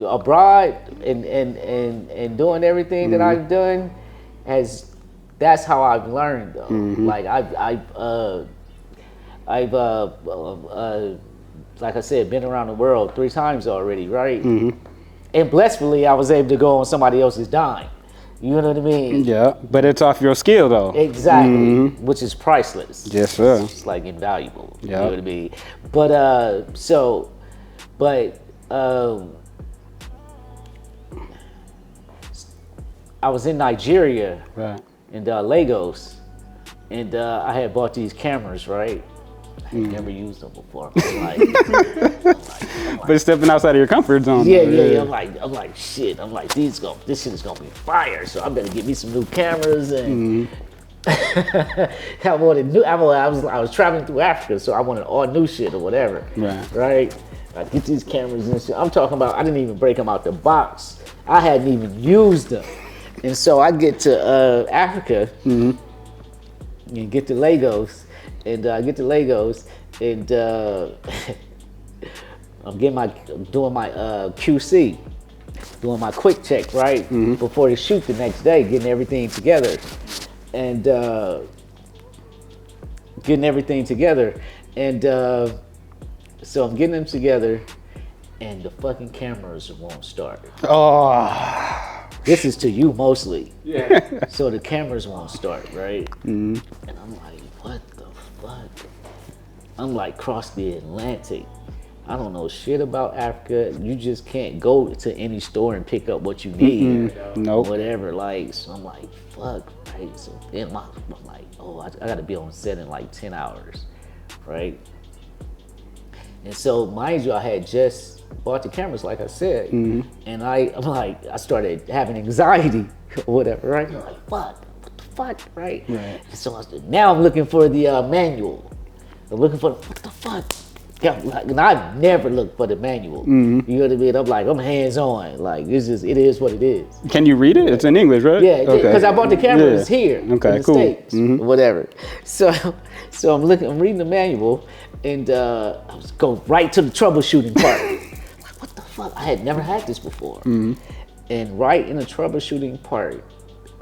abroad and doing everything that I've done that's how I've learned though. Like I've like I said, been around the world 3 times already, right? And blessedly, I was able to go on somebody else's dime. You know what I mean? Yeah, but it's off your skill though. Exactly, which is priceless. Yes, sir. It's like invaluable. Yeah. You know what I mean? But I was in Nigeria, Right. in Lagos, and I had bought these cameras, right? I had never used them before. But stepping outside of your comfort zone. Yeah, though, yeah, yeah. I'm like, shit. I'm like, this shit is gonna be fire. So I better get me some new cameras and. I wanted new. I was traveling through Africa, so I wanted all new shit or whatever. Right. I get these cameras and shit. I'm talking about. I didn't even break them out the box. I hadn't even used them, and so I get to Africa and get to Lagos, and I'm doing my QC, doing my quick check, right? Before the shoot the next day, getting everything together. And so I'm getting them together and the fucking cameras won't start. Oh. This is to you mostly. Yeah. So the cameras won't start, right? And I'm like, what the fuck? I'm like, cross the Atlantic. I don't know shit about Africa. You just can't go to any store and pick up what you need. Nope. Whatever, like, so I'm like, fuck, right? So then I'm like, oh, I gotta be on set in like 10 hours, right? And so, mind you, I had just bought the cameras, like I said, and I started having anxiety or whatever, right? I'm like, fuck, what the fuck, right? And so now I'm looking for the manual. I'm looking for what the fuck? And I never look for the manual. You know what I mean? I'm like, I'm hands-on. Like, it is what it is. Can you read it? It's in English, right? Yeah, because I bought the cameras here in the States, whatever. So I'm reading the manual, and I was going right to the troubleshooting part. Like, what the fuck? I had never had this before. And right in the troubleshooting part,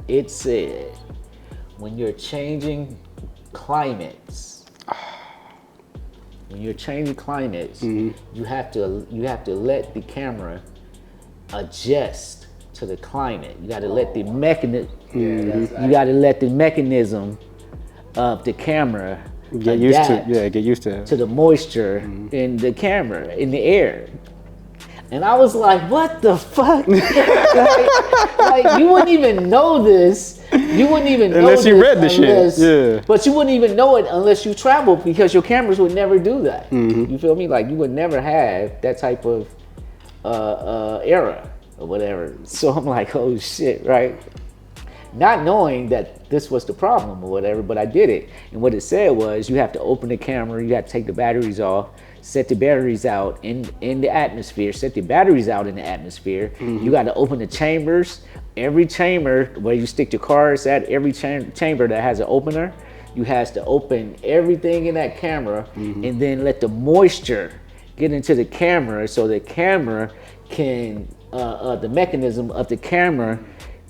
it said, when you're changing climates, you have to let the camera adjust to the climate. You got to let the mechanism. You got to let the mechanism of the camera get used to the moisture in the camera, in the air. And I was like, what the fuck? like, you wouldn't even know this. You wouldn't even know unless this you read the shit. Yeah. But you wouldn't even know it unless you traveled, because your cameras would never do that. You feel me? Like, you would never have that type of era or whatever. So I'm like, oh shit, right? Not knowing that this was the problem or whatever, but I did it. And what it said was, you have to open the camera, you have to take the batteries off, set the batteries out in the atmosphere, set the batteries out in the atmosphere. You got to open the chambers. Every chamber where you stick your cards at, every chamber that has an opener, you have to open everything in that camera and then let the moisture get into the camera so the camera can, the mechanism of the camera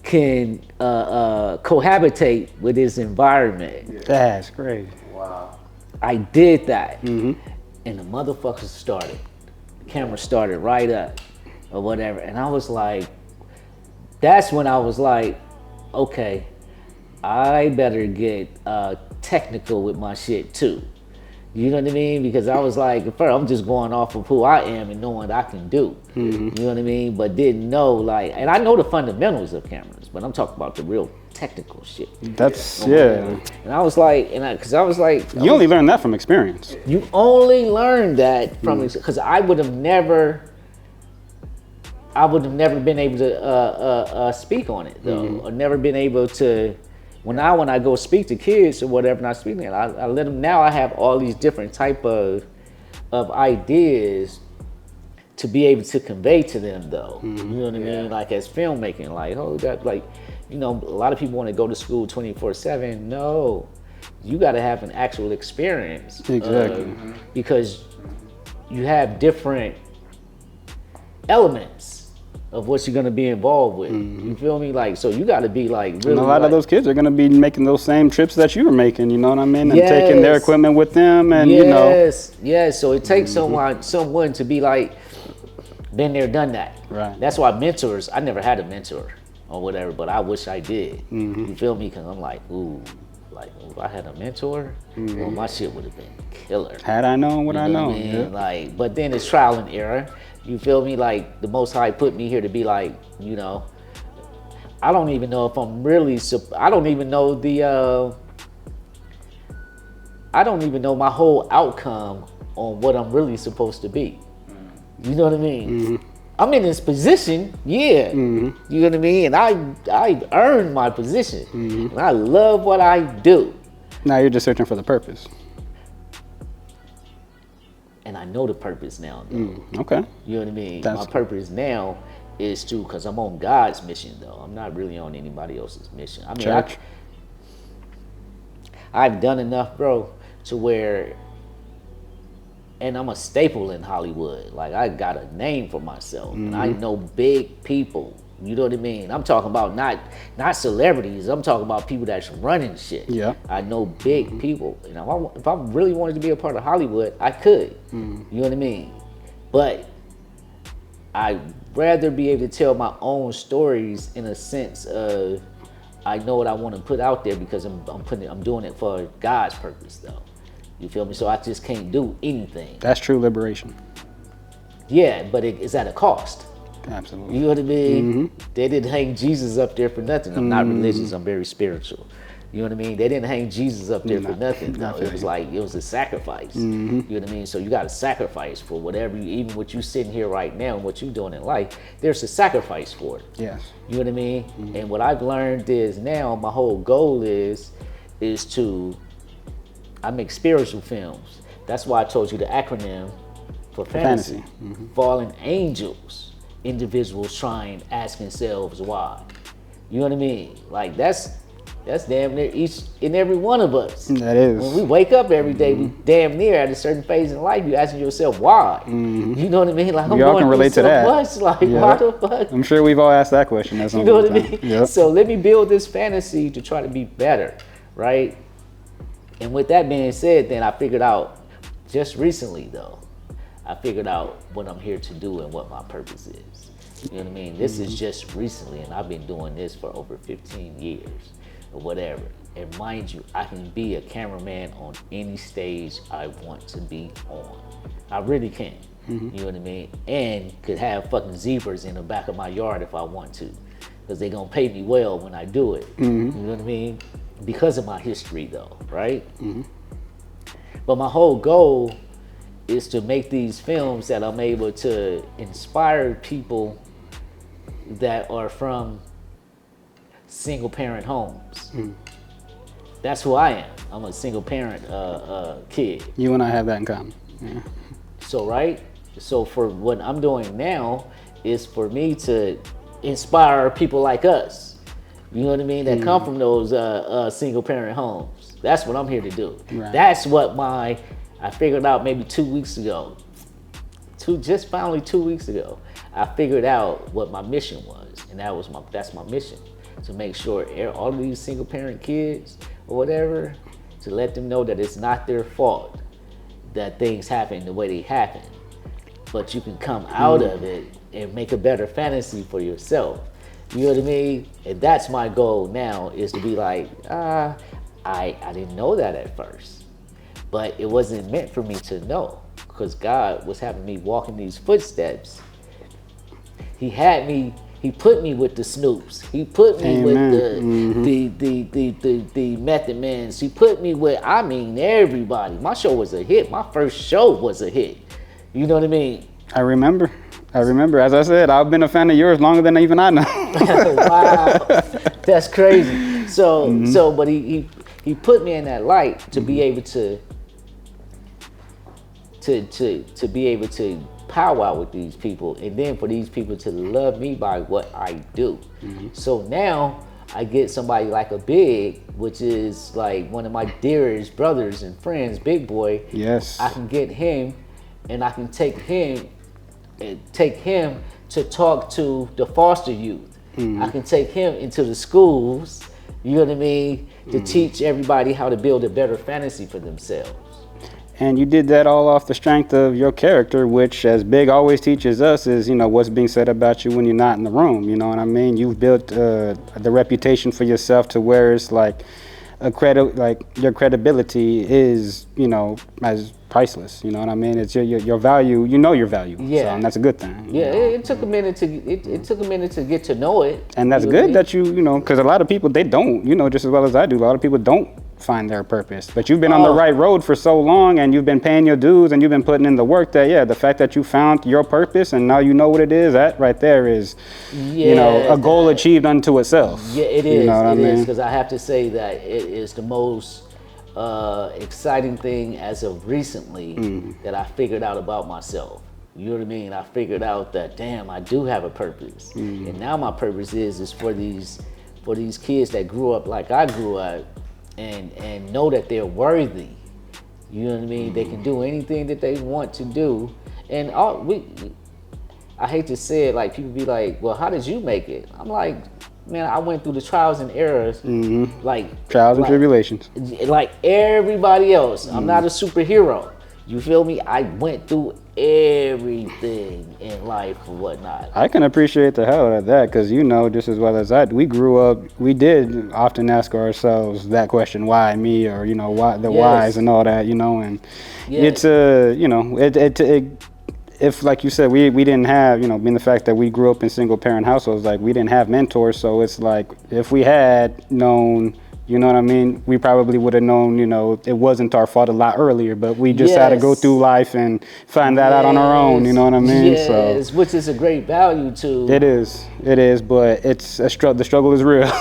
can cohabitate with its environment. That's crazy. Wow. I did that. And the motherfuckers started. The camera started right up or whatever. And I was like, that's when I was like, okay, I better get technical with my shit too. You know what I mean? Because I was like, first, I'm just going off of who I am and knowing what I can do. You know what I mean? But didn't know, like, and I know the fundamentals of cameras, but I'm talking about the real technical shit. That's, yeah. And I was like, because I was like, you only learned that from experience. You only learn that from, because I would have never been able to speak on it though, or never been able to. When I go speak to kids or whatever, and I speak to them, I let them. Now I have all these different type of ideas to be able to convey to them though. You know what I mean? Like, as filmmaking, like, oh, that, like, you know, a lot of people want to go to school 24/7. No, you got to have an actual experience. Because you have different elements of what you're gonna be involved with. You feel me? Like, so you got to be like really. And a lot of those kids are going to be making those same trips that you were making. You know what I mean? And taking their equipment with them, and Yes. So it takes someone to be like, been there, done that. Right. That's why mentors. I never had a mentor or whatever, but I wish I did. You feel me? Because I'm like, ooh, if I had a mentor, well, my shit would have been killer. Had I known what I know. Yeah. Like, but then it's trial and error. You feel me? Like, the Most High put me here to be like, you know, I don't even know if I'm really. I don't even know I don't even know my whole outcome on what I'm really supposed to be. You know what I mean? I'm in this position, yeah. You know what I mean? And I earned my position, and I love what I do. Now you're just searching for the purpose. And I know the purpose now, though. Okay. You know what I mean? My purpose now is to, because I'm on God's mission, though. I'm not really on anybody else's mission. I mean, I've done enough, bro, to where, and I'm a staple in Hollywood. Like, I got a name for myself, and I know big people. You know what I mean? I'm talking about not celebrities. I'm talking about people that's running shit. Yeah. I know big people. You know, if I really wanted to be a part of Hollywood, I could. You know what I mean? But I'd rather be able to tell my own stories in a sense of, I know what I want to put out there because I'm doing it for God's purpose, though. You feel me? So I just can't do anything. That's true liberation. Yeah, but it's at a cost. Absolutely. You know what I mean? They didn't hang Jesus up there for nothing. I'm not religious. I'm very spiritual. You know what I mean? They didn't hang Jesus up there for nothing. No, it was like, it was a sacrifice. You know what I mean? So you got to sacrifice for whatever, even what you sitting here right now and what you doing in life, there's a sacrifice for it. Yes. You know what I mean? And what I've learned is now my whole goal is to, I make spiritual films. That's why I told you the acronym for fantasy. Fallen angels. Individuals trying, asking themselves why. You know what I mean? Like, that's damn near each and every one of us. That is. When we wake up every day, we damn near at a certain phase in life, you asking yourself why. You know what I mean? Like, we all can relate to that. Much. Like, why the fuck? I'm sure we've all asked that question. You know what I mean? Yep. So let me build this fantasy to try to be better, right? And with that being said, then I figured out just recently, though, I figured out what I'm here to do and what my purpose is. You know what I mean? This is just recently, and I've been doing this for over 15 years or whatever. And mind you, I can be a cameraman on any stage I want to be on. I really can. You know what I mean? And could have fucking zebras in the back of my yard if I want to, because they're gonna pay me well when I do it. You know what I mean? Because of my history, though, right? But my whole goal is to make these films that I'm able to inspire people that are from single parent homes. That's who I am. I'm a single parent kid. You and I have that in common. Yeah. So for what I'm doing now is for me to inspire people like us. You know what I mean? That come from those single parent homes. That's what I'm here to do. Right. That's what I figured out maybe 2 weeks ago. Finally 2 weeks ago, I figured out what my mission was, and that's my mission, to make sure all of these single parent kids or whatever, to let them know that it's not their fault that things happen the way they happen, but you can come out of it and make a better fantasy for yourself. You know what I mean? And that's my goal now, is to be like, I didn't know that at first. But it wasn't meant for me to know, because God was having me walk in these footsteps. He put me with the Snoops. He put me with the Method Mans. He put me with, everybody. My show was a hit. My first show was a hit. You know what I mean? I remember. As I said, I've been a fan of yours longer than even I know. Wow, that's crazy. So, but he put me in that light to be able to be able to powwow with these people, and then for these people to love me by what I do. So now I get somebody like a Big, which is like one of my dearest brothers and friends, Big Boy. Yes. I can get him, and I can take him to talk to the foster youth. I can take him into the schools, you know what I mean, to teach everybody how to build a better fantasy for themselves. And you did that all off the strength of your character, which, as Big always teaches us, is, you know, what's being said about you when you're not in the room. You know what I mean? You've built the reputation for yourself to where it's like your credibility is, you know, as priceless. You know what I mean? It's your value. You know your value. Yeah, so, and that's a good thing. Yeah, it took a minute to it took a minute to get to know it. And that's good that you know, because a lot of people, they don't, you know, just as well as I do. A lot of people don't find their purpose, but you've been on the right road for so long, and you've been paying your dues, and you've been putting in the work. That the fact that you found your purpose and now you know what it is, that right there is, you know, a goal achieved unto itself. Yeah, it is. You know it is, because I have to say that it is the most exciting thing as of recently that I figured out about myself. You know what I mean? I figured out that, damn, I do have a purpose, and now my purpose is for these kids that grew up like I grew up. And know that they're worthy. You know what I mean? They can do anything that they want to do. And I hate to say it, like people be like, well, how did you make it? I'm like, man, I went through the trials and errors, like trials and tribulations, like everybody else. I'm not a superhero. You feel me? I went through everything in life and whatnot. I can appreciate the hell out of that, because you know just as well as I, we grew up, we did often ask ourselves that question, why me, or you know, why the whys and all that, you know, and it's you know, if like you said, we didn't have, you know, being the fact that we grew up in single parent households, like we didn't have mentors, so it's like if we had known, you know what I mean, we probably would have known, you know, it wasn't our fault a lot earlier, but we just had to go through life and find that out on our own, you know what I mean? Yes, which is a great value to. It is, but it's the struggle is real.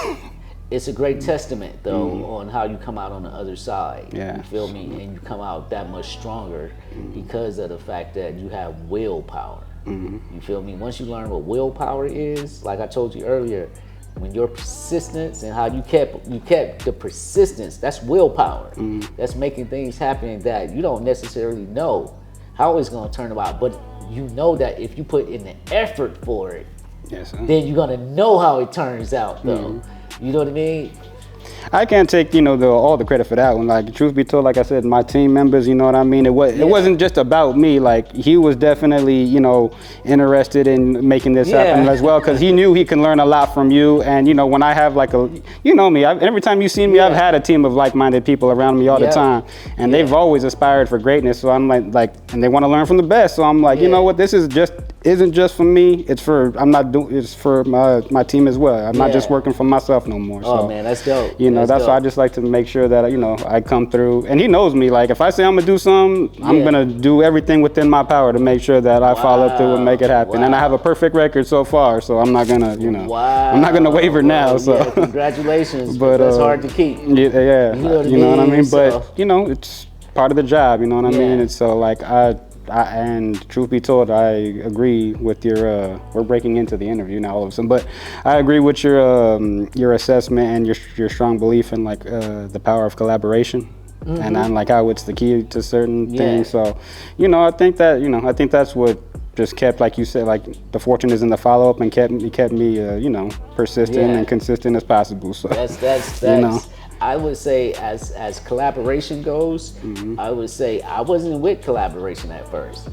It's a great testament, though, on how you come out on the other side. Yeah. You feel me? And you come out that much stronger because of the fact that you have willpower. You feel me? Once you learn what willpower is, like I told you earlier, when your persistence and how you kept the persistence, that's willpower. That's making things happen that you don't necessarily know how it's going to turn out, but you know that if you put in the effort for it, then you're going to know how it turns out, though. You know what I mean? I can't take, you know, all the credit for that one. Like, truth be told, like I said, my team members, you know what I mean? It wasn't just about me. Like, he was definitely, you know, interested in making this happen as well, because he knew he can learn a lot from you. And, you know, when I have like you know me, every time you see me, I've had a team of like-minded people around me all the time. And they've always aspired for greatness. So I'm like, and they want to learn from the best. So I'm like, you know what, this isn't just for me. It's for my team as well. I'm not just working for myself no more. Oh, man, that's dope. You know, that's why I just like to make sure that, you know, I come through. And he knows me. Like, if I say I'm going to do something, I'm going to do everything within my power to make sure that I follow through and make it happen. And I have a perfect record so far, so I'm not going to, you know, I'm not going to waver now. So yeah, congratulations, but that's hard to keep. Yeah, you know what I mean? But, you know, it's part of the job, you know what I mean? And so, like, and truth be told, I agree with your. We're breaking into the interview now all of a sudden, but I agree with your assessment and your strong belief in like the power of collaboration, and I'm like how it's the key to certain things. So, you know, I think that's what just kept, like you said, like the fortune is in the follow up, and kept me, you know, persistent and consistent as possible. So that's you know. I would say as collaboration goes, I would say I wasn't with collaboration at first.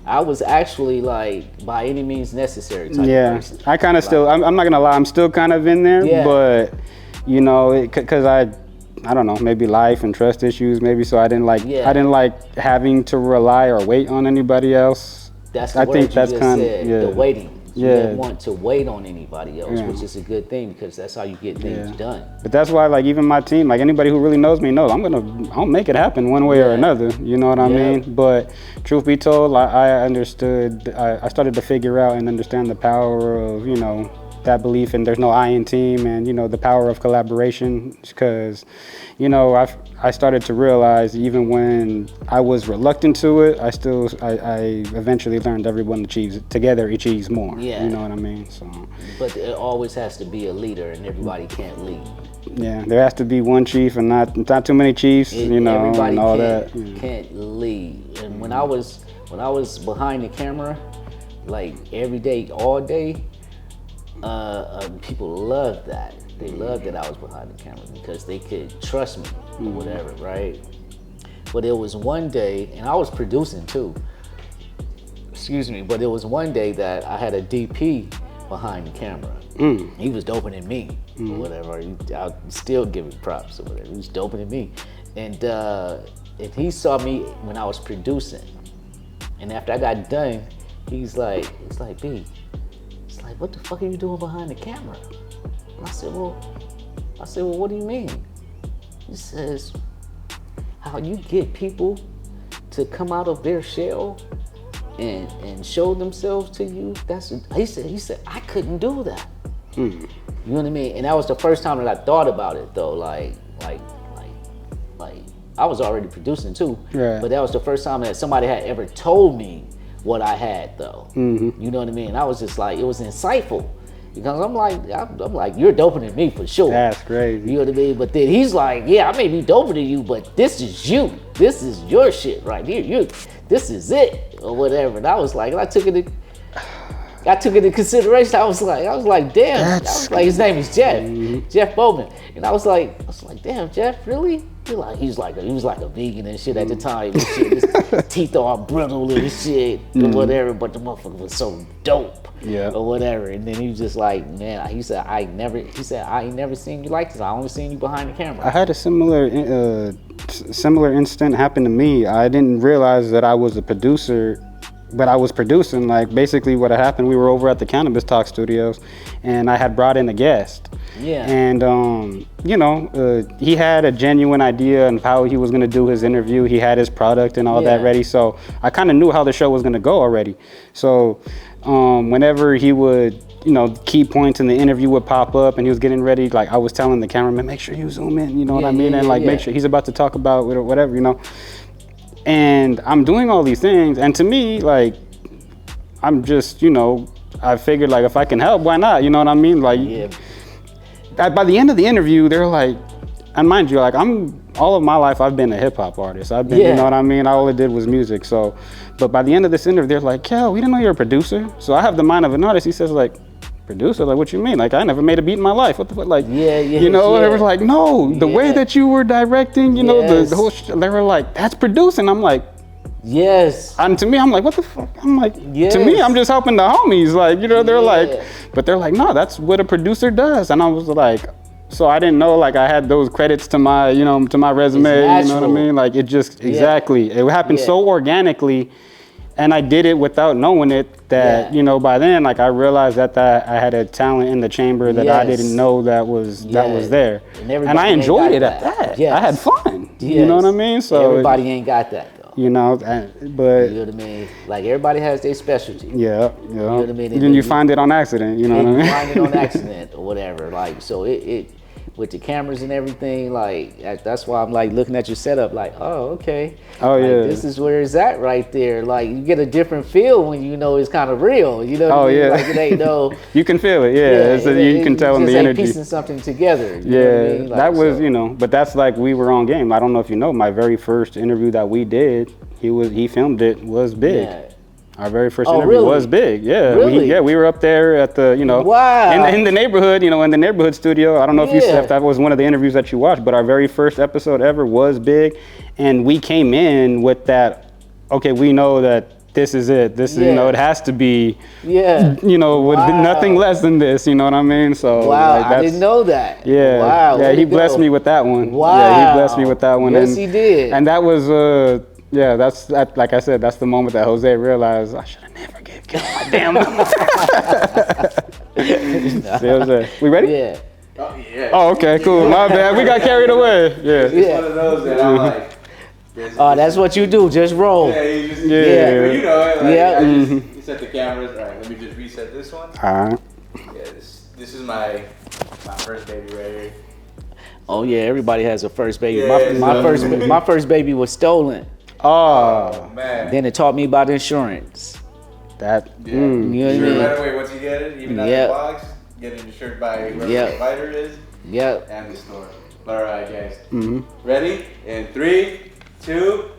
I was actually like by any means necessary type of person. I kind of still, I'm not gonna lie, I'm still kind of in there, but you know, because I don't know, maybe life and trust issues, maybe, so I didn't like having to rely or wait on anybody else. That's the word you just said, the waiting. You didn't want to wait on anybody else, which is a good thing, because that's how you get things done. But that's why, like, even my team, like anybody who really knows me knows I'll make it happen one way or another. You know what I mean? But truth be told, I understood. I started to figure out and understand the power of, you know, that belief, and there's no I in team, and you know, the power of collaboration, because you know, I started to realize, even when I was reluctant to it, I eventually learned everyone achieves more. You know what I mean? So, but it always has to be a leader, and everybody can't lead. Yeah, there has to be one chief, and not too many chiefs. You know, everybody and all can't lead. And when I was behind the camera, like every day, all day, people loved that. They loved that I was behind the camera because they could trust me or whatever, right? But it was one day, and I was producing too. Excuse me, but it was one day that I had a DP behind the camera. He was doping than me or whatever. I'll still give him props or whatever. He was doping than me. And he saw me when I was producing. And after I got done, he's like, B, it's like, what the fuck are you doing behind the camera? And I said, well, what do you mean? He says, how you get people to come out of their shell and show themselves to you, he said, I couldn't do that. You know what I mean? And that was the first time that I thought about it though, like I was already producing too, but that was the first time that somebody had ever told me what I had though. You know what I mean? I was just like, it was insightful. Because I'm like, you're doper than me for sure. That's crazy. You know what I mean? But then he's like, yeah, I may be doper than you, but this is you. This is your shit right here. This is it, or whatever. And I was like, I took it into consideration. I was like, damn. His name is Jeff, Jeff Bowman. And I was like, damn, Jeff, really? He was like a vegan and shit at the time. And shit. His teeth all brittle and shit or whatever. But the motherfucker was so dope. Yeah. Or whatever. And then he was just like, man, he said, I ain't never seen you like this. I only seen you behind the camera. I had a similar incident happen to me. I didn't realize that I was a producer, but I was producing. Like basically what had happened, we were over at the Cannabis Talk studios and I had brought in a guest. Yeah. And he had a genuine idea of how he was gonna do his interview. He had his product and all that ready. So I kind of knew how the show was gonna go already. So whenever he would, key points in the interview would pop up and he was getting ready, like I was telling the cameraman, make sure you zoom in, you know what I mean? And make sure he's about to talk about whatever, And I'm doing all these things, and to me, like, I'm just, I figured, like, if I can help, why not? You know what I mean? Like, by the end of the interview, they're like, and mind you, like, all of my life, I've been a hip hop artist. I've been, you know what I mean? All it did was music. So, but by the end of this interview, they're like, Cal, we didn't know you're a producer. So I have the mind of an artist. He says, like, producer? Like, what you mean? Like, I never made a beat in my life. What the fuck? Like, they were like, no, the way that you were directing, the whole, they were like, that's producing. I'm like, yes. And to me, I'm like, what the fuck? I'm like, to me, I'm just helping the homies. Like, they're like, but they're like, no, that's what a producer does. And I was like, so I didn't know, like, I had those credits to my, to my resume. You know what I mean? Like, it just, exactly. It happened so organically. And I did it without knowing it that, by then, like, I realized that I had a talent in the chamber that I didn't know that was there. And I enjoyed it at that. I had fun. You know what I mean? So everybody ain't got that, though. But you know what I mean? Like, everybody has their specialty. You know what I mean? And then you find it on accident, you know what I mean? You find it on accident or whatever. Like, so it with the cameras and everything, like, that's why I'm like looking at your setup like, oh, okay. Oh, yeah. Like, this is where it's at right there. Like, you get a different feel when it's kind of real. You know what I mean? Yeah. Like, it ain't no... You can feel it, you can tell in the energy. Piecing something together. You know what I mean? Like, that was, but that's like we were on game. I don't know if you know, my very first interview that we did, he filmed it, was Big. Yeah. Our very first interview was Big. Yeah, really? We were up there at the, wow. in the neighborhood, in the neighborhood studio. I don't know if that was one of the interviews that you watched, but our very first episode ever was Big, and we came in with that. Okay, we know that this is it. This is, it has to be. Yeah. With nothing less than this. You know what I mean? So. Wow, I didn't know that. Yeah. Wow. Yeah, he blessed me with that one. Wow. Yeah, he blessed me with that one. Yes, he did. And that was. That's like I said, that's the moment that Jose realized I should have never gave Cal my damn number. See, Jose, we ready? Yeah. Oh, yeah. Oh, okay, cool. My bad. We got carried away. Yeah. It's one of those that I'm like. Oh, that's what you do. Just roll. Yeah, you just. Yeah. You know it. Like, yeah. You set the cameras. All right, let me just reset this one. All right. Yeah, this is my first baby right here. Oh yeah, everybody has a first baby. Yeah, my first baby was stolen. Oh man. Then it taught me about insurance. That. Yeah. You know what I mean? Right away once you get it, even out of the box, getting insured by whoever the provider is. Yep. And the store. All right, guys. Ready? In 3, 2.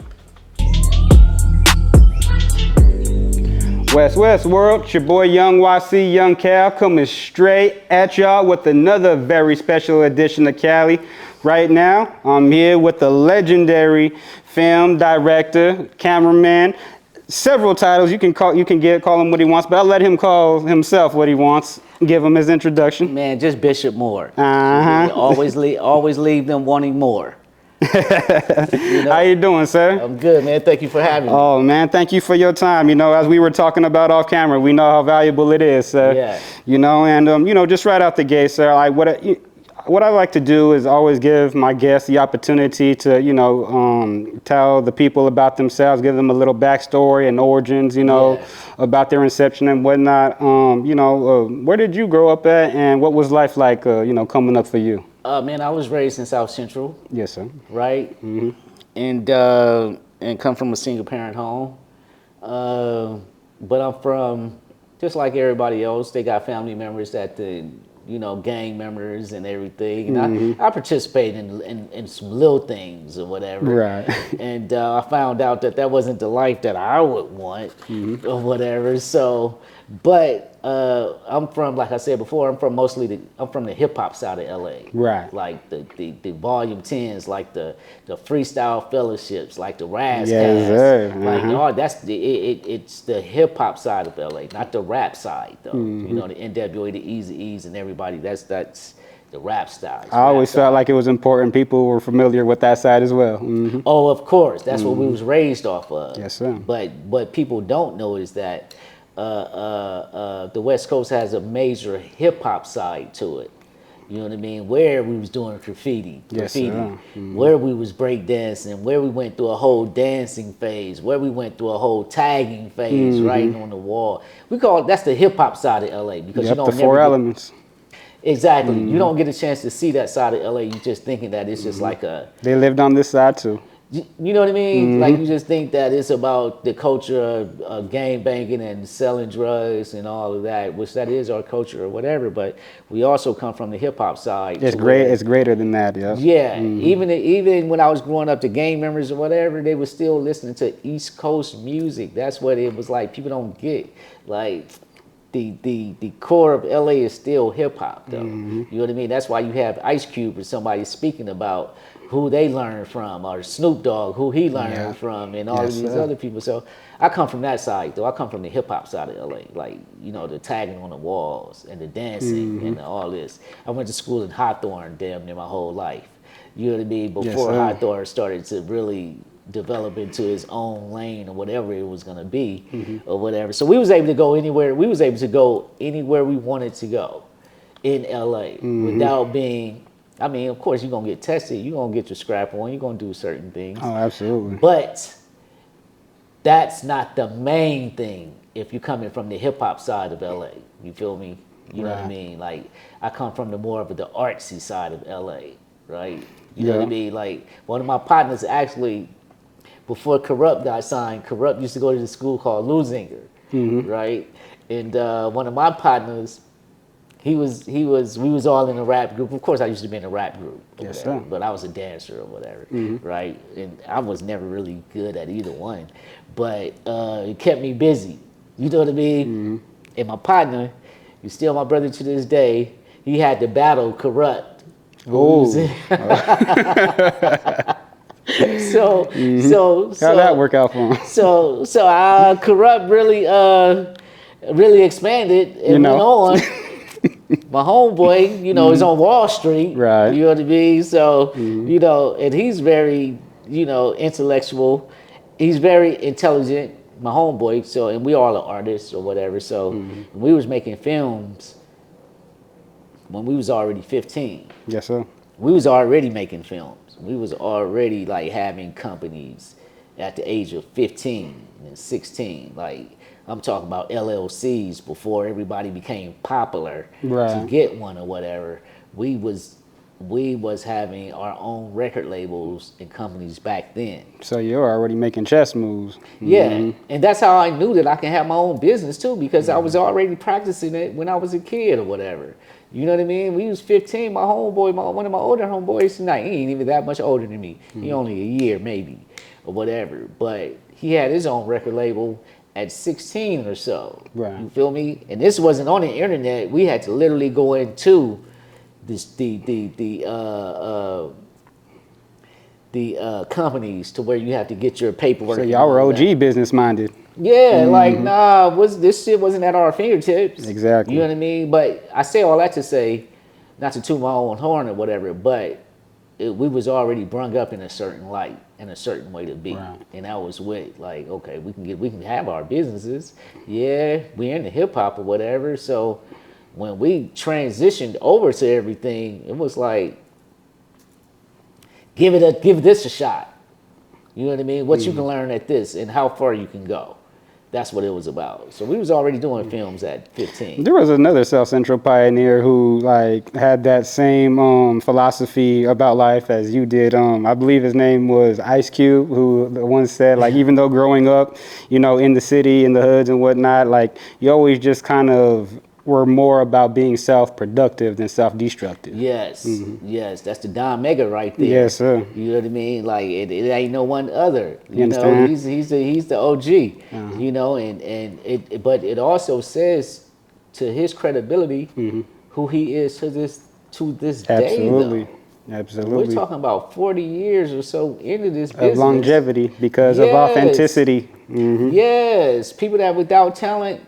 West World, it's your boy Young YC, Young Cal, coming straight at y'all with another very special edition of CALi. Right now, I'm here with the legendary film director, cameraman, several titles. You can call him what he wants, but I'll let him call himself what he wants. Give him his introduction. Man, just Bishop Moore. Uh-huh. Always leave them wanting more. How you doing, sir? I'm good, man. Thank you for having me. Oh, man, thank you for your time. As we were talking about off camera, we know how valuable it is, sir. Yeah. And just right out the gate, sir, like what I like to do is always give my guests the opportunity to, tell the people about themselves, give them a little backstory and origins, about their inception and whatnot. Where did you grow up at, and what was life like, coming up for you? Man, I was raised in South Central. Yes, sir. Right? Mm-hmm. And come from a single parent home. But I'm from, just like everybody else, they got family members that gang members and everything. And I participated in some little things or whatever. Right. And I found out that wasn't the life that I would want or whatever. So, but I'm from, like I said before, I'm from the hip hop side of LA. Right. Like the volume 10s, like the freestyle fellowships, like the Raz Yes, sir. like it's the hip hop side of LA, not the rap side though. The NWA, the Eazy-E's and everybody, that's the rap style. I always felt like it was important people were familiar with that side as well. Mm-hmm. Oh, of course, that's what we was raised off of. Yes, sir. But what people don't know is that the West Coast has a major hip hop side to it. You know what I mean? Where we was doing graffiti, where we was breakdancing, where we went through a whole dancing phase, where we went through a whole tagging phase, writing on the wall. That's the hip hop side of LA because the four elements. Exactly. You don't get a chance to see that side of LA. You just thinking that it's just like They lived on this side too. You know what I mean? Like you just think that it's about the culture of gang banging and selling drugs and all of that, which that is our culture or whatever. But we also come from the hip hop side. It's great. It's greater than that. Yeah. Yeah. Even when I was growing up, the gang members or whatever, they were still listening to East Coast music. That's what it was like. People don't get like. The core of LA is still hip hop though. You know what I mean? That's why you have Ice Cube or somebody speaking about who they learned from, or Snoop Dogg, who he learned from, and all of these other people. So I come from that side though. I come from the hip hop side of LA, like the tagging on the walls and the dancing and all this. I went to school in Hawthorne damn near my whole life. You know what I mean? Before Hawthorne started to really develop into his own lane or whatever it was going to be or whatever. So we was able to go anywhere. We was able to go anywhere we wanted to go in LA without being, I mean, of course you're going to get tested. You're going to get your scrap on. You're going to do certain things. Oh, absolutely. But that's not the main thing if you're coming from the hip hop side of LA. You feel me? You know what I mean? Like I come from the more of the artsy side of LA, right? You know what I mean? Like one of my partners actually, before Corrupt got signed, Corrupt used to go to the school called Lusinger, right? And one of my partners, we was all in a rap group. Of course, I used to be in a rap group, but I was a dancer or whatever, right? And I was never really good at either one, but it kept me busy. You know what I mean? And my partner, he's still my brother to this day. He had to battle Corrupt. Oh. So how'd that work out for him? So Corrupt really expanded and went on. My homeboy, is on Wall Street. Right. You know what I mean? So, and he's very, intellectual. He's very intelligent, my homeboy. So, and we all are artists or whatever. So we was making films when we was already 15. Yes, sir. We was already making films. We was already like having companies at the age of 15 and 16. Like I'm talking about LLCs before everybody became popular to get one or whatever. We was having our own record labels and companies back then. So you're already making chess moves. Yeah, and that's how I knew that I can have my own business too, because I was already practicing it when I was a kid or whatever. You know what I mean? We was 15. My homeboy, one of my older homeboys, he ain't even that much older than me. He only a year maybe or whatever. But he had his own record label at 16 or so. Right. You feel me? And this wasn't on the internet. We had to literally go into the companies to where you have to get your paperwork. So y'all were OG business minded. Yeah, like nah, this shit wasn't at our fingertips. Exactly. You know what I mean? But I say all that to say, not to toot my own horn or whatever, but we was already brung up in a certain light and a certain way to be. Right. And that was with like, okay, we can have our businesses. Yeah, we're into hip hop or whatever. So when we transitioned over to everything, it was like, give this a shot. You know what I mean? What you can learn at this and how far you can go. That's what it was about. So we was already doing films at 15. There was another South Central pioneer who like had that same philosophy about life as you did. I believe his name was Ice Cube, who once said like, even though growing up, you know, in the city, in the hoods and whatnot, like you always just kind of were more about being self-productive than self-destructive. Yes, yes, that's the Don Mega right there. Yes, sir. You know what I mean? Like it ain't no one other. You know, understand? he's the OG. You know, and but it also says to his credibility who he is to this day. Though. Absolutely. We're talking about 40 years or so into this business. Of longevity because of authenticity. Yes, people that without talent.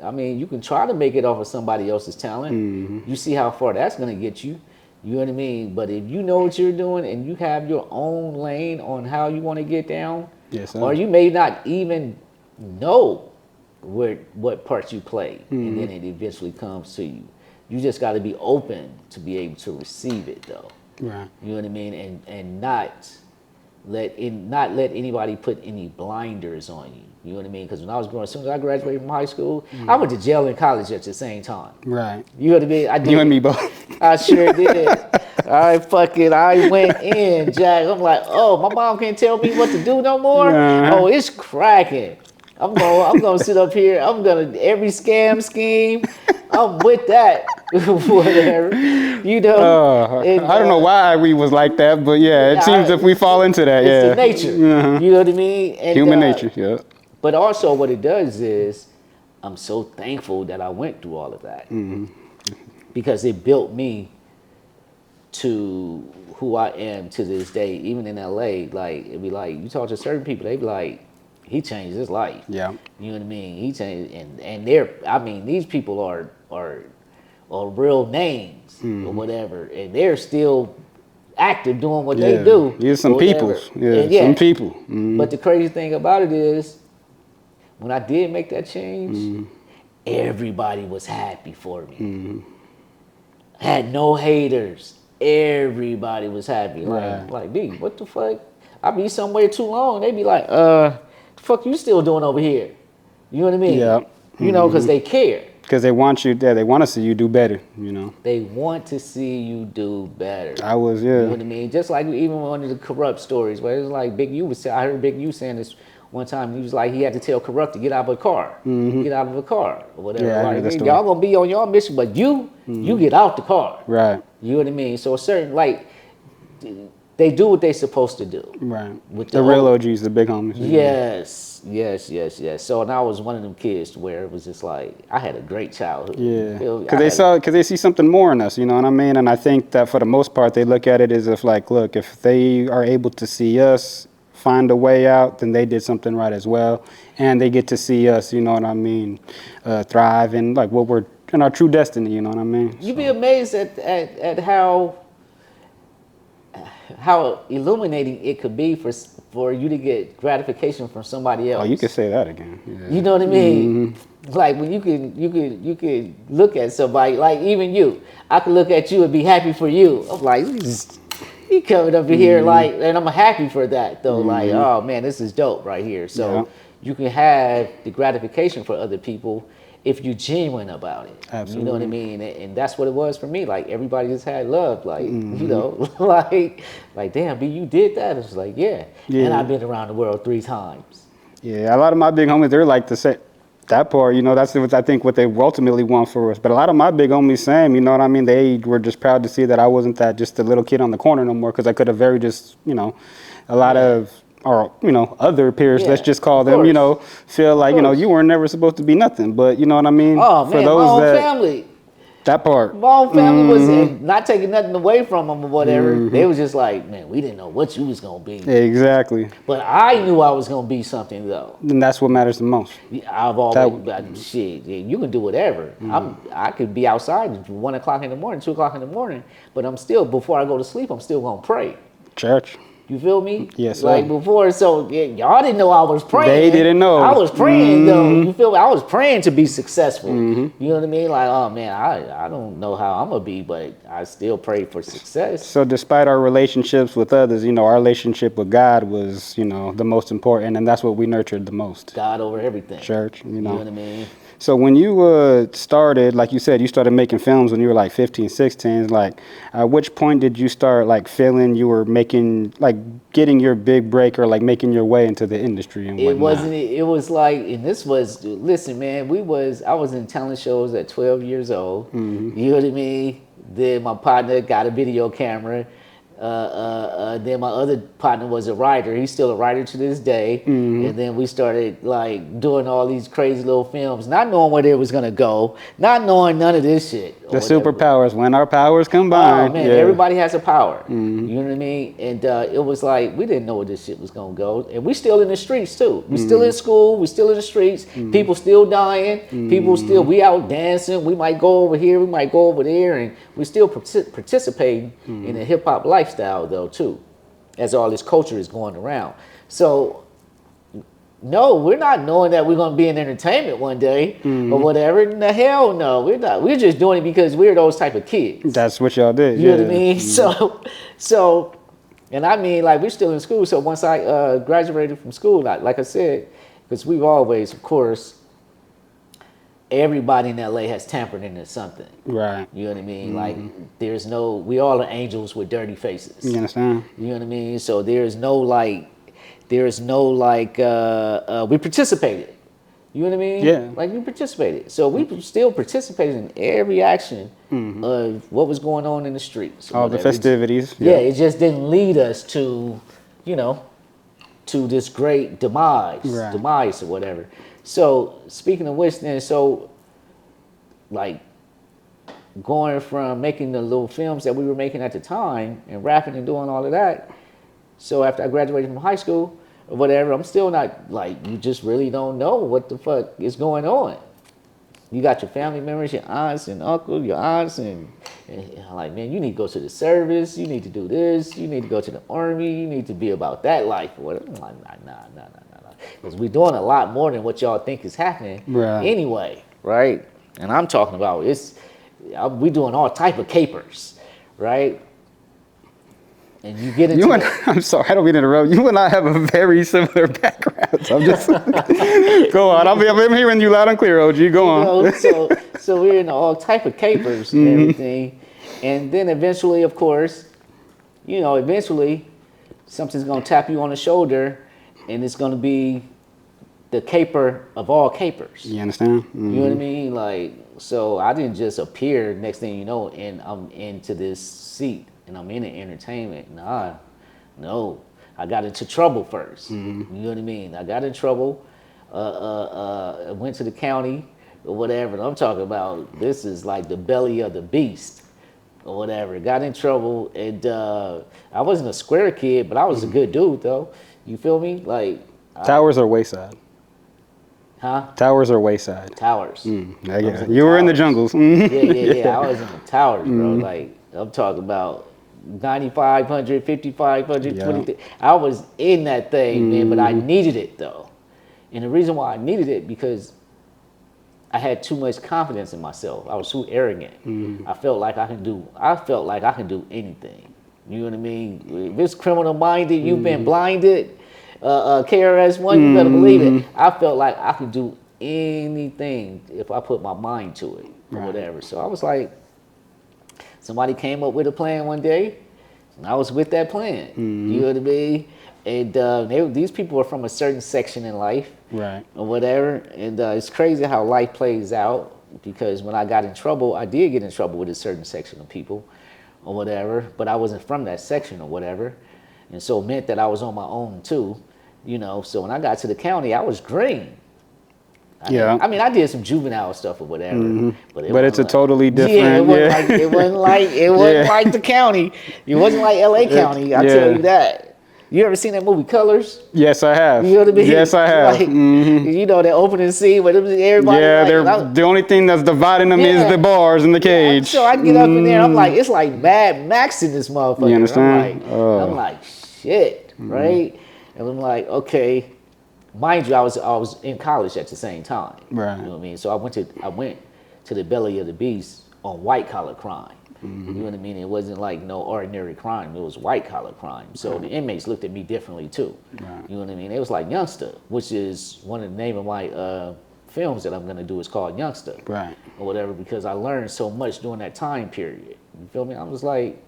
I mean, you can try to make it off of somebody else's talent. You see how far that's going to get you. You know what I mean? But if you know what you're doing and you have your own lane on how you want to get down, yes, sir. Or you may not even know what parts you play, and then it eventually comes to you. You just got to be open to be able to receive it, though. Right. You know what I mean? And not let anybody put any blinders on you. You know what I mean? Because when I was growing, as soon as I graduated from high school, I went to jail and college at the same time. Right. You know what I mean? I did. You and me both. I sure did. I went in, Jack. I'm like, oh, my mom can't tell me what to do no more. Oh, it's cracking. I'm gonna sit up here. Every scam scheme. I'm with that. Whatever. You know. I don't know why we was like that, but yeah, it seems if we fall into that, it's the nature. You know what I mean? And, human nature, yeah. But also what it does is I'm so thankful that I went through all of that. Because it built me to who I am to this day. Even in LA, like it'd be like you talk to certain people, they be like, he changed his life. Yeah. You know what I mean? He changed and these people are real names or whatever, and they're still active doing what they do. Yeah, some people. Some people. But the crazy thing about it is, when I did make that change, everybody was happy for me. Had no haters. Everybody was happy. Like, B, what the fuck? I be somewhere too long. They be like, the fuck you still doing over here? You know what I mean? Yeah. You know, because they care. Because they want you there. They want to see you do better, you know. They want to see you do better. I was, You know what I mean? Just like even one of the Corrupt stories, where it was like Big U I heard Big U saying this one time. He was like, he had to tell Corrupt to get out of a car. Get out of a car or whatever. Yeah, I heard that story. Y'all gonna be on your mission, but you get out the car. Right. You know what I mean? So a certain, like, they do what they supposed to do. Right. With the real OGs, the big homies. Yes. So and I was one of them kids where it was just like, I had a great childhood. Yeah. Because they see something more in us, you know what I mean? And I think that for the most part, they look at it as if like, look, if they are able to see us find a way out, then they did something right as well. And they get to see us, you know what I mean, thrive and like what we're in our true destiny, you know what I mean? You'd be amazed at how illuminating it could be for you to get gratification from somebody else. Oh, you could say that again. Yeah. You know what I mean? Like when you could look at somebody, like even you. I could look at you and be happy for you. I'm like, you coming up here like, and I'm happy for that though. Like, oh man, this is dope right here. So you can have the gratification for other people if you're genuine about it. Absolutely. You know what I mean? And that's what it was for me. Like everybody just had love. Like, you know, like damn, B, you did that. It's like, yeah. And I've been around the world 3 times. Yeah, a lot of my big homies, they're like to say that part, you know, that's what I think what they ultimately want for us. But a lot of my big homies, same, you know what I mean? They were just proud to see that I wasn't that just a little kid on the corner no more, because I could have very just, you know, a lot of or other peers, Yeah, let's just call of them, course. feel Of like course. you weren't never supposed to be nothing. But you know what I mean? Oh For man, my those own that family. that part. My own family was and not taking nothing away from them or whatever. They was just like, man, we didn't know what you was gonna be. Exactly. But I knew I was gonna be something though. And that's what matters the most. I've always shit. Yeah, you can do whatever. I could be outside at 1 o'clock in the morning, 2 o'clock in the morning, but I'm still before I go to sleep. I'm still gonna pray. Church. You feel me? Yes, sir. Like before, so yeah, y'all didn't know I was praying. They didn't know. I was praying though. You feel me? I was praying to be successful. You know what I mean? Like, oh man, I don't know how I'm gonna be, but I still pray for success. So despite our relationships with others, our relationship with God was, the most important, and that's what we nurtured the most. God over everything. Church, You know what I mean? So when you started, like you said, you started making films when you were like 15, 16. Like, at which point did you start like feeling you were making, like getting your big break or like making your way into the industry and whatnot? It wasn't. It was like, and this was. Listen, man, I was in talent shows at 12 years old. You know what I mean? Then my partner got a video camera. Then my other partner was a writer. He's still a writer to this day. And then we started like doing all these crazy little films, not knowing where they was gonna go, not knowing none of this shit. The superpowers, when our powers combine. Oh man, everybody has a power. You know what I mean? And it was like we didn't know where this shit was gonna go, and we still in the streets too. We still in school. We still in the streets. People still dying. People still. We out dancing. We might go over here. We might go over there, and we still participating in the hip hop lifestyle though too, as all this culture is going around. So no, we're not knowing that we're going to be in entertainment one day or whatever. The hell no, we're not. We're just doing it because we're those type of kids. That's what y'all did. You know what I mean? So, and I mean, like, we're still in school. So once I graduated from school, like I said, because we've always, of course, everybody in LA has tampered into something. Right. You know what I mean? Like, we all are angels with dirty faces. You understand? You know what I mean? So there's no we participated. You know what I mean? Yeah. Like, we participated. So we still participated in every action of what was going on in the streets. All the festivities. It just didn't lead us to, to this great demise or whatever. So speaking of which then, like going from making the little films that we were making at the time and rapping and doing all of that. So after I graduated from high school or whatever, I'm still not, like, you just really don't know what the fuck is going on. You got your family members, your aunts and uncles, your aunts, and like, man, you need to go to the service, you need to do this, you need to go to the army, you need to be about that life or whatever. I'm like, nah. Because we're doing a lot more than what y'all think is happening anyway, right? And I'm talking about, we doing all type of capers, right? And you get into I'm sorry, I don't mean to interrupt. You and I have a very similar background. So I'm just go on. I'm hearing you loud and clear, OG. Go on. So we're in all type of capers and everything, and then eventually, of course, something's gonna tap you on the shoulder, and it's gonna be the caper of all capers. You understand? You know what I mean? Like, so I didn't just appear. Next thing you know, and I'm into this seat. And I'm in the entertainment. No. I got into trouble first. You know what I mean? I got in trouble. Went to the county or whatever. And I'm talking about, this is like the belly of the beast or whatever. Got in trouble. And I wasn't a square kid, but I was a good dude, though. You feel me? Like, Towers or Wayside? Huh? Towers or Wayside? Towers. You were in the jungles. Yeah. I was in the towers, bro. Like, I'm talking about 9,500, 5,500, 20. I was in that thing, man, but I needed it though. And the reason why I needed it, because I had too much confidence in myself. I was too arrogant. I felt like I can do anything. You know what I mean? If it's criminal minded, you've been blinded, KRS-One, you better believe it. I felt like I could do anything if I put my mind to it or whatever. So I was like, somebody came up with a plan one day, and I was with that plan. You know what I mean? And these people are from a certain section in life, right, or whatever. And it's crazy how life plays out, because when I got in trouble, I did get in trouble with a certain section of people, or whatever. But I wasn't from that section or whatever, and so it meant that I was on my own too. You know, so when I got to the county, I was green. Yeah. I mean, I did some juvenile stuff or whatever, but it's a like, totally different. Yeah, it wasn't like the county. It wasn't like L.A. County. I tell you that. You ever seen that movie Colors? Yes, I have. You know what I mean? Yes, I have. Like, you know that opening scene where everybody. Yeah, the only thing that's dividing them is the bars in the cage. So I get up in there, I'm like, it's like Mad Max in this motherfucker. You understand? I'm like, shit, right? And I'm like, okay. Mind you, I was in college at the same time. Right. You know what I mean? So I went to the belly of the beast on white collar crime. You know what I mean? It wasn't like no ordinary crime. It was white collar crime. So the inmates looked at me differently too. Right. You know what I mean? It was like Youngster, which is one of the name of my films that I'm gonna do is called Youngster. Right. Or whatever, because I learned so much during that time period. You feel me? I was like,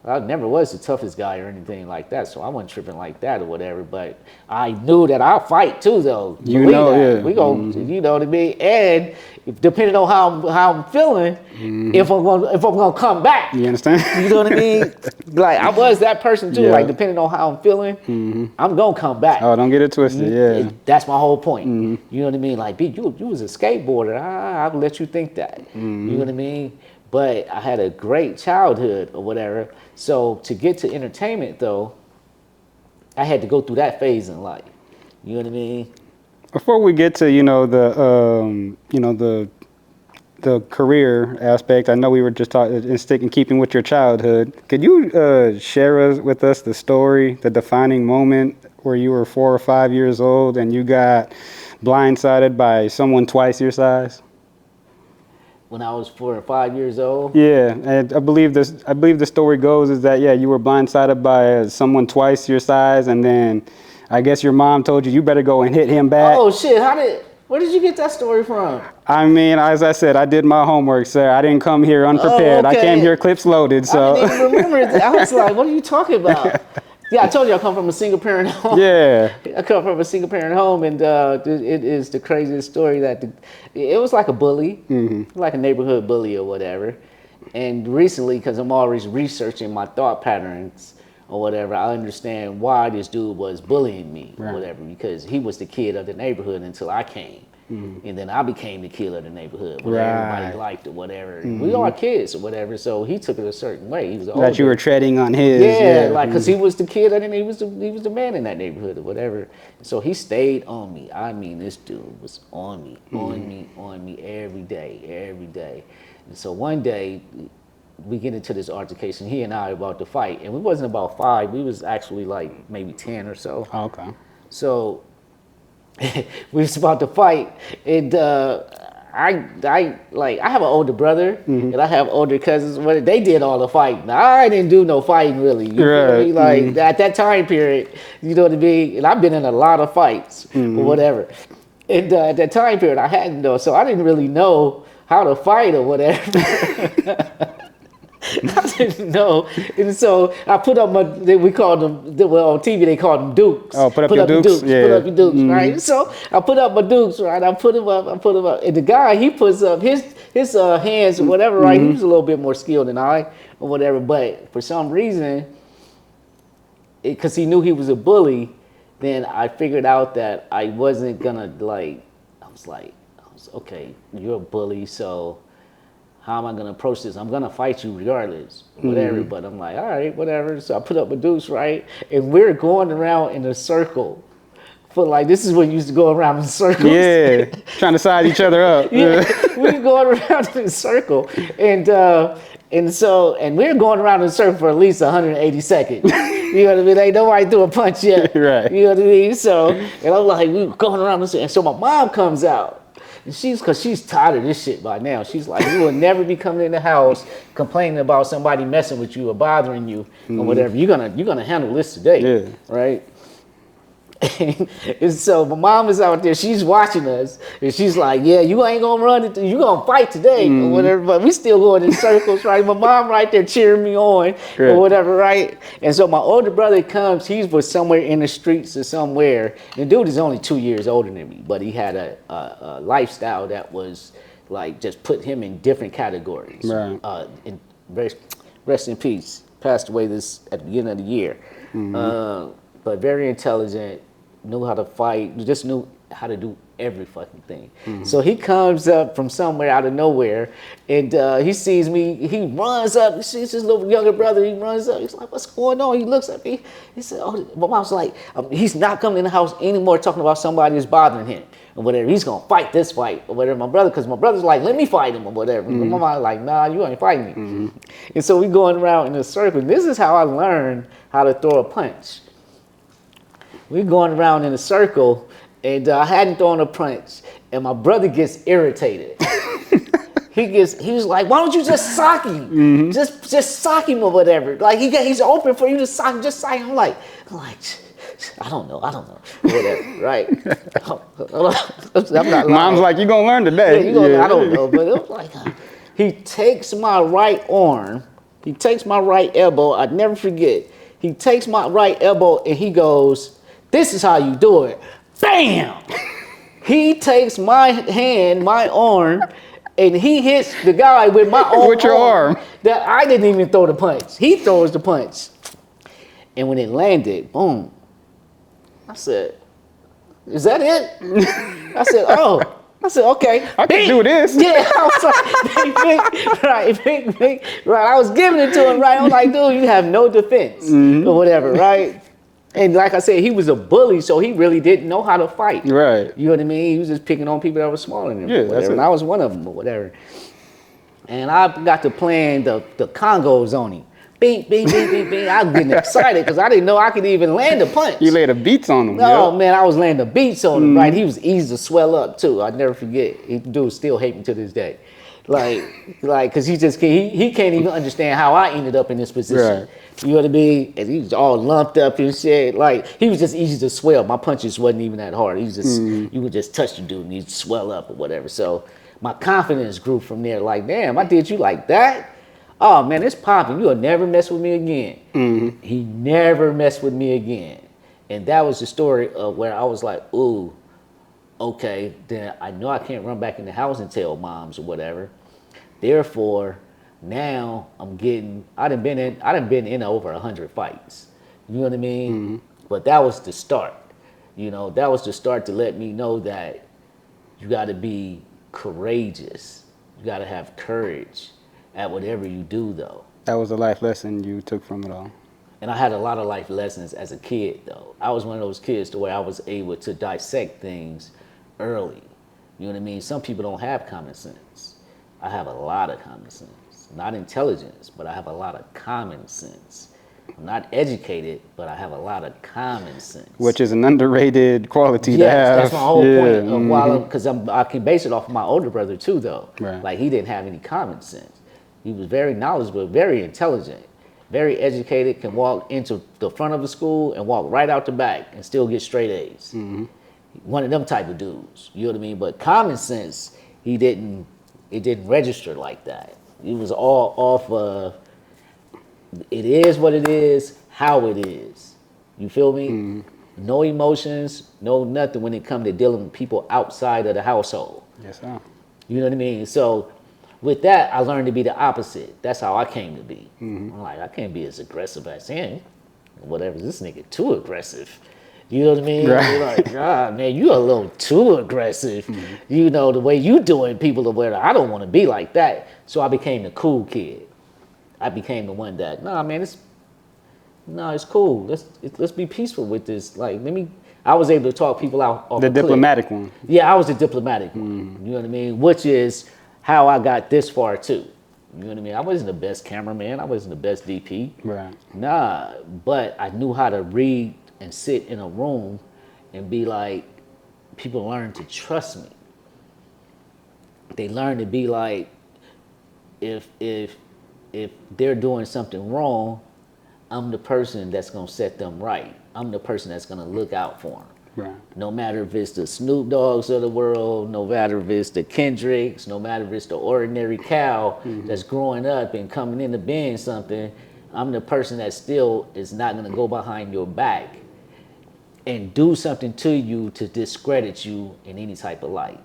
I never was the toughest guy or anything like that, so I wasn't tripping like that or whatever. But I knew that I'll fight too, though. You know, that. Yeah. We go, you know what I mean. And depending on how I'm feeling, if I'm gonna come back. You understand? You know what I mean? Like I was that person too. Like depending on how I'm feeling, I'm gonna come back. Oh, don't get it twisted. Yeah. That's my whole point. You know what I mean? Like, B, you was a skateboarder. I'll let you think that. You know what I mean? But I had a great childhood or whatever. So to get to entertainment though, I had to go through that phase in life. You know what I mean? Before we get to, the career aspect, I know we were just talking, keeping with your childhood. Could you share with us the story, the defining moment where you were 4 or 5 years old and you got blindsided by someone twice your size? When I was 4 or 5 years old. Yeah, and I believe the story goes is that you were blindsided by someone twice your size, and then I guess your mom told you better go and hit him back. Oh shit! Where did you get that story from? I mean, as I said, I did my homework, sir. I didn't come here unprepared. Oh, okay. I came here clips loaded. So I didn't even remember that. I was like, what are you talking about? Yeah, I told you I come from a single parent home. Yeah. I come from a single parent home, and it is the craziest story that it was like a bully, like a neighborhood bully or whatever. And recently, because I'm always researching my thought patterns or whatever, I understand why this dude was bullying me or whatever, because he was the kid of the neighborhood until I came. And then I became the kid of the neighborhood, what everybody liked or whatever. We are kids or whatever, so he took it a certain way. He was older. That you were treading on his. Yeah, like because he was the kid, and he was the man in that neighborhood or whatever. So he stayed on me. I mean, this dude was on me every day. And so one day we get into this altercation. He and I about to fight, and we wasn't about 5. We was actually like maybe 10 or so. Oh, okay. So we was about to fight, and I have an older brother, and I have older cousins. Well, they did all the fighting. I didn't do no fighting really. You feel me? Like at that time period, you know what I mean. And I've been in a lot of fights or whatever. And at that time period, I hadn't though, so I didn't really know how to fight or whatever. I didn't know, and so I put up we called them, well, on TV they called them dukes. Oh, put up your dukes? Yeah. Put up your dukes, right? So I put up my dukes, right? I put them up, and the guy, he puts up his hands or whatever, right? He was a little bit more skilled than I or whatever, but for some reason, because he knew he was a bully, then I figured out that I wasn't gonna I was okay, you're a bully, so how am I gonna approach this? I'm gonna fight you regardless, whatever. But I'm like, all right, whatever. So I put up a deuce, right? And we're going around in a circle. For like, this is when you used to go around in circles. Yeah, trying to size each other up. Yeah, we were going around in a circle, and we're going around in a circle for at least 180 seconds. You know what I mean? Ain't nobody threw a punch yet. Right. You know what I mean? So, and I'm like, we were going around in a circle, and so my mom comes out. And she's tired of this shit by now. She's like, you will never be coming in the house complaining about somebody messing with you or bothering you or whatever. You're gonna handle this today, right? And so my mom is out there. She's watching us, and she's like, "Yeah, you ain't gonna run it. You gonna fight today or whatever." But we still going in circles, right? My mom right there cheering me on or whatever, right? And so my older brother comes. He was somewhere in the streets or somewhere. The dude is only 2 years older than me, but he had a lifestyle that was like just put him in different categories. Right. Rest in peace. Passed away at the beginning of the year. But very intelligent, knew how to fight, just knew how to do every fucking thing. So he comes up from somewhere out of nowhere, and he sees me. He runs up. He sees his little younger brother. He runs up. He's like, "What's going on?" He looks at me. He said, "Oh," my mom's like, "He's not coming in the house anymore, talking about somebody that's bothering him or whatever. He's gonna fight this fight or whatever." My brother, because my brother's like, "Let me fight him or whatever." My mom's like, "Nah, you ain't fighting me." And so we going around in a circle. And this is how I learned how to throw a punch. We going around in a circle, and I hadn't thrown a punch, and my brother gets irritated. He was like, "Why don't you just sock him? Just sock him or whatever. Like he's open for you to sock him. Just sock him." I'm like, I don't know, whatever, right? I'm not. Mom's like, "You gonna learn today." I don't know, but it was like, he takes my right arm, he takes my right elbow. I'd never forget. He takes my right elbow and he goes, "This is how you do it." Bam! He takes my hand, my arm, and he hits the guy with my own with your arm. That I didn't even throw the punch. He throws the punch. And when it landed, boom. I said, "Is that it?" I said, "Oh." I said, "Okay, I can do this." Yeah, I was like, big, right. I was giving it to him, right. I was like, "Dude, you have no defense or whatever, right?" And like I said, he was a bully, so he really didn't know how to fight. Right. You know what I mean? He was just picking on people that were smaller than him. Yeah, or whatever. And I was one of them or whatever. And I got to playing the congos on him. Bing, bing, bing, bing, bing. I was getting excited because I didn't know I could even land a punch. You laid the beats on him. Oh, man, I was laying the beats on him, right? He was easy to swell up, too. I'd never forget. Dude still hate me to this day. Because he can't even understand how I ended up in this position. Right. You know what I mean? And he was all lumped up and shit. Like, he was just easy to swell. My punches wasn't even that hard. He was just, you would just touch the dude and he'd swell up or whatever. So my confidence grew from there. Like, damn, I did you like that? Oh, man, it's popping. You'll never mess with me again. He never messed with me again. And that was the story of where I was like, ooh, okay, then I know I can't run back in the house and tell moms or whatever. Therefore, now I done been in over 100 fights. You know what I mean? But that was the start. You know, that was the start to let me know that you got to be courageous. You got to have courage at whatever you do, though. That was a life lesson you took from it all. And I had a lot of life lessons as a kid, though. I was one of those kids to where I was able to dissect things early. You know what I mean? Some people don't have common sense. I have a lot of common sense. Not intelligence, but I have a lot of common sense. I'm not educated, but I have a lot of common sense. Which is an underrated quality to have. That's my whole point. Because I can base it off of my older brother, too, though. Right. Like, he didn't have any common sense. He was very knowledgeable, very intelligent, very educated, can walk into the front of the school and walk right out the back and still get straight A's. One of them type of dudes, you know what I mean? But common sense, it didn't register like that. It was all off of, it is what it is, how it is. You feel me? No emotions, no nothing when it comes to dealing with people outside of the household. Yes, sir. You know what I mean? So with that, I learned to be the opposite. That's how I came to be. I'm like, I can't be as aggressive as him. Whatever, this nigga too aggressive. You know what I mean? Right. You're like, God, man, you a little too aggressive. You know, the way you doing people, I don't want to be like that. So I became the cool kid. I became the one that, it's cool. Let's be peaceful with this. Like, I was able to talk people out off the diplomatic one. Yeah, I was the diplomatic one. You know what I mean? Which is how I got this far too. You know what I mean? I wasn't the best cameraman. I wasn't the best DP. Right. Nah, but I knew how to read and sit in a room and be like, people learn to trust me. They learn to be like, if they're doing something wrong, I'm the person that's gonna set them right. I'm the person that's gonna look out for them. Right. No matter if it's the Snoop Dogs of the world, no matter if it's the Kendricks, no matter if it's the ordinary cow that's growing up and coming in to being something, I'm the person that still is not gonna go behind your back and do something to you to discredit you in any type of light.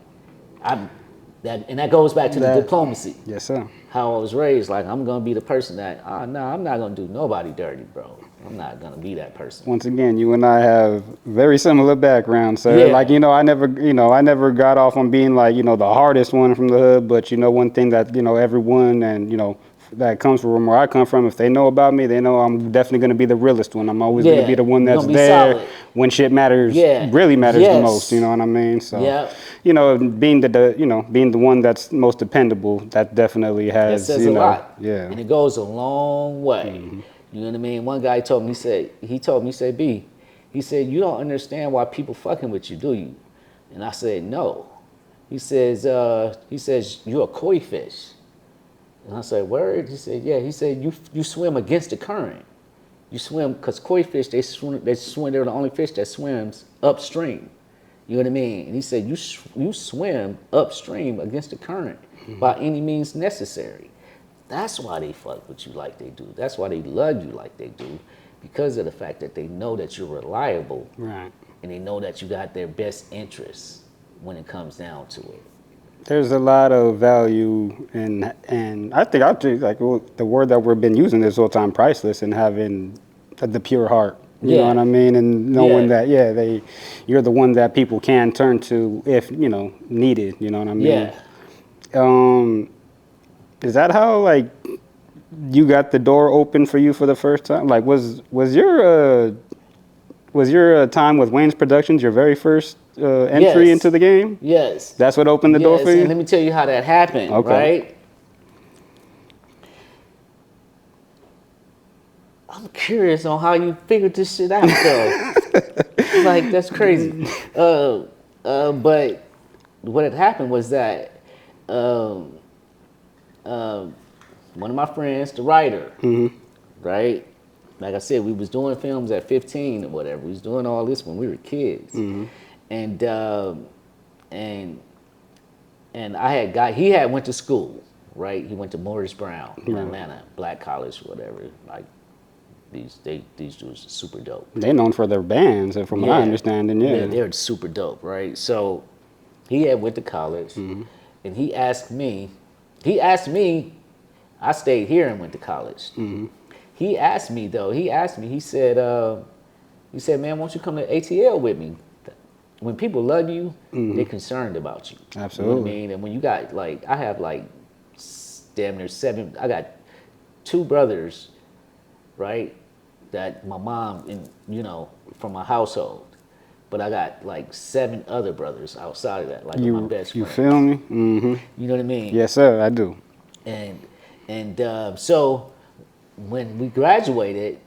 That goes back to the diplomacy. Yes, sir. How I was raised, like I'm gonna be the person that, no, I'm not gonna do nobody dirty, bro. I'm not gonna be that person. Once again, you and I have very similar backgrounds, sir. Yeah. Like, I never got off on being like, the hardest one from the hood, but one thing that, everyone and, that comes from where I come from, if they know about me, they know I'm definitely going to be the realest one. I'm always going to be the one that's there solid when shit matters, really matters the most, you know what I mean? So, being the one that's most dependable, that definitely has, that says a lot. Yeah. And it goes a long way. Mm-hmm. You know what I mean? One guy told me, he said, B, he said, you don't understand why people fucking with you, do you? And I said, no. He says, you're a koi fish. And I said, word? He said, yeah. He said, you swim against the current. You swim, because koi fish, they're the only fish that swims upstream. You know what I mean? And he said, you swim upstream against the current by any means necessary. That's why they fuck with you like they do. That's why they love you like they do, because of the fact that they know that you're reliable. Right. And they know that you got their best interests when it comes down to it. There's a lot of value and I think like the word that we've been using this whole time, priceless, and having the pure heart. You know what I mean? And knowing that, you're the one that people can turn to if, needed. You know what I mean? Yeah. Is that how, like, you got the door open for you for the first time? Like, was your time with Wayne's Productions your very first entry into the game? Yes. That's what opened the door for you? And let me tell you how that happened, right? I'm curious on how you figured this shit out, though. Like, that's crazy. But what had happened was that one of my friends, the writer, right? Like I said, we was doing films at 15 or whatever. We was doing all this when we were kids. And he had went to school, right? He went to Morris Brown in Atlanta, black college, whatever. Like, these dudes are super dope. They're known for their bands, from what I understand. And they're super dope, right? So he had went to college, and he asked me, I stayed here and went to college. He asked me, he said, man, why don't you come to ATL with me? When people love you, they're concerned about you. Absolutely. You know what I mean? And when you got, like, I have like damn near 7, I got 2 brothers, right? That my mom, from my household. But I got like 7 other brothers outside of that, like my best friends. You feel me? Mm-hmm. You know what I mean? Yes, sir, I do. And so when we graduated,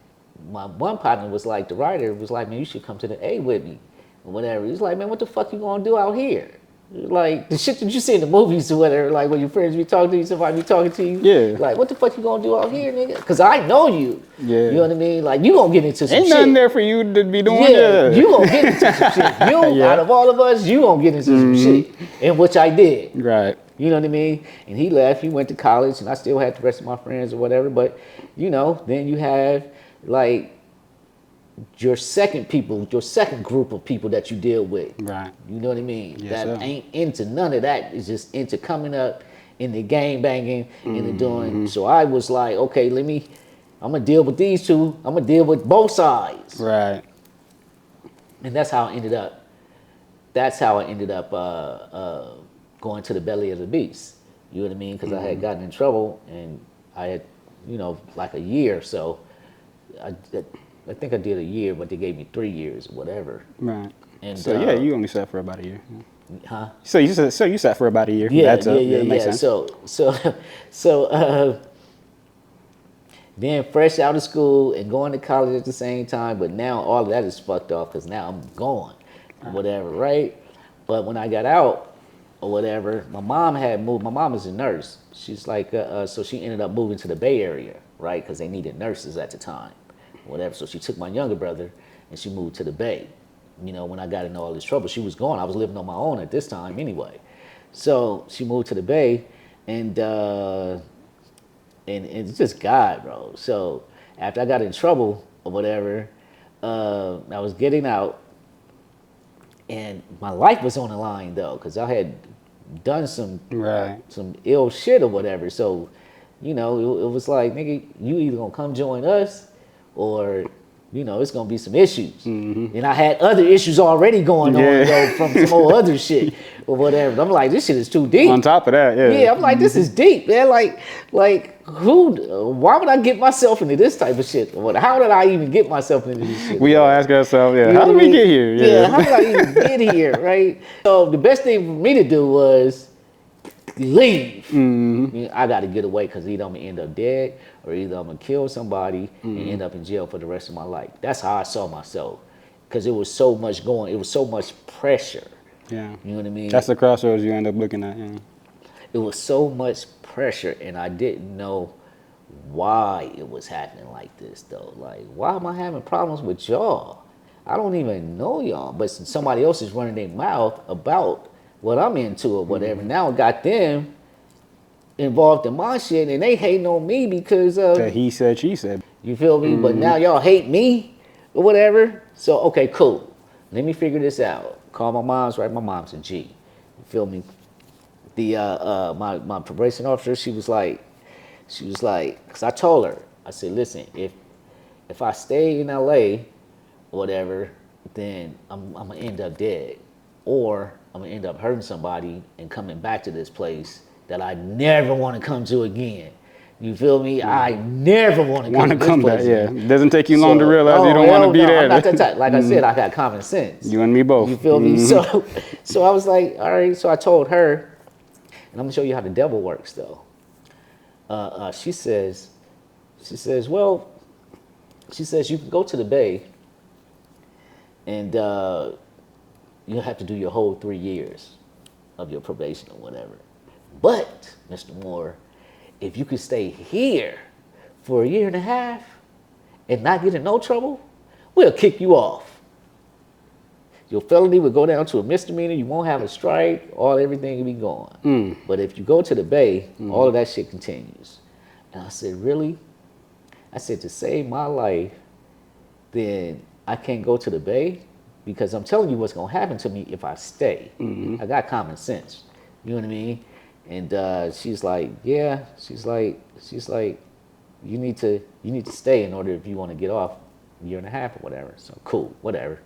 my one partner was like, the writer was like, man, you should come to the A with me, or whatever. He's like, man, what the fuck you gonna do out here? Like, the shit that you see in the movies or whatever, like when your friends be talking to you, somebody be talking to you. Yeah. Like, what the fuck you gonna do out here, nigga? Because I know you. Yeah. You know what I mean? Like, you gonna get into some shit. Ain't nothing there for you to be doing. Yeah, you gonna get into some shit. Out of all of us, you gonna get into some shit. And which I did. Right. You know what I mean? And he left, he went to college, and I still had the rest of my friends or whatever. But, then you have, like, your second group of people that you deal with. Right. You know what I mean? Yes, that ain't into none of that. It's just into coming up in the gang banging and the doing. So I was like, okay, I'm gonna deal with these two. I'm gonna deal with both sides. Right. And that's how I ended up. Going to the belly of the beast. You know what I mean? Because I had gotten in trouble, and I had, like a year. So I think I did a year, but they gave me 3 years or whatever. Right. And so you only sat for about a year. Huh? So you sat for about a year. Yeah, makes sense. So being fresh out of school and going to college at the same time, but now all of that is fucked off because now I'm gone, or whatever, right? But when I got out or whatever, my mom had moved. My mom is a nurse. She's like, so she ended up moving to the Bay Area, right? Because they needed nurses at the time. Whatever. So she took my younger brother and she moved to the Bay. When I got into all this trouble, she was gone. I was living on my own at this time anyway. So she moved to the Bay, and it's just God, bro. So after I got in trouble or whatever, I was getting out, and my life was on the line though, because I had done some ill shit or whatever. So, you know, it was like, nigga, you either gonna come join us or, you know, it's gonna be some issues. And I had other issues already going on though from some old other shit or whatever. I'm like, this shit is too deep. On top of that, I'm like, this is deep, man. Like why would I get myself into this type of shit? How did I even get myself into this shit? We all ask ourselves, how did we get here? Yeah, how did I even get here, right? So the best thing for me to do was leave. I got to get away because either I'm going to end up dead or either I'm going to kill somebody and end up in jail for the rest of my life. That's how I saw myself because it was so much going. It was so much pressure. Yeah. You know what I mean? That's the crossroads you end up looking at. Yeah. It was so much pressure and I didn't know why it was happening like this though. Like, why am I having problems with y'all? I don't even know y'all, but somebody else is running their mouth about what I'm into or whatever. Now I got them involved in my shit and they hating on me because of he said, she said. You feel me? But now y'all hate me or whatever. So okay, cool. Let me figure this out. Call my mom's, right? My mom's a G. You feel me? The my probation officer, she was like, because I told her, I said, listen, if I stay in LA or whatever, then I'm gonna end up dead. Or I'm gonna end up hurting somebody and coming back to this place that I never want to come to again. You feel me? I never want to come to this place. Back, yeah. It doesn't take you long to realize you don't want to be there. I'm not that type. Like I said, I got common sense. You and me both. You feel me? So I was like, all right. So I told her, and I'm gonna show you how the devil works though. She says, well, she says you can go to the Bay and you have to do your whole 3 years of your probation or whatever. But, Mr. Moore, if you could stay here for 1.5 years and not get in no trouble, we'll kick you off. Your felony would go down to a misdemeanor, you won't have a strike, everything will be gone. But if you go to the Bay, all of that shit continues. And I said, really? I said, to save my life, then I can't go to the Bay? Because I'm telling you what's gonna happen to me if I stay. I got common sense. You know what I mean? And she's like, yeah. She's like, you need to stay in order if you want to get off 1.5 years or whatever. So cool, whatever.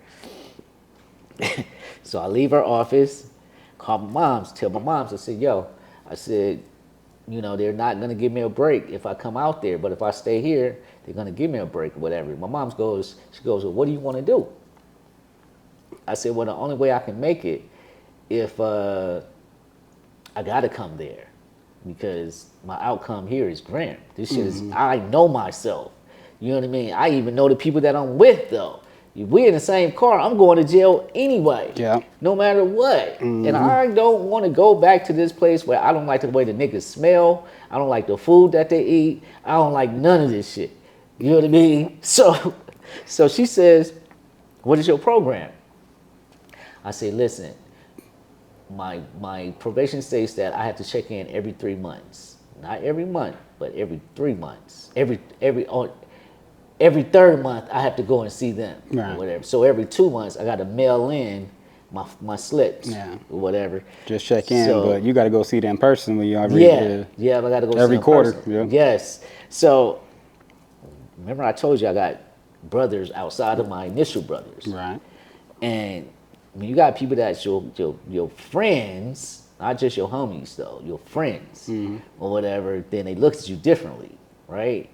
So I leave her office, call my mom's, tell my mom's, I said, yo, you know, they're not gonna give me a break if I come out there, but if I stay here, they're gonna give me a break or whatever. My mom goes, well, what do you want to do? I said, well, the only way I can make it if I gotta come there because my outcome here is grim. This shit is, I know myself. You know what I mean? I even know the people that I'm with though. If we're in the same car, I'm going to jail anyway. Yeah. No matter what. And I don't want to go back to this place where I don't like the way the niggas smell. I don't like the food that they eat. I don't like none of this shit. You know what I mean? So she says, what is your program? I say, listen, my probation states that I have to check in every 3 months. Not every month, but every 3 months. Every third month, I have to go and see them or whatever. So every 2 months, I got to mail in my slips or whatever. Just check in, but you got to go see them in person when you I got to go every see quarter. Person. Yeah. Yes. So remember I told you I got brothers outside of my initial brothers. Right. And when you got people that's your friends, not just your homies though, your friends or whatever, then they look at you differently, right?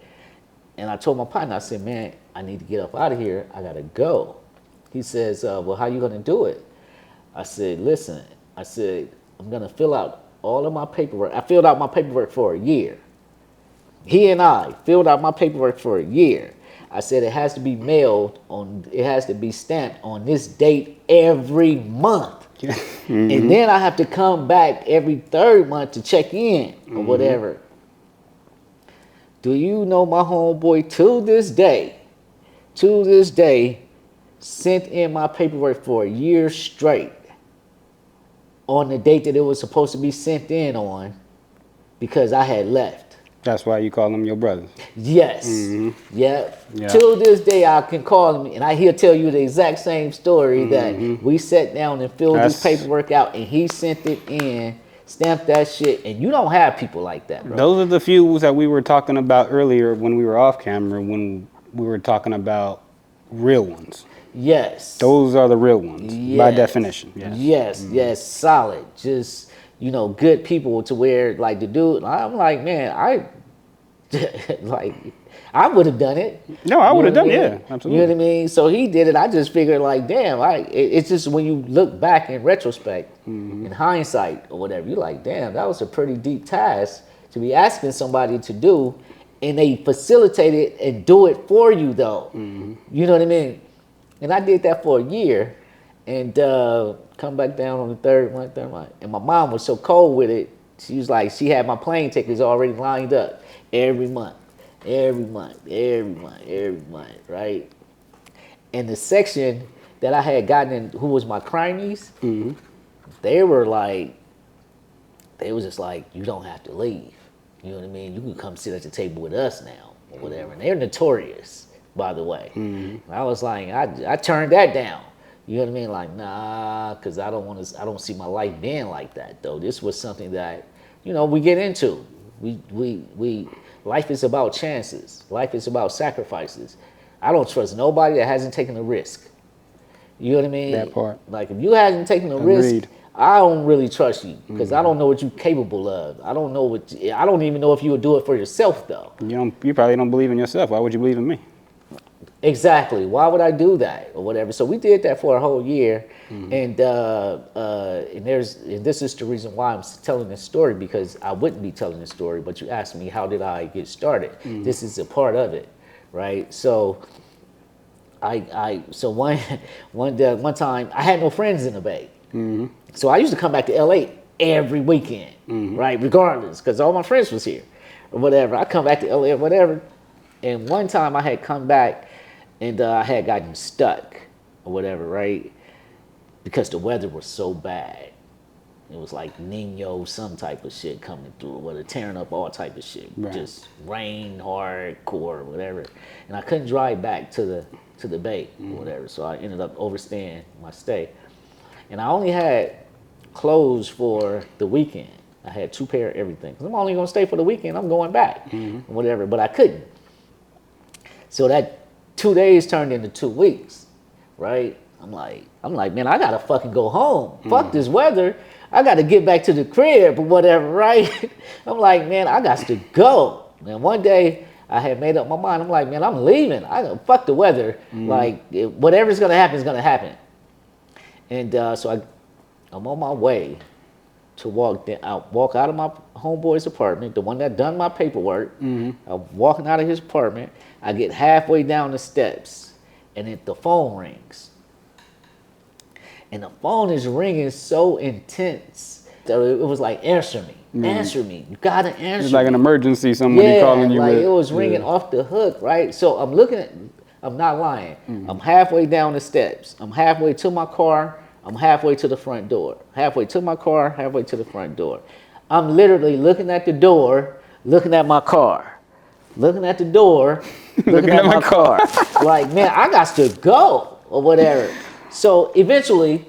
And I told my partner, I said, man, I need to get up out of here. I got to go. He says, well, how you going to do it? I said, listen, I'm going to fill out all of my paperwork. I filled out my paperwork for 1 year. He and I filled out my paperwork for 1 year. I said, it has to be it has to be stamped on this date every month. And then I have to come back every third month to check in or whatever. Do you know my homeboy to this day, sent in my paperwork for 1 year straight on the date that it was supposed to be sent in on because I had left. That's why you call them your brothers. Yes. Yeah. To this day, I can call him, and he'll tell you the exact same story that we sat down and filled this paperwork out, and he sent it in stamp that shit, and you don't have people like that, bro. Those are the few that we were talking about earlier when we were off camera, when we were talking about real ones. Yes. Those are the real ones, by definition. Yes, solid. Just, good people to where, like, the dude, I'm like, man, I would have done it. No, I would have done it, yeah, absolutely. You know what I mean? So he did it. I just figured, like, damn, it's just when you look back in retrospect, in hindsight or whatever, you're like, damn, that was a pretty deep task to be asking somebody to do, and they facilitate it and do it for you, though. You know what I mean? And I did that for a year, and come back down on the third month. And my mom was so cold with it. She was like, she had my plane tickets already lined up every month, right? And the section that I had gotten in, who was my cronies, they was just like, you don't have to leave. You know what I mean? You can come sit at the table with us now, or whatever. And they're notorious, by the way. And I was like, I turned that down. You know what I mean? Like, nah, because I don't see my life being like that, though. This was something that, we get into. Life is about chances. Life is about sacrifices. I don't trust nobody that hasn't taken a risk. You know what I mean? That part. Like, if you haven't taken a risk, I don't really trust you, because I don't know what you're capable of. I don't even know if you would do it for yourself, though. You probably don't believe in yourself. Why would you believe in me? Exactly. Why would I do that or whatever? So we did that for a whole year, and this is the reason why I'm telling this story, because I wouldn't be telling this story, but you asked me how did I get started. This is a part of it, right? So one time I had no friends in the Bay, so I used to come back to LA every weekend, right? Regardless, because all my friends was here or whatever. I come back to LA or whatever, and one time I had come back. And I had gotten stuck or whatever, right? Because the weather was so bad. It was like Nino, some type of shit coming through, whether tearing up all type of shit. Right. Just rain, hardcore, whatever. And I couldn't drive back to the Bay or whatever. So I ended up overstaying my stay. And I only had clothes for the weekend. I had 2 pair of everything. Because I'm only going to stay for the weekend. I'm going back or whatever. But I couldn't. So that 2 days turned into 2 weeks, right? I'm like, man, I gotta fucking go home. Fuck this weather. I gotta get back to the crib or whatever, right? I'm like, man, I got to go. And one day I had made up my mind. I'm like, man, I'm leaving. Fuck the weather. Like, whatever's gonna happen is gonna happen. And so I'm on my way to walk out of my homeboy's apartment, the one that done my paperwork. I'm walking out of his apartment. I get halfway down the steps, and then the phone rings. And the phone is ringing so intense that it was like, answer me, answer me. You gotta answer me. It's like an emergency, somebody calling you. Like it was ringing off the hook, right? So I'm not lying. I'm halfway down the steps. I'm halfway to my car. I'm halfway to the front door. Halfway to my car, halfway to the front door. I'm literally looking at the door, looking at my car. Looking at the door, looking at my car. Like, man, I got to go or whatever. So eventually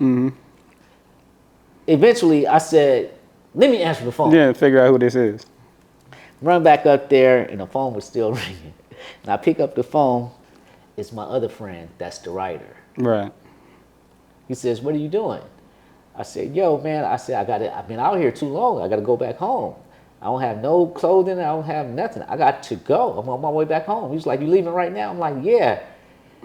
I said, let me answer the phone. Yeah, figure out who this is. Run back up there, and the phone was still ringing. And I pick up the phone. It's my other friend, that's the writer. Right. He says, what are you doing? I said, yo, man, I've been out here too long. I got to go back home. I don't have no clothing. I don't have nothing. I got to go. I'm on my way back home. He's like, you leaving right now? I'm like, yeah.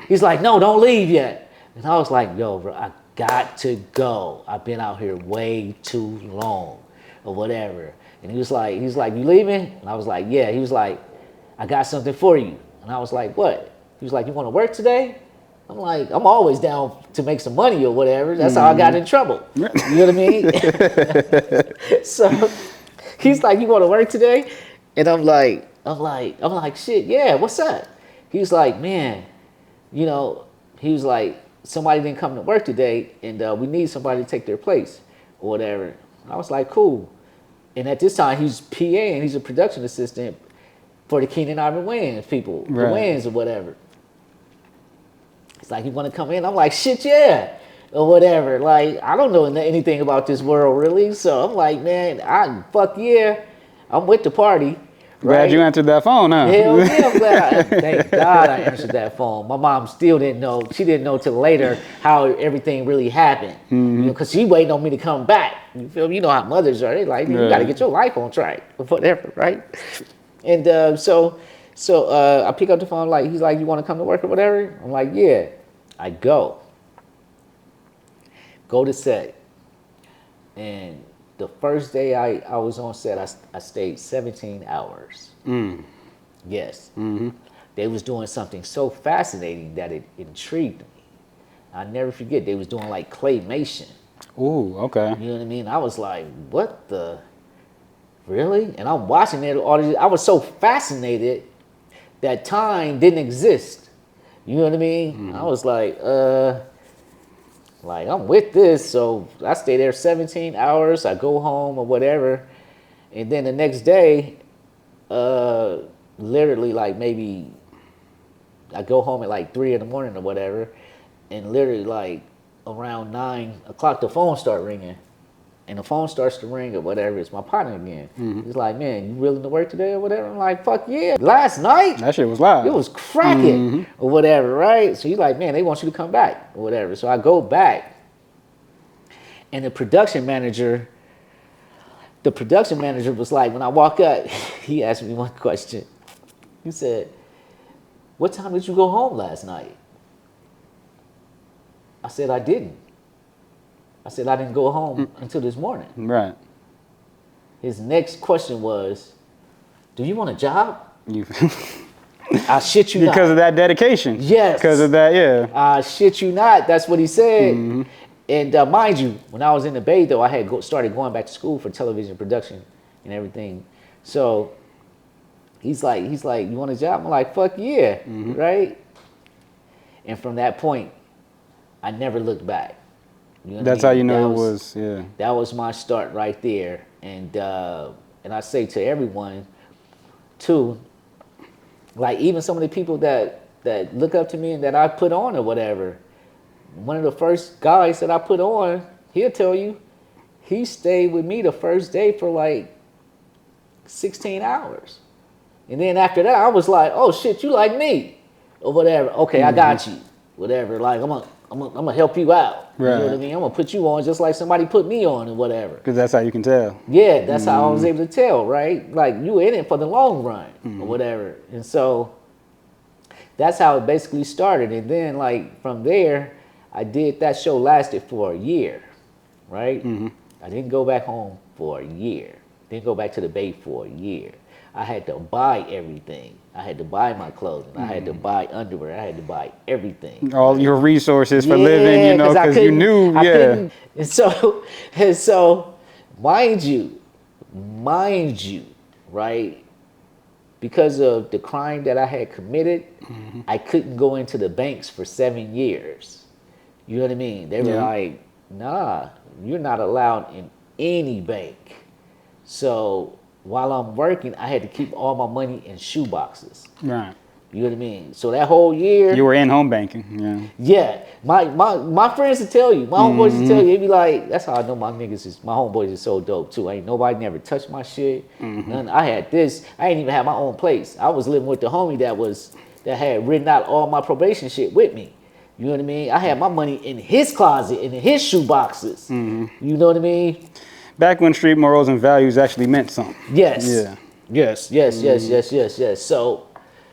He's like, no, don't leave yet. And I was like, yo, bro, I got to go. I've been out here way too long or whatever. And he was like, you leaving? And I was like, yeah. He was like, I got something for you. And I was like, what? He was like, you want to work today? I'm like, I'm always down to make some money or whatever. That's how I got in trouble. You know what I mean? So he's like, you want to work today? And I'm like, shit, yeah, what's up? He's like, man, he was like, somebody didn't come to work today, and we need somebody to take their place or whatever. I was like, cool. And at this time, he's PA, and he's a production assistant for the Keenan Ivan Wayans people, the Wayans or whatever. It's like, you want to come in? I'm like, shit, yeah. or whatever. Like, I don't know anything about this world really. So I'm like, man, fuck yeah, I'm with the party. Glad right? you answered that phone, huh? Hell yeah, I'm glad. Thank God I answered that phone. My mom still didn't know. She didn't know till later how everything really happened. You know, because she waiting on me to come back. You feel me? You know how mothers are. They like, you got to get your life on track or whatever, right? And so I pick up the phone. Like, he's like, you want to come to work or whatever? I'm like, yeah. I go to set, and the first day I was on set, I stayed 17 hours. Yes. They was doing something so fascinating that it intrigued me. I'll never forget, they was doing like claymation. Ooh, okay. You know what I mean? I was like, what the, really? And I'm watching it, I was so fascinated that time didn't exist. You know what I mean? I was like, I'm with this. So I stay there 17 hours, I go home or whatever. And then the next day, literally like maybe I go home at like 3 in the morning or whatever, and literally like around 9 o'clock the phone start ringing, and the phone starts to ring or whatever. It's my partner again. He's like, man, you willing to work today or whatever? I'm like, fuck yeah. Last night, That shit was live. it was cracking or whatever, right? So he's like, man, they want you to come back or whatever. So I go back, and the production manager was like, when I walk up, he asked me one question. He said, what time did you go home last night? I said, I didn't. I said, I didn't go home until this morning. Right. His next question was, do you want a job? You I shit you not. because of that dedication. Yes. Because of that, yeah. I shit you not. That's what he said. And mind you, when I was in the Bay, though, I had started going back to school for television production and everything. So he's like, you want a job? I'm like, fuck yeah, right? And from that point, I never looked back. You know That's how you know it was, yeah. That was my start right there. And I say to everyone, too, like even some of the people that look up to me and that I put on or whatever, one of the first guys that I put on, he'll tell you, he stayed with me the first day for like 16 hours. And then after that, I was like, oh shit, you like me or whatever. Okay, I got you, whatever. Like, I'm gonna help you out. Right. You know what I mean? I'm gonna put you on just like somebody put me on or whatever. Because that's how you can tell. Yeah, that's how I was able to tell, right? Like, you in it for the long run or whatever. And so that's how it basically started. And then like from there, I did, that show lasted for a year, right? I didn't go back home for a year. Didn't go back to the Bay for a year. I had to buy everything. I had to buy my clothing. I had to buy underwear. I had to buy everything. All your resources for living, you know, because you knew, yeah. And so, mind you, right? Because of the crime that I had committed, I couldn't go into the banks for 7 years. You know what I mean? They were like, nah, you're not allowed in any bank. So while I'm working, I had to keep all my money in shoe boxes. Right. You know what I mean? So that whole year, you were in home banking. Yeah. My friends would tell you, my homeboys would tell you, they'd be like, that's how I know my homeboys is so dope too. Ain't nobody never touched my shit. None. I had this. I ain't even have my own place. I was living with the homie that had written out all my probation shit with me. You know what I mean? I had my money in his closet, in his shoe boxes. You know what I mean? Back when street morals and values actually meant something. Yes. Yeah. Yes.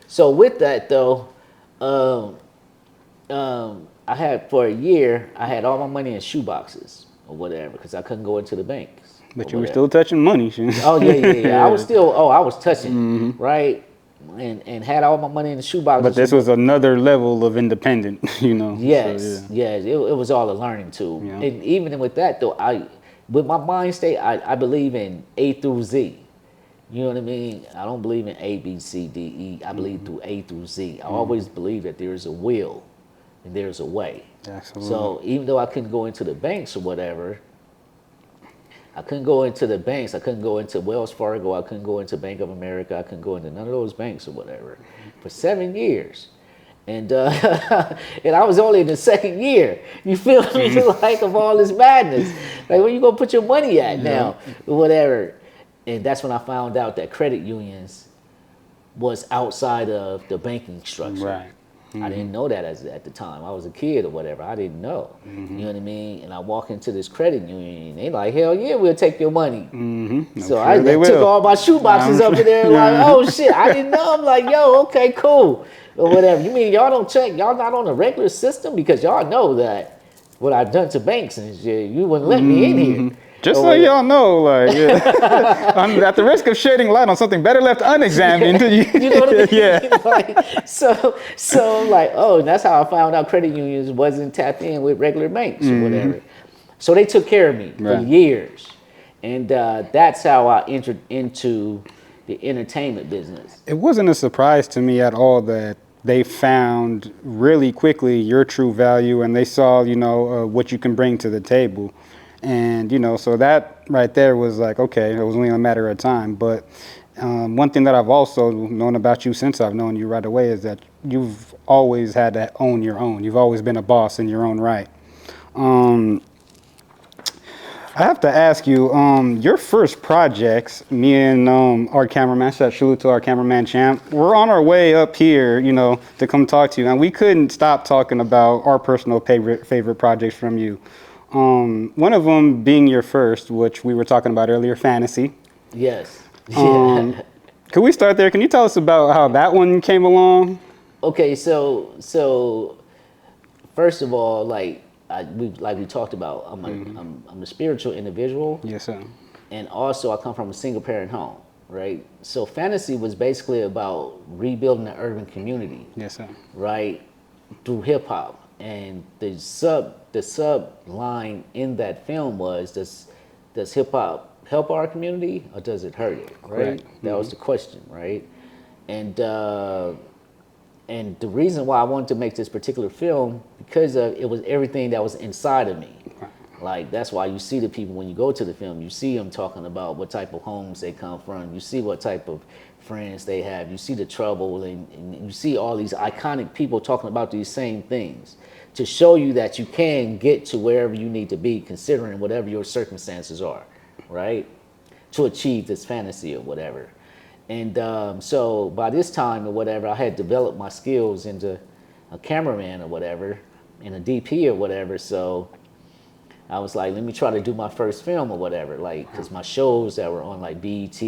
So with that though, I had for a year, I had all my money in shoe boxes or whatever because I couldn't go into the banks. But you were still touching money. Oh yeah. I was touching, right? And had all my money in the shoe boxes. But this was another level of independent, you know. Yes, so, yes. It was all a learning tool. Yeah. And even with that though, with my mind state, I believe in A through Z. You know what I mean? I don't believe in A, B, C, D, E. I believe through A through Z. I always believe that there is a will and there's a way. Absolutely. So even though I couldn't go into the banks or whatever, I couldn't go into the banks. I couldn't go into Wells Fargo. I couldn't go into Bank of America. I couldn't go into none of those banks or whatever for 7 years. And and I was only in the second year. You feel me? Like of all this madness. Like where you gonna put your money at now? Or whatever. And that's when I found out that credit unions was outside of the banking structure. Right. I didn't know that at the time. I was a kid or whatever. I didn't know. You know what I mean? And I walk into this credit union and they like, hell yeah, we'll take your money. So I took all my shoe boxes up in there like, oh shit, I didn't know. I'm like, yo, okay, cool. Or whatever. You mean y'all don't check, y'all not on a regular system? Because y'all know that what I've done to banks and shit, you wouldn't let me in here. Just so y'all know, like, at the risk of shedding light on something better left unexamined. You know what I mean? Yeah. Like, so I'm like, oh, and that's how I found out credit unions wasn't tapped in with regular banks or whatever. So they took care of me for years. And that's how I entered into the entertainment business. It wasn't a surprise to me at all that they found really quickly your true value and they saw, what you can bring to the table. And, so that right there was like, okay, it was only a matter of time. But one thing that I've also known about you since I've known you right away is that you've always had to own your own. You've always been a boss in your own right. I have to ask you, your first projects, me and our cameraman, salute to our cameraman Champ, we're on our way up here, to come talk to you. And we couldn't stop talking about our personal favorite projects from you. One of them being your first, which we were talking about earlier, Fantasy. Yes. Could we start there? Can you tell us about how that one came along? Okay, so first of all, like we talked about, I'm a spiritual individual. Yes, sir. And also I come from a single parent home, right? So Fantasy was basically about rebuilding the urban community. Yes, sir. Right? Through hip hop. And the sub line in that film was, does hip hop help our community or does it hurt it? Right? That was the question, right? And the reason why I wanted to make this particular film, because it was everything that was inside of me. Like, that's why you see the people when you go to the film, you see them talking about what type of homes they come from, you see what type of friends they have, you see the trouble, and you see all these iconic people talking about these same things to show you that you can get to wherever you need to be, considering whatever your circumstances are, right? To achieve this fantasy or whatever. And so by this time or whatever, I had developed my skills into a cameraman or whatever, and a DP or whatever. So I was like, let me try to do my first film or whatever, like, because my shows that were on like BET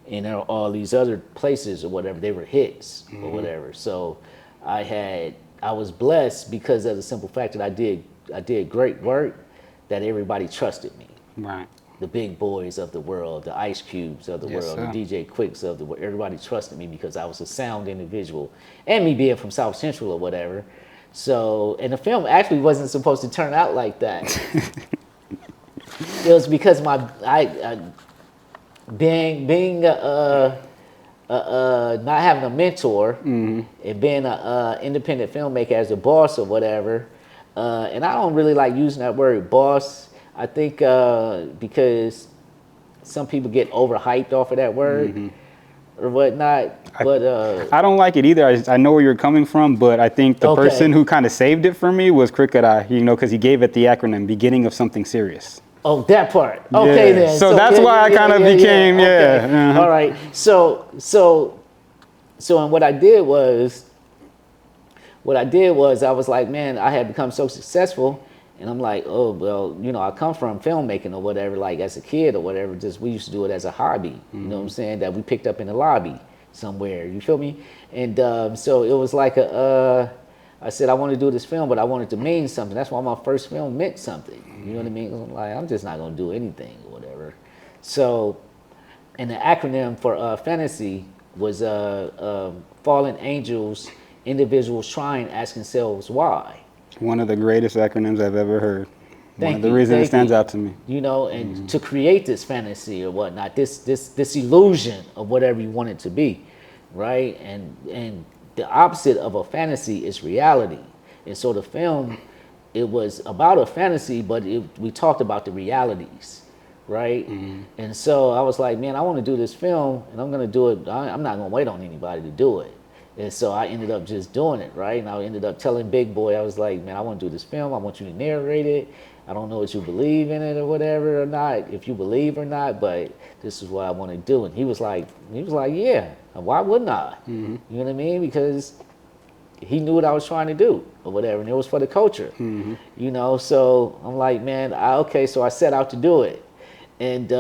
and all these other places or whatever, they were hits or whatever. So I was blessed because of the simple fact that I did great work, that everybody trusted me. Right. The big boys of the world, the Ice Cubes of the world, sir. the DJ Quicks of the world, everybody trusted me because I was a sound individual, and me being from South Central or whatever. So, and the film actually wasn't supposed to turn out like that. It was because being not having a mentor and being an independent filmmaker as a boss or whatever, and I don't really like using that word boss. I think because some people get overhyped off of that word or whatnot. But I don't like it either. I know where you're coming from, but I think the person who kind of saved it for me was Crooked Eye, because he gave it the acronym, beginning of something serious. Oh, that part. Okay, then. So that's why I kind of became, All right. So, and what I did was I was like, man, I had become so successful. And I'm like, oh, well, I come from filmmaking or whatever, like as a kid or whatever, we used to do it as a hobby, you know what I'm saying, that we picked up in the lobby somewhere, you feel me? And so it was like I said, I want to do this film, but I want it to mean something. That's why my first film meant something, you know what I mean? I'm like, I'm just not going to do anything or whatever. So, and the acronym for Fantasy was Fallen Angels, Individuals Trying, Asking Themselves Why. One of the greatest acronyms I've ever heard. One of the reasons it stands out to me. And to create this fantasy or whatnot, this illusion of whatever you want it to be, right? And the opposite of a fantasy is reality. And so the film, it was about a fantasy, but we talked about the realities, right? And so I was like, man, I want to do this film, and I'm going to do it. I'm not going to wait on anybody to do it. And so I ended up just doing it, right? And I ended up telling Big Boy, I was like, man, I want to do this film. I want you to narrate it. I don't know what you believe in it or whatever or not, if you believe or not, but this is what I want to do. And he was like, yeah, why wouldn't I? You know what I mean? Because he knew what I was trying to do or whatever, and it was for the culture, you know? So I'm like, man, okay, so I set out to do it. And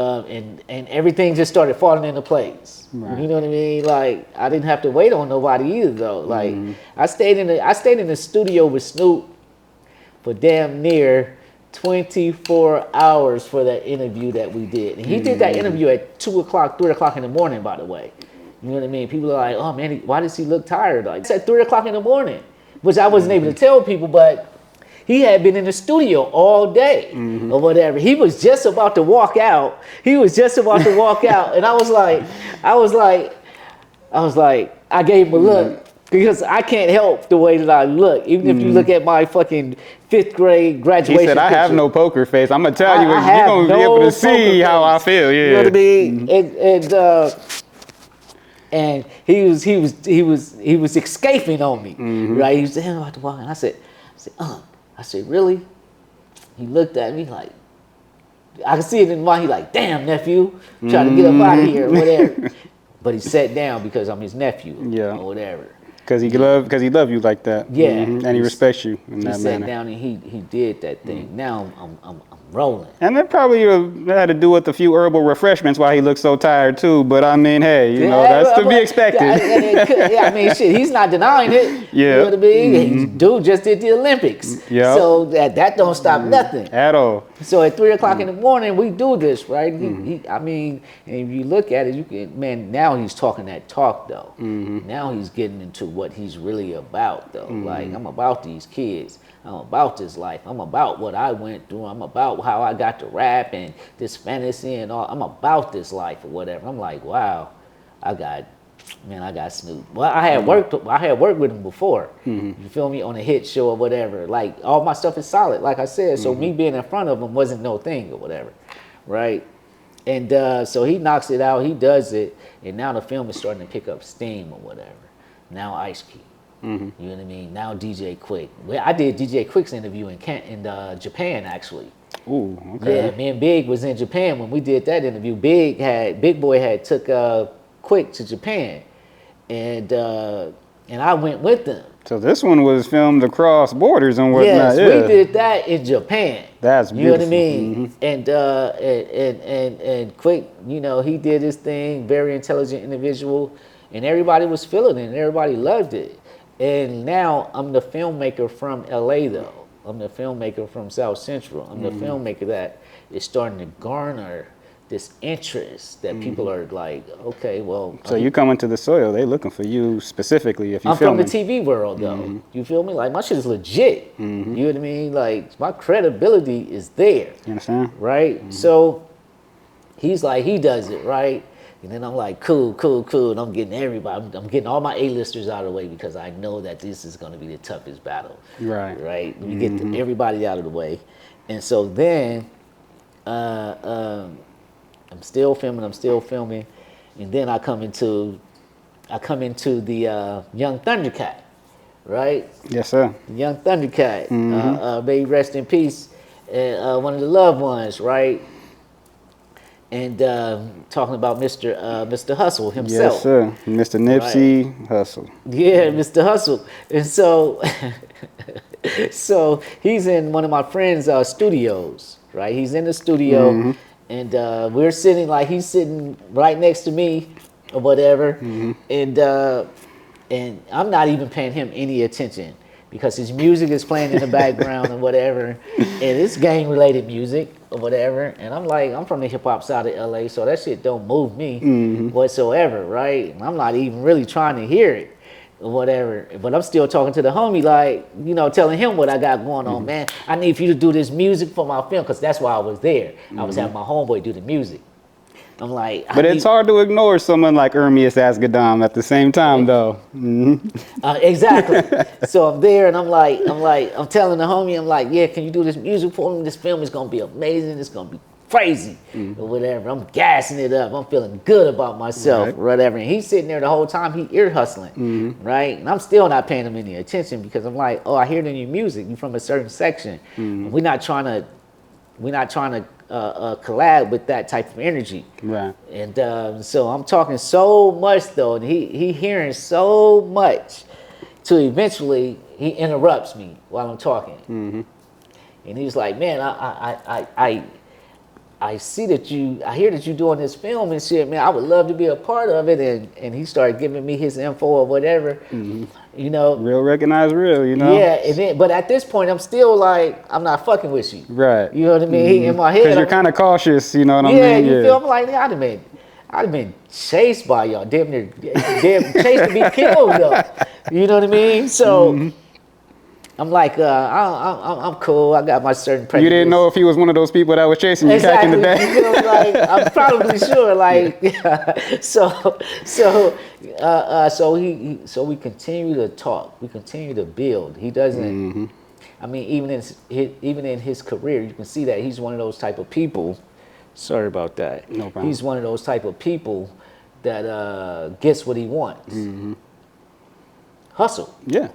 everything just started falling into place. Right. You know what I mean? Like, I didn't have to wait on nobody either, though. Like, I stayed in the studio with Snoop for damn near 24 hours for that interview that we did. And he did that interview at 2 o'clock, 3 o'clock in the morning, by the way. You know what I mean? People are like, oh man, why does he look tired? Like, it's at 3 o'clock in the morning, which I wasn't able to tell people, but he had been in the studio all day or whatever. He was just about to walk out. And I was like, I gave him a look. Because I can't help the way that I look. Even if you look at my fucking 5th grade graduation He said, I have no poker face. I'm going to tell you, you're going to be able to see how I feel. Yeah. You know what I mean? And he was escaping on me, right? He was saying, I'm about to walk. And I said, really? He looked at me like, I could see it in his mind. He like, damn, nephew, trying to get up out of here or whatever. But he sat down because I'm his nephew or whatever. Because he love you like that. Yeah. And he respects you in that manner. He sat down and he did that thing. Now I'm rolling. And that probably had to do with a few herbal refreshments why he looks so tired too. But I mean, hey, you know, that's to be expected. I mean, shit, he's not denying it. Yeah. You know what I mean? Dude just did the Olympics. Yeah. So that don't stop nothing. At all. So at 3 o'clock in the morning, we do this, right? I mean, and if you look at it, now he's talking that talk, though. Now he's getting into what he's really about, though. Like, I'm about these kids. I'm about this life. I'm about what I went through. I'm about how I got to rap and this fantasy and all. I'm about this life or whatever. I'm like, wow, I got Snoop. Well, I had worked with him before. You feel me? On a hit show or whatever. Like, all my stuff is solid, like I said. So me being in front of him wasn't no thing or whatever, right? And so he knocks it out. He does it, and now the film is starting to pick up steam or whatever. Now Ice Cube. You know what I mean? Now DJ Quick. Well, I did DJ Quick's interview in Japan, actually. Ooh, okay. Yeah, me and Big was in Japan when we did that interview. Big Boy had took Quick to Japan, and I went with them. So this one was filmed across borders and whatnot. Yes, we did that in Japan. That's beautiful. You know what I mean? And Quick, you know, he did his thing. Very intelligent individual, and everybody was feeling it, and everybody loved it. And now I'm the filmmaker from LA, though. I'm the filmmaker from South Central. I'm the filmmaker that is starting to garner this interest that people are like, okay, well. So you come into the soil, they looking for you specifically if you I'm film from the TV world, though. You feel me? Like, my shit is legit. You know what I mean? Like, my credibility is there. You understand? Right? So he's like, he does it, right? And then I'm like, cool. And I'm getting everybody. I'm getting all my A-listers out of the way because I know that this is going to be the toughest battle. Right? We get everybody out of the way. And so then I'm still filming. And then I come into the Young Thundercat, right? Yes, sir. Young Thundercat. May he rest in peace. And one of the loved ones, right? And talking about Mr. Hustle himself. Yes, sir. Mr. Nipsey Hussle. Yeah, Mr. Hustle. And so, so he's in one of my friend's studios, right? He's in the studio, and we're sitting, like, he's sitting right next to me or whatever, and I'm not even paying him any attention because his music is playing in the background and whatever, and it's gang-related music or whatever, and I'm like, I'm from the hip-hop side of LA, so that shit don't move me whatsoever, right? And I'm not even really trying to hear it or whatever, but I'm still talking to the homie, like, you know, telling him what I got going on, man. I need for you to do this music for my film, because that's why I was there. I was having my homeboy do the music. I'm like, but it's hard to ignore someone like Ermias Asgadam at the same time, though. Exactly. So I'm there, and I'm telling the homie, I'm like, yeah, can you do this music for me? This film is gonna be amazing. It's gonna be crazy or whatever. I'm gassing it up. I'm feeling good about myself or whatever. And he's sitting there the whole time, he ear hustling, right? And I'm still not paying him any attention because I'm like, oh, I hear it in your music. You from a certain section. We're not trying to collab with that type of energy. Right. And so I'm talking so much though, and he hearing so much, till eventually he interrupts me while I'm talking. And he's like, man, I see that I hear that you doing this film and shit, man. I would love to be a part of it. And he started giving me his info or whatever, you know. Real recognize real, you know. Yeah, and then, but at this point, I'm still like, I'm not fucking with you. Right. You know what I mean? In my head, because you're kind of cautious, you know what I mean? Yeah, you feel me? Like, I'd have been chased by y'all, damn chased to be killed though. You know what I mean? So. I'm like, I'm cool. I got my certain prejudice. You didn't know if he was one of those people that was chasing you back in the day. You know, like, I'm probably sure. Like, yeah. So we continue to talk. We continue to build. He doesn't. I mean, even in his career, you can see that he's one of those type of people. Sorry about that. No problem. He's one of those type of people that gets what he wants. Hustle. Yeah.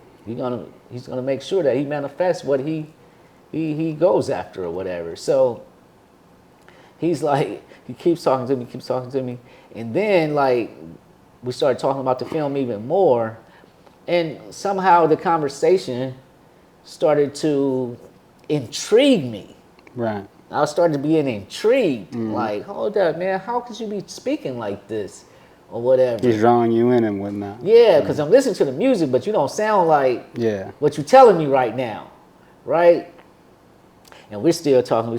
He's gonna make sure that he manifests what he goes after or whatever. So he's like, he keeps talking to me, and then like we started talking about the film even more, and somehow the conversation started to intrigue me. Right. I started being intrigued, like, hold up, man, how could you be speaking like this? Or whatever. He's drawing you in and whatnot. Yeah, because I'm listening to the music, but you don't sound like what you're telling me right now, right? And we're still talking.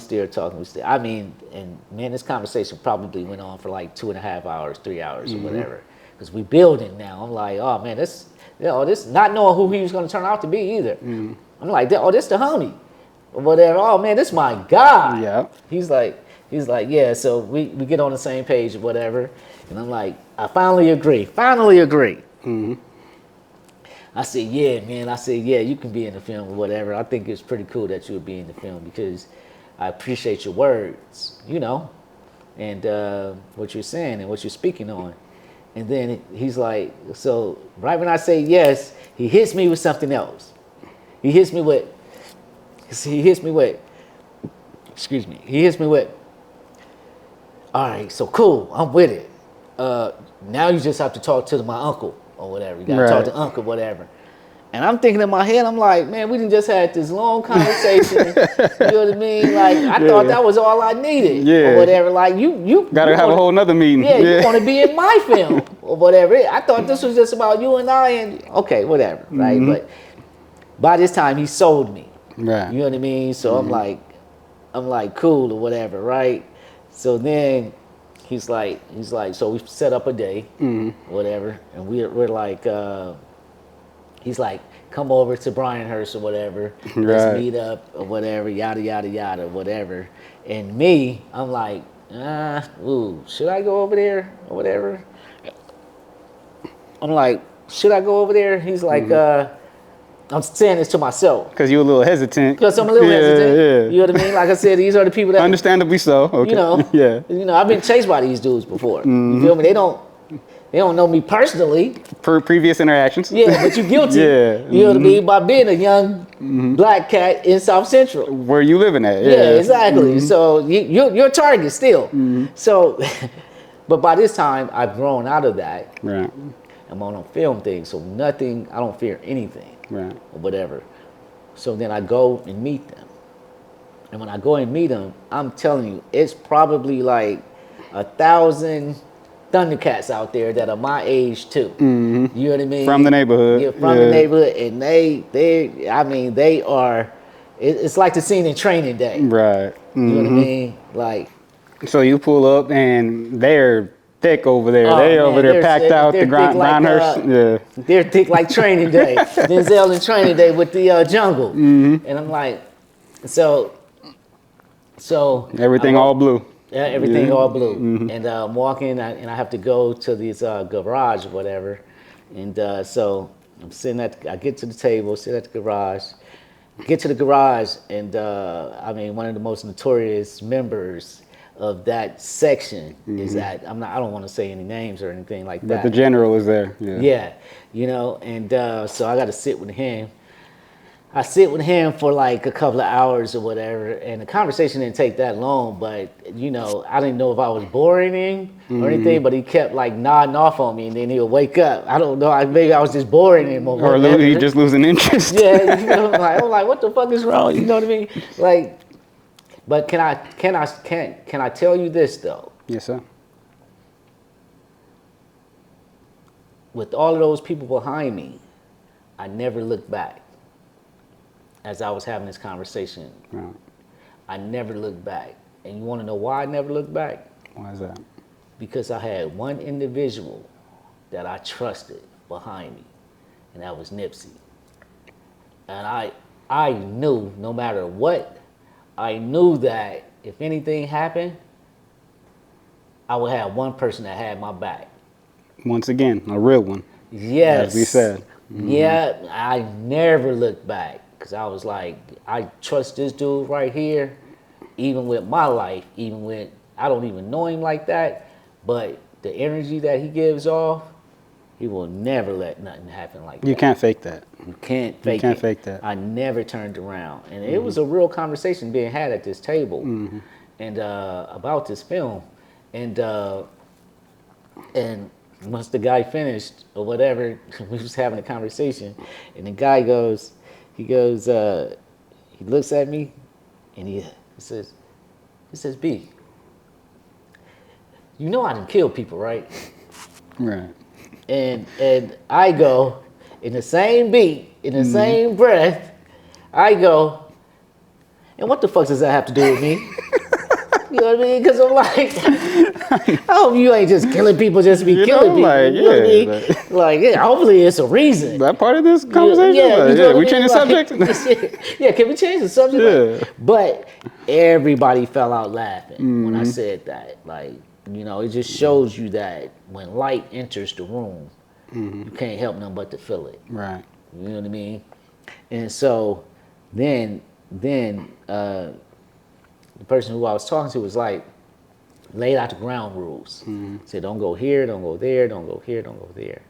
I mean, and man, this conversation probably went on for like 2.5 hours, 3 hours, or whatever. Because we building now. I'm like, oh man, this not knowing who he was going to turn out to be either. I'm like, oh, this the homie, or whatever. Oh man, this my guy. Yeah. He's like, yeah. So we get on the same page or whatever. And I'm like, I finally agree. I said, yeah, man. I said, yeah, you can be in the film or whatever. I think it's pretty cool that you would be in the film because I appreciate your words, you know, and what you're saying and what you're speaking on. And then he's like, so right when I say yes, he hits me with something else. He hits me with, all right, so cool, I'm with it. Now you just have to talk to my uncle or whatever. You gotta talk to uncle, whatever. And I'm thinking in my head, I'm like, man, we done just had this long conversation. You know what I mean? Like, I thought that was all I needed or whatever. Like, you gotta have a whole nother meeting. Yeah, you want to be in my film or whatever. I thought this was just about you and I, and okay, whatever, right? But by this time, he sold me. Right. You know what I mean? So I'm like, cool or whatever, right? So then. He's like, so we set up a day, whatever, and we're like, he's like, come over to Bryanhurst or whatever, let's meet up or whatever, yada yada yada, whatever. And me, I'm like, should I go over there or whatever? I'm like, should I go over there? He's like, I'm saying this to myself. Because you're a little hesitant. Because I'm a little hesitant. Yeah. You know what I mean? Like I said, these are the people that... Understandably so. Okay. You know, you know, I've been chased by these dudes before. You feel me? They don't know me personally. Previous interactions. Yeah, but you're guilty. You know what I mean? By being a young black cat in South Central. Where you living at. Yeah, exactly. So you're a target still. So, but by this time, I've grown out of that. Right. I'm on a film thing, so nothing, I don't fear anything. Right. Or whatever. So then I go and meet them. And when I go and meet them, I'm telling you, it's probably like 1,000 Thundercats out there that are my age too. You know what I mean? From the neighborhood. Yeah, from the neighborhood. And they are, it's like the scene in Training Day. Right. You know what I mean? Like. So you pull up and they're thick over there. They're packed out the Bryanhurst. They're thick like Training Day. Denzel in Training Day with the jungle. And I'm like, so everything all blue. Yeah, everything all blue. And I'm walking and I have to go to this garage or whatever. And so I'm I get to the table, sit at the garage. Get to the garage and one of the most notorious members of that section is that I don't want to say any names or anything like that. But the general was there. Yeah, and so I got to sit with him. I sit with him for like a couple of hours or whatever, and the conversation didn't take that long, but I didn't know if I was boring him or anything, but he kept like nodding off on me, and then he'll wake up. I don't know, maybe I was just boring him or whatever. He just losing interest. Yeah, I'm like, what the fuck is wrong? You know what I mean? Like, but can I tell you this though? Yes, sir. With all of those people behind me, I never looked back. As I was having this conversation, Right. I never looked back. And you want to know why I never looked back? Why is that? Because I had one individual that I trusted behind me, and that was Nipsey. And I knew no matter what, I knew that if anything happened, I would have one person that had my back. Once again, a real one. Yes. As we said. Yeah, I never looked back. Because I was like, I trust this dude right here, even with my life, even with, I don't even know him like that, but the energy that he gives off, he will never let nothing happen like that. You can't fake that. You can't fake it. You can't fake that. I never turned around. And it was a real conversation being had at this table and about this film. And once the guy finished or whatever, we was having a conversation, and the guy goes, he looks at me, and he says, B, you know I done killed people, right? Right. And I go, in the same beat, in the same breath, I go, and what the fuck does that have to do with me? You know what I mean? Because I'm like, I hope you ain't just killing people just to be killing people. Like, you know what I mean? Like, yeah, hopefully it's a reason. That part of this conversation? Yeah, we change the subject? Yeah, can we change the subject? Yeah. But everybody fell out laughing when I said that. Like, it just shows you that when light enters the room, you can't help nothing but to feel it. Right. You know what I mean? And so then the person who I was talking to was like, laid out the ground rules. Said, don't go here, don't go there, don't go here, don't go there.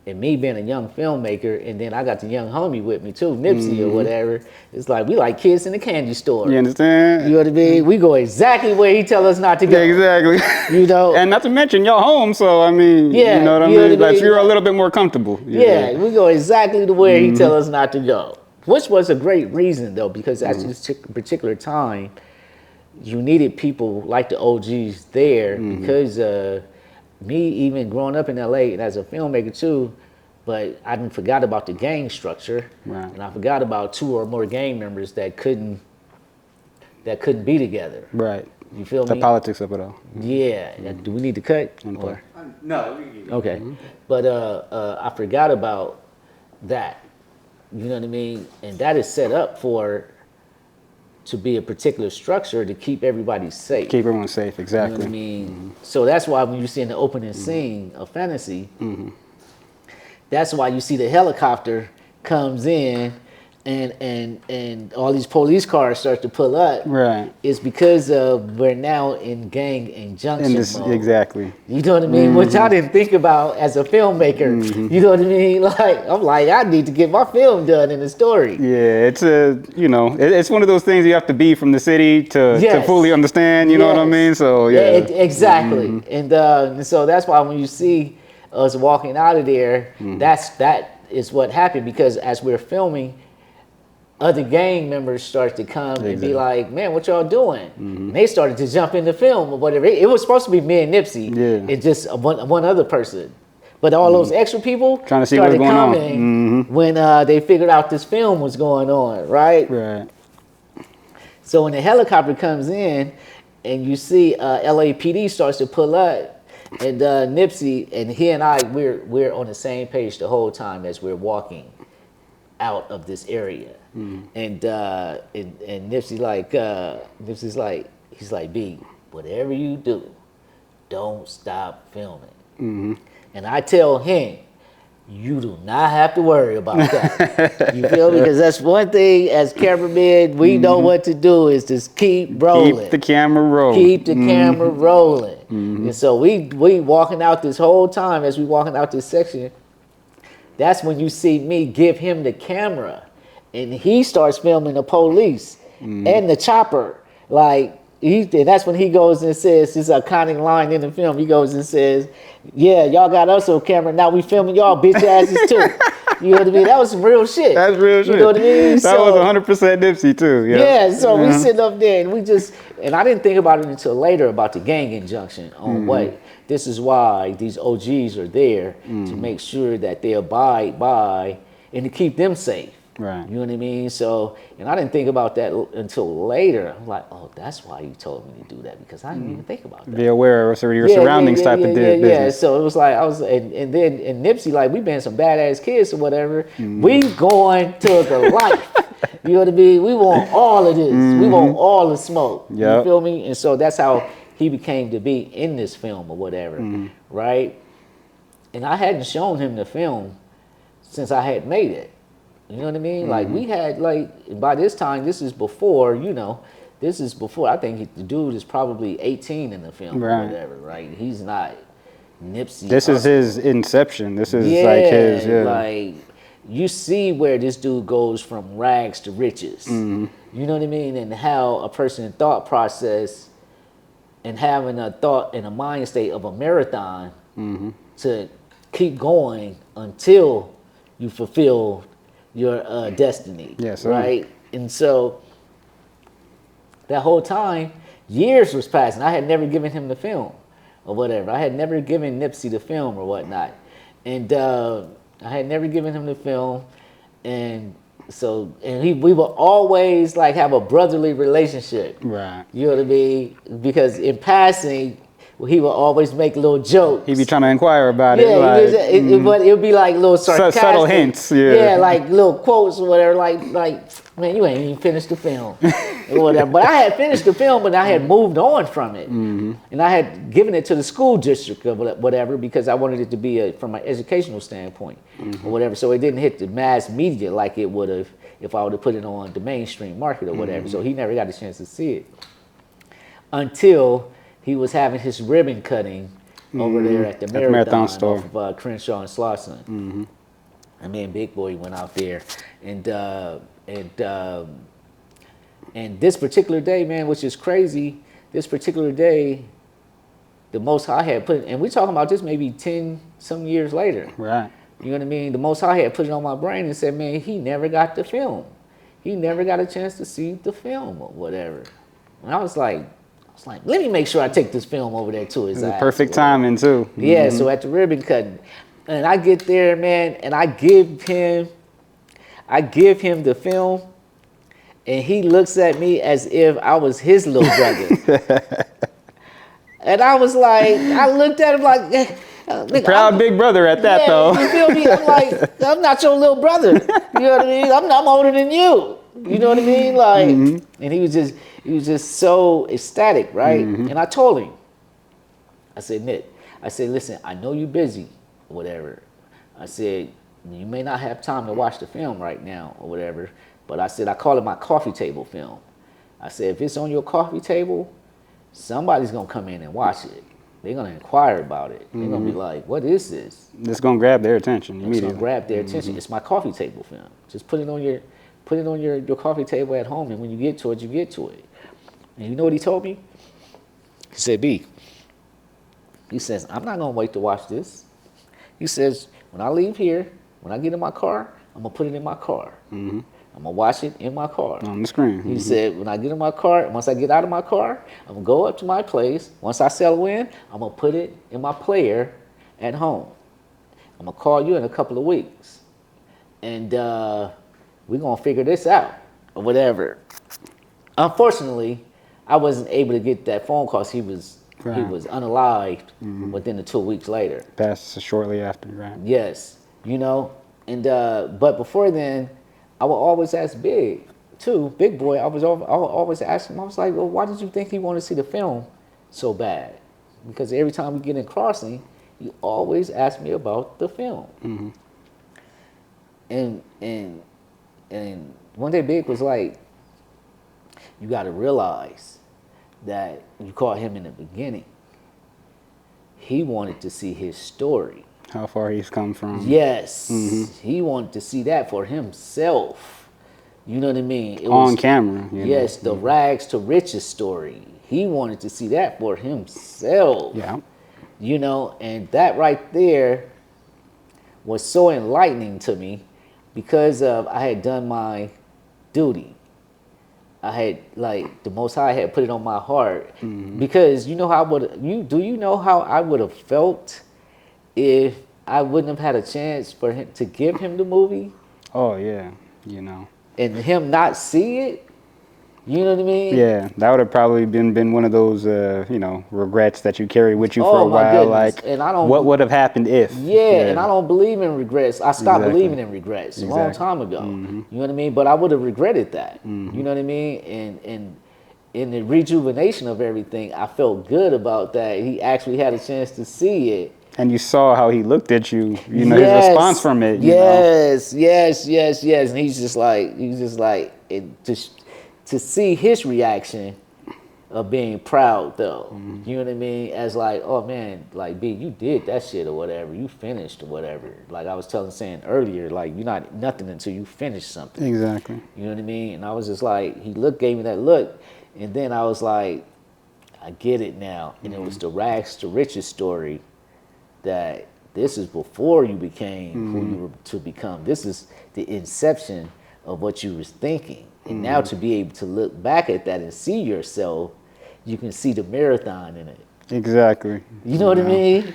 And me being a young filmmaker, and then I got the young homie with me too, Nipsey or whatever, it's like we like kids in the candy store. You understand? You know what I mean? We go exactly where he tell us not to go. Yeah, exactly. And not to mention y'all home, so I mean, yeah, you know what I mean? Like, so you're a little bit more comfortable. Yeah, we go exactly to where he tell us not to go. Which was a great reason though, because at this particular time, you needed people like the OGs there because me even growing up in LA and as a filmmaker too, but I didn't forgot about the gang structure, and I forgot about 2 or more gang members that couldn't be together. Right. You feel me? The politics of it all. Yeah. Do we need to cut? Or? No. Okay. But I forgot about that. You know what I mean? And that is set up to be a particular structure to keep everybody safe. Keep everyone safe, exactly. You know what I mean? So that's why when you see in the opening scene of Fantasy, that's why you see the helicopter comes in and all these police cars start to pull up. Right. It's because we're now in gang injunction mode. Exactly. You know what I mean? Which I didn't think about as a filmmaker. You know what I mean? Like, I'm like, I need to get my film done in the story. Yeah, it's it's one of those things you have to be from the city to fully understand, you know what I mean? So, yeah. Exactly. And so that's why when you see us walking out of there, that is what happened, because as we're filming, other gang members started to come and be like, man, what y'all doing? And they started to jump in the film or whatever. It was supposed to be me and Nipsey and just one other person. But all those extra people trying to see started what's going coming when they figured out this film was going on, right? Right. So when the helicopter comes in and you see LAPD starts to pull up, and Nipsey and he and I, we're on the same page the whole time as we're walking out of this area. And Nipsey's like, he's like, B, whatever you do, don't stop filming. And I tell him, You do not have to worry about that. You feel me? Because that's one thing as cameramen, we know what to do is just keep rolling. Keep the camera rolling. Keep the camera rolling. And so we walking out this whole time as we walking out this section, that's when you see me give him the camera. And he starts filming the police and the chopper. Like, and that's when he goes and says, this iconic line in the film, he goes and says, yeah, y'all got us on camera, now we filming y'all bitch asses too. You know what I mean? That was some real shit. That's real shit. You know what I mean? That was 100% Nipsey too. Yeah, so we sitting up there and and I didn't think about it until later about the gang injunction on what, this is why these OGs are there to make sure that they abide by and to keep them safe. Right. You know what I mean? So, and I didn't think about that until later. I'm like, oh, that's why you told me to do that, because I didn't even think about that. Be aware of your surroundings type of business. Yeah, so it was like, and then in Nipsey, like, we been some badass kids or whatever. We going to the life. You know what I mean? We want all of this. We want all the smoke. You feel me? And so that's how he became to be in this film or whatever, right? And I hadn't shown him the film since I had made it. You know what I mean? Like, we had, like, by this time, this is before, I think the dude is probably 18 in the film or whatever, right? He's not Nipsey. This is his inception. This is like his, like, you see where this dude goes from rags to riches. You know what I mean? And how a person's thought process and having a thought and a mind state of a marathon to keep going until you fulfill your destiny. Yes, right? And so that whole time, years was passing. I had never given him the film or whatever. I had never given Nipsey the film or whatnot. And I had never given him the film. And so, we would always like have a brotherly relationship. Right. You know what I mean? Because in passing, he would always make little jokes. He'd be trying to inquire about it. But it would be like little sarcastic. Subtle hints. Yeah, like little quotes or whatever. Like, man, you ain't even finished the film or whatever. But I had finished the film, but I had moved on from it. And I had given it to the school district or whatever because I wanted it to be from an educational standpoint or whatever. So it didn't hit the mass media like it would have if I would have put it on the mainstream market or whatever. So he never got a chance to see it until he was having his ribbon cutting over there at the marathon store off of Crenshaw and Slauson. And me and Big Boy went out there, and this particular day, man, which is crazy. This particular day, the Most High had put, and we talking about this maybe 10 some years later. Right. You know what I mean? The Most High had put it on my brain and said, man, he never got the film. He never got a chance to see the film or whatever. And I was like, let me make sure I take this film over there to his ass. Perfect timing too. Yeah, so at the ribbon cutting. And I get there, man, and I give him the film, and he looks at me as if I was his little brother. And I was like, I looked at him like, proud big brother at that though. You feel me? I'm like, I'm not your little brother. You know what I mean? I'm older than you. You know what I mean? Like, and he was just so ecstatic, right? And I told him, I said, Nick, listen, I know you're busy or whatever. I said, you may not have time to watch the film right now or whatever, but I said, I call it my coffee table film. I said, if it's on your coffee table, somebody's gonna come in and watch it. They're gonna inquire about it. They're gonna be like, what is this? It's gonna grab their attention immediately. It's gonna grab their attention. It's my coffee table film. Just put it on your coffee table at home, and when you get to it, you get to it. And you know what he told me? He said, B, he says, I'm not gonna wait to watch this. He says, when I leave here, when I get in my car, I'm gonna put it in my car. I'm gonna watch it in my car. On the screen. He said, when I get in my car, once I get out of my car, I'm gonna go up to my place. Once I settle in, I'm gonna put it in my player at home. I'm gonna call you in a couple of weeks. And we're gonna figure this out or whatever. Unfortunately, I wasn't able to get that phone call. He was unalived within the 2 weeks later. Passed shortly after, right? Yes, you know, and but before then, I would always ask Big Boy. I would always ask him. I was like, well, why did you think he wanted to see the film so bad? Because every time we get in crossing, you always ask me about the film. and one day Big was like, you got to realize that you caught him in the beginning. He wanted to see his story. How far he's come from. Yes. He wanted to see that for himself. You know what I mean? It on camera. Yes, the rags to riches story. He wanted to see that for himself. Yeah. You know, and that right there was so enlightening to me because I had done my duty. I had, like, the Most High had put it on my heart because you know how you know how I would have felt if I wouldn't have had a chance for him to give him the movie? Oh yeah, you know. And him not see it? You know what I mean? Yeah, that would have probably been one of those, you know, regrets that you carry with you for a while. Goodness. Like, and I don't, what would have happened if? Yeah, and I don't believe in regrets. I stopped believing in regrets a long time ago. You know what I mean? But I would have regretted that. You know what I mean? And in the rejuvenation of everything, I felt good about that. He actually had a chance to see it. And you saw how he looked at you, you know, his response from it. Yes. And he's just like, to see his reaction of being proud, though. You know what I mean? As like, oh man, like, B, you did that shit or whatever. You finished or whatever. Like I was saying earlier, like, you're not nothing until you finish something. Exactly. You know what I mean? And I was just like, gave me that look. And then I was like, I get it now. And it was the rags to riches story that this is before you became who you were to become. This is the inception of what you was thinking. And now to be able to look back at that and see yourself, you can see the marathon in it. Exactly. You know what I mean?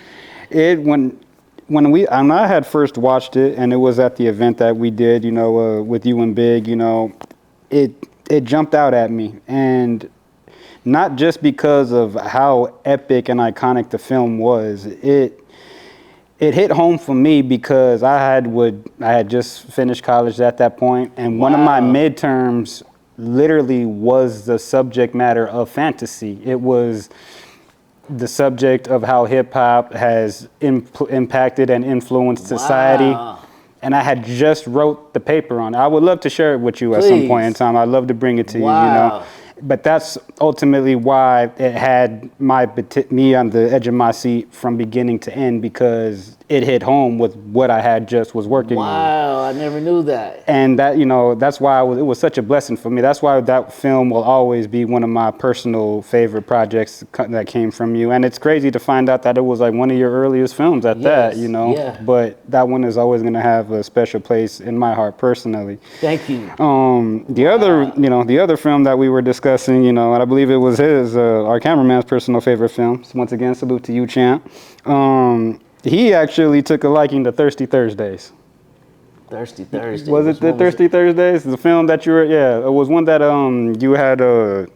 When I had first watched it, and it was at the event that we did, you know, with you and Big, you know, it jumped out at me. And not just because of how epic and iconic the film was, it hit home for me because I had just finished college at that point, and one of my midterms literally was the subject matter of fantasy. It was the subject of how hip hop has impacted and influenced society. And I had just wrote the paper on it. I would love to share it with you at some point in time. I'd love to bring it to you, you know. But that's ultimately why it had me on the edge of my seat from beginning to end, because it hit home with what I had just was working on. Wow, I never knew that. And that, you know, that's why it was such a blessing for me. That's why that film will always be one of my personal favorite projects that came from you. And it's crazy to find out that it was like one of your earliest films at that, you know. Yeah. But that one is always going to have a special place in my heart personally. Thank you. The other film that we were discussing, you know, and I believe it was our cameraman's personal favorite film. So once again, salute to you, champ. He actually took a liking to Thirsty Thursdays. Thirsty Thursdays. Was it the Thirsty Thursdays? The film that it was one that you had it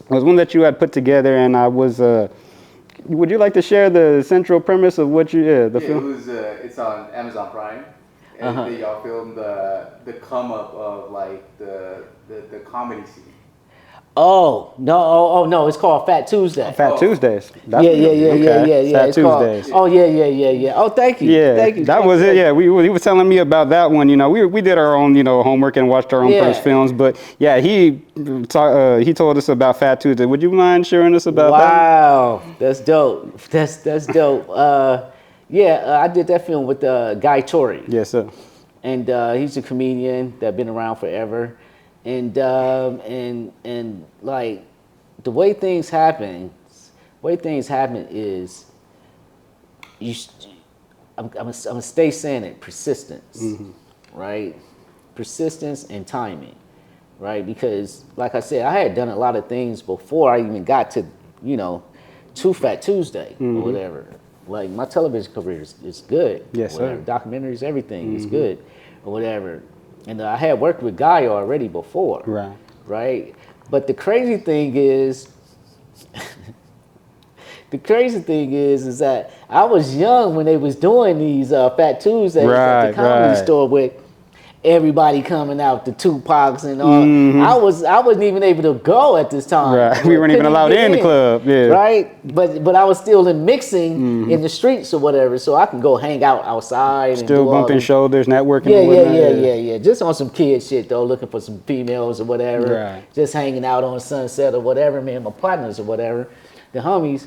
was one that you had put together, and I was would you like to share the central premise of what the film? It was it's on Amazon Prime. And y'all filmed the come up of like the comedy scene. Oh no! It's called Fat Tuesday. Fat Tuesdays. Yeah. Fat Tuesdays. Yeah. Oh, thank you. Yeah, thank you. That was it. Yeah, he was telling me about that one. You know, we did our own, you know, homework and watched our own first films. But yeah, he told us about Fat Tuesday. Would you mind sharing us about that? Wow, that's dope. That's dope. I did that film with Guy Torrey. Yes, sir. And he's a comedian that been around forever. And like the way things happen is I'm gonna stay saying it, persistence, right? Persistence and timing, right? Because like I said, I had done a lot of things before I even got to, you know, to Fat Tuesday or whatever. Like my television career is good. Yes, whatever. sir. Documentaries, everything is good or whatever. And I had worked with Guy already before. Right? But the crazy thing is, is that I was young when they was doing these Fat Tuesdays at the Comedy Store with, everybody coming out, the Tupacs and all. I wasn't even able to go at this time. Right. We weren't even Couldn't allowed get in the club. Yeah. Right? But I was still in mixing in the streets or whatever, so I can go hang out outside and Still do bumping shoulders, networking. Yeah, and whatnot. yeah. Just on some kid shit though, looking for some females or whatever. Right. Just hanging out on Sunset or whatever, me and my partners or whatever, the homies.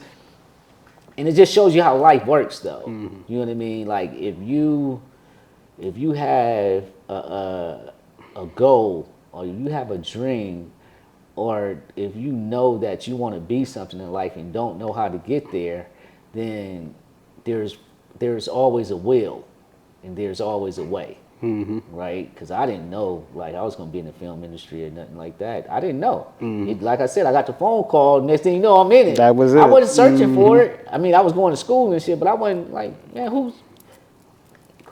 And it just shows you how life works though. You know what I mean? Like if you have a goal or you have a dream, or if you know that you want to be something in life and don't know how to get there, then there's always a will and there's always a way. Right? Because I didn't know like I was gonna be in the film industry or nothing like that. I didn't know. Like I said, I got the phone call. Next thing you know, I'm in it. That was it. I wasn't searching for it. I mean, I was going to school and shit, but I wasn't like, man, who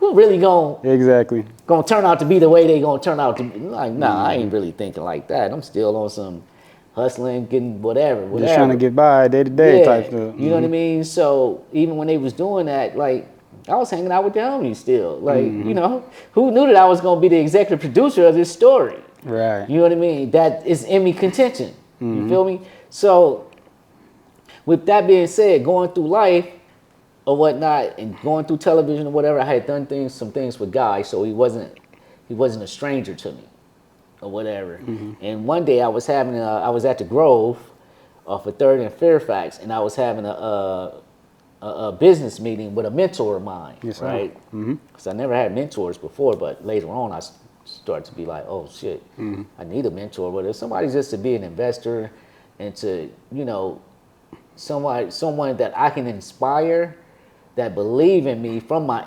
really gonna turn out to be the way they gonna turn out to be? Like, nah, I ain't really thinking like that. I'm still on some hustling, getting whatever. Just trying to get by day to day type stuff. You know what I mean? So even when they was doing that, like, I was hanging out with the homies still. Like, you know, who knew that I was going to be the executive producer of this story? Right. You know what I mean? That is Emmy contention. You feel me? So with that being said, going through life or whatnot and going through television or whatever, I had done some things with Guy, so he wasn't a stranger to me or whatever. And one day I was at the Grove off of 3rd and Fairfax, and I was having a business meeting with a mentor of mine, right? Because I never had mentors before, but later on I started to be like, oh shit, I need a mentor. But if somebody's just to be an investor and to, you know, someone that I can inspire, that believe in me from my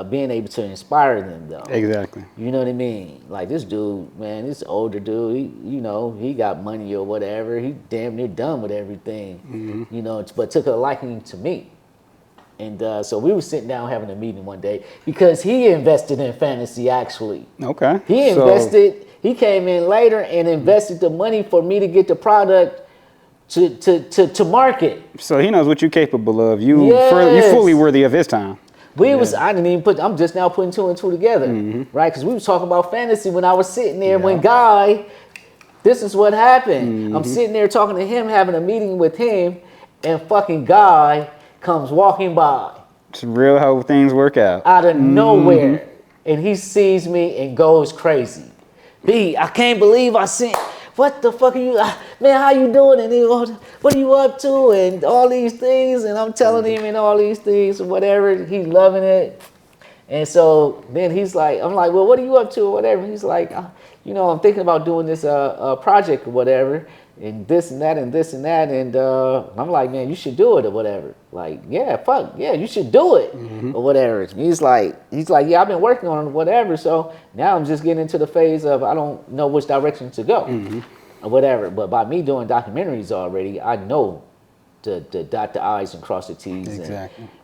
being able to inspire them though. Exactly. You know what I mean? Like this dude, man, this older dude, he got money or whatever. He damn near done with everything, you know, but took a liking to me. And so we were sitting down having a meeting one day because he invested in F.A.N.T.A.S.Y actually. Okay. He invested, he came in later and invested the money for me to get the product to market. So he knows what you're capable of. You're fully worthy of his time. I didn't even I'm just now putting 2 and 2 together, right? Because we was talking about F.A.N.T.A.S.Y when I was sitting there when Guy, this is what happened. I'm sitting there talking to him, having a meeting with him, and fucking Guy comes walking by. It's real how things work out. Out of nowhere. And he sees me and goes crazy. B, I can't believe I sent, what the fuck are you, man, how you doing? And he goes, what are you up to? And all these things. And I'm telling him and all these things and whatever. He's loving it. And so then he's like, I'm like, well, what are you up to or whatever? He's like, you know, I'm thinking about doing this project or whatever. And this and that and this and that. And I'm like, man, you should do it or whatever. Like, yeah, fuck, yeah, you should do it or whatever. And he's like, yeah, I've been working on it or whatever. So now I'm just getting into the phase of I don't know which direction to go or whatever. But by me doing documentaries already, I know to dot the I's and cross the T's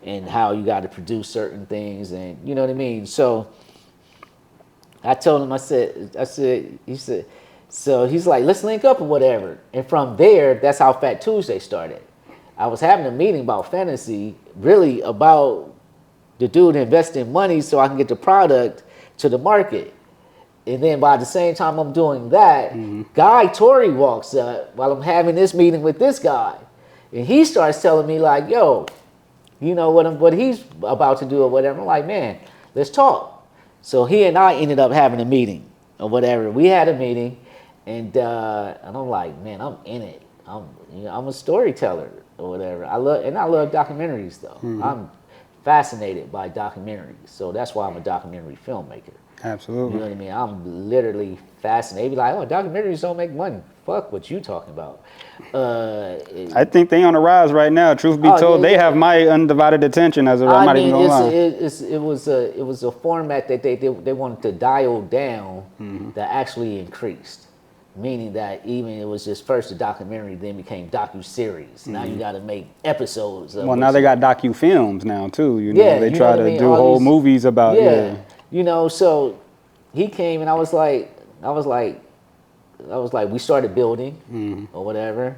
and how you got to produce certain things. And you know what I mean? So I told him, he said, so he's like, let's link up or whatever. And from there, that's how Fat Tuesday started. I was having a meeting about F.A.N.T.A.S.Y, really about the dude investing money so I can get the product to the market. And then by the same time I'm doing that, Guy Torrey walks up while I'm having this meeting with this guy. And he starts telling me like, yo, you know what he's about to do or whatever. I'm like, man, let's talk. So he and I ended up having a meeting or whatever. We had a meeting. And I'm like, man, I'm in it. I'm a storyteller or whatever. I love documentaries though. I'm fascinated by documentaries, so that's why I'm a documentary filmmaker. Absolutely. You know what I mean? I'm literally fascinated. Be like, oh, documentaries don't make money. Fuck what you talking about. I think they on the rise right now. Truth be told, they have my undivided attention as I'm not even gonna lie. It was a format that they wanted to dial down that actually increased. Meaning that even it was just first a documentary, then became docu-series. Now you got to make episodes. Well, now they got docu-films now too. You know, they try to do whole movies about. You know, so he came and I was like, we started building or whatever,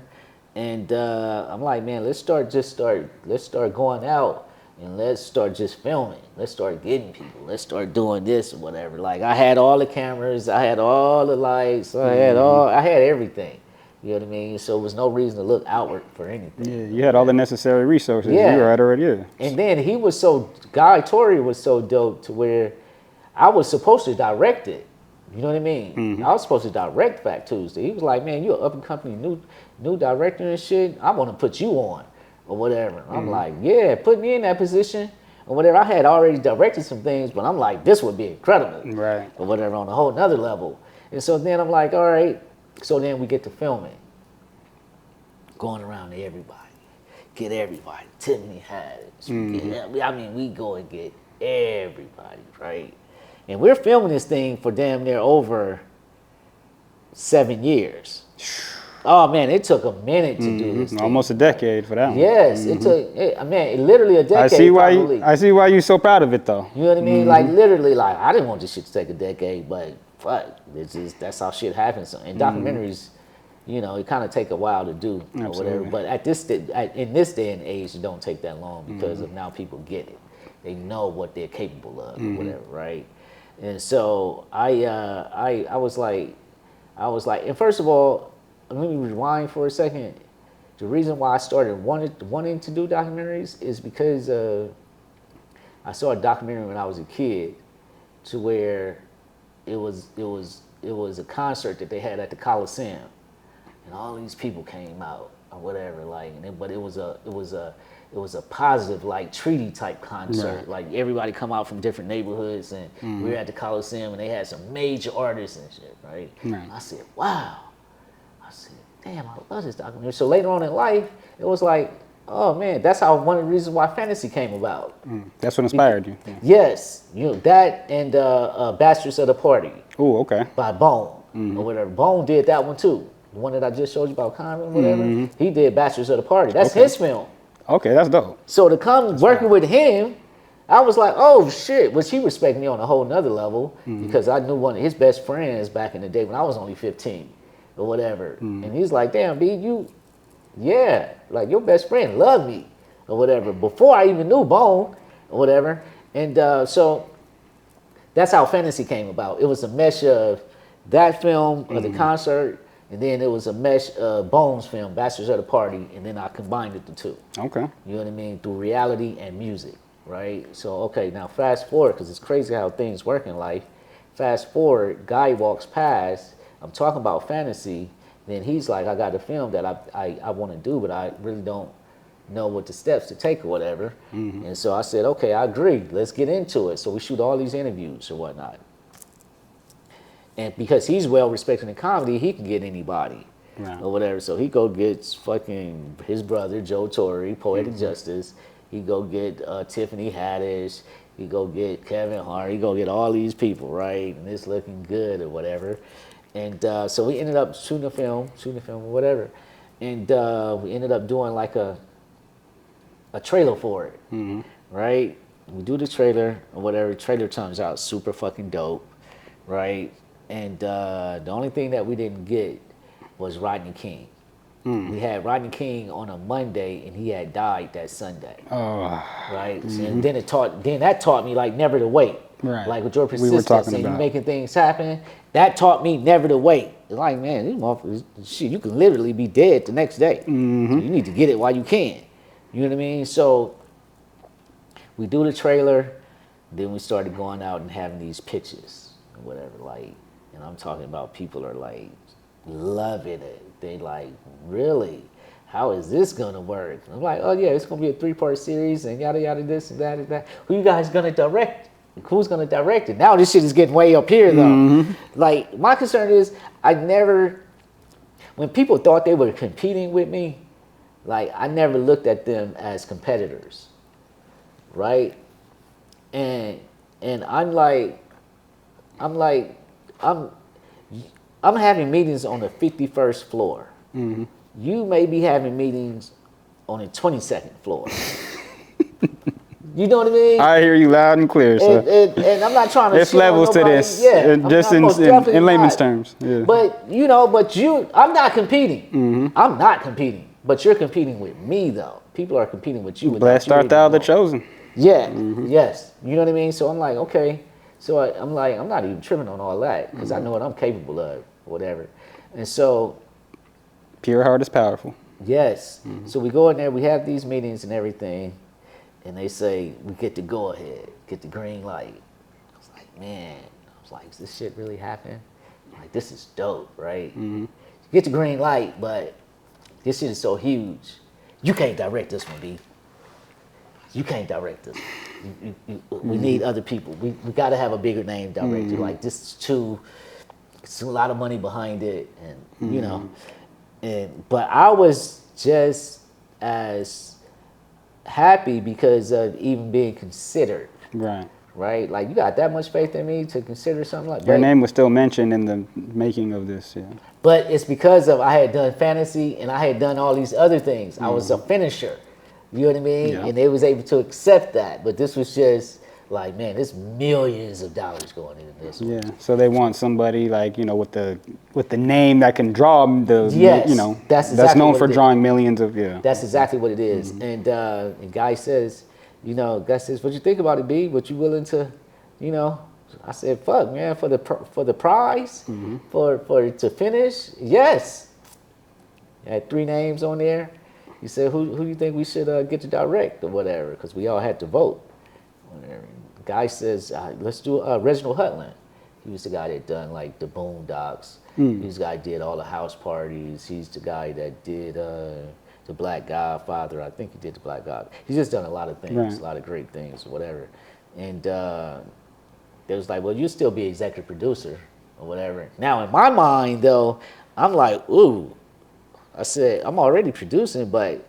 and I'm like, man, let's start going out and let's start just filming. Let's start getting people. Let's start doing this or whatever. Like I had all the cameras, I had all the lights, I had everything. You know what I mean? So there was no reason to look outward for anything. Yeah, you had all the necessary resources. Yeah. You were already, yeah. And then Guy Tori was so dope to where I was supposed to direct it. You know what I mean? I was supposed to direct Fat Tuesday. He was like, man, you're an up and coming new director and shit. I want to put you on or whatever. I'm like, yeah, put me in that position or whatever. I had already directed some things, but I'm like, this would be incredible. Right. Or whatever on a whole nother level. And so then I'm like, all right. So then we get to filming. Going around to everybody. Get everybody. Tiffany Haddish. I mean, we go and get everybody, right? And we're filming this thing for damn near over 7 years. Oh man, it took a minute to do this thing. Almost a decade for that one. Yes, it took, literally a decade. I see why you're so proud of it though. You know what I mean? Like literally, like I didn't want this shit to take a decade, but fuck, that's how shit happens. And documentaries, you know, it kind of take a while to do or whatever. But in this day and age, it don't take that long because of now people get it. They know what they're capable of or whatever, right? And so I was like, and first of all, let me rewind for a second. The reason why I started wanting to do documentaries is because I saw a documentary when I was a kid, to where it was a concert that they had at the Coliseum, and all these people came out or whatever, like, but it was a positive, like, treaty type concert. Right. Like everybody come out from different neighborhoods, and we were at the Coliseum, and they had some major artists and shit, right? And I said, wow. I said, damn, I love this documentary. So later on in life, it was like, oh man, that's how one of the reasons why F.A.N.T.A.S.Y came about. That's what inspired you. Yeah. Yes, you know that, and Bastards of the Party. Oh, okay. By Bone or whatever. Bone did that one too. The one that I just showed you about Conrad, whatever. He did Bastards of the Party. That's his film. Okay, that's dope. So to come working with him, I was like, oh shit, which he respected me on a whole nother level, because I knew one of his best friends back in the day when I was only 15 or whatever. And he's like, damn, B, like your best friend loved me or whatever before I even knew Bone or whatever. And so that's how F.A.N.T.A.S.Y came about. It was a mesh of that film or the concert, and then it was a mesh of Bone's film, Bastards of the Party, and then I combined the two. Okay. You know what I mean? Through reality and music, right? So, okay, now fast forward, because it's crazy how things work in life. Fast forward, Guy walks past, I'm talking about F.A.N.T.A.S.Y, then he's like, I got a film that I want to do, but I really don't know what the steps to take or whatever. And so I said, okay, I agree, let's get into it. So we shoot all these interviews or whatnot. And because he's well respected in comedy, he can get anybody or whatever. So he go gets fucking his brother, Joe Torre, Poetic Justice. He go get Tiffany Haddish. He go get Kevin Hart. He go get all these people, right? And it's looking good or whatever. And so we ended up shooting a film or whatever. And we ended up doing like a trailer for it, right? We do the trailer or whatever. The trailer turns out super fucking dope, right? And the only thing that we didn't get was Rodney King. We had Rodney King on a Monday, and he had died that Sunday. Right? And then that taught me like never to wait. Right. Like with your persistence and you making things happen, that taught me never to wait. It's like, man, these motherfuckers, shit, you can literally be dead the next day. So you need to get it while you can. You know what I mean? So we do the trailer, then we started going out and having these pitches or whatever, like, and I'm talking about people are like loving it. They like, really? How is this gonna work? I'm like, oh yeah, it's gonna be a 3-part series and yada yada this and that and that. Who you guys gonna direct? Who's gonna direct it? Now this shit is getting way up here though. Like my concern is when people thought they were competing with me, like I never looked at them as competitors. Right? And I'm having meetings on the 51st floor. You may be having meetings on the 22nd floor. You know what I mean? I hear you loud and clear, sir. And I'm not trying to. There's levels to this. Yeah, just in layman's terms. Yeah. But I'm not competing. I'm not competing. But you're competing with me, though. People are competing with you. Blessed art thou the chosen. Yeah, yes. You know what I mean? So I'm like, okay. So I'm like, I'm not even tripping on all that because I know what I'm capable of, whatever. And so, Pure heart is powerful. yes. So we go in there, we have these meetings and everything, and they say, we get the go ahead, get the green light. I was like, man, I was like, is this shit really happening? Like, this is dope, right? You get the green light, but this shit is so huge. You can't direct this one, B. You can't direct this. We need other people. We got to have a bigger name director. Like, this is too, it's a lot of money behind it, and you know. But I was just as happy because of even being considered. Right. Right? Like, you got that much faith in me to consider something like that. Your name was still mentioned in the making of this, yeah. But it's because of I had done fantasy and I had done all these other things. I was a finisher. You know what I mean? Yeah. And they was able to accept that. But this was just like, man, there's millions of dollars going into this one. Yeah. So they want somebody like, you know, with the name that can draw the, Yes, you know, that's that's exactly known what for it is. drawing millions of, yeah. That's exactly what it is. And Guy says, you know, Guy says, what you think about it, B? What you willing to, you know? I said, fuck, man, for the prize, for to finish, yes. I had 3 names on there. He said, who you think we should get to direct or whatever? Because we all had to vote. Whatever. The guy says, let's do Reginald Hutland. He was the guy that done like the Boondocks. He's the guy that did all the house parties. He's the guy that did the Black Godfather. I think he did the Black Godfather. He's just done a lot of things, Right. a lot of great things, whatever. And they was like, well, you'll still be executive producer or whatever. Now, in my mind, though, I'm like, ooh. I said, I'm already producing, but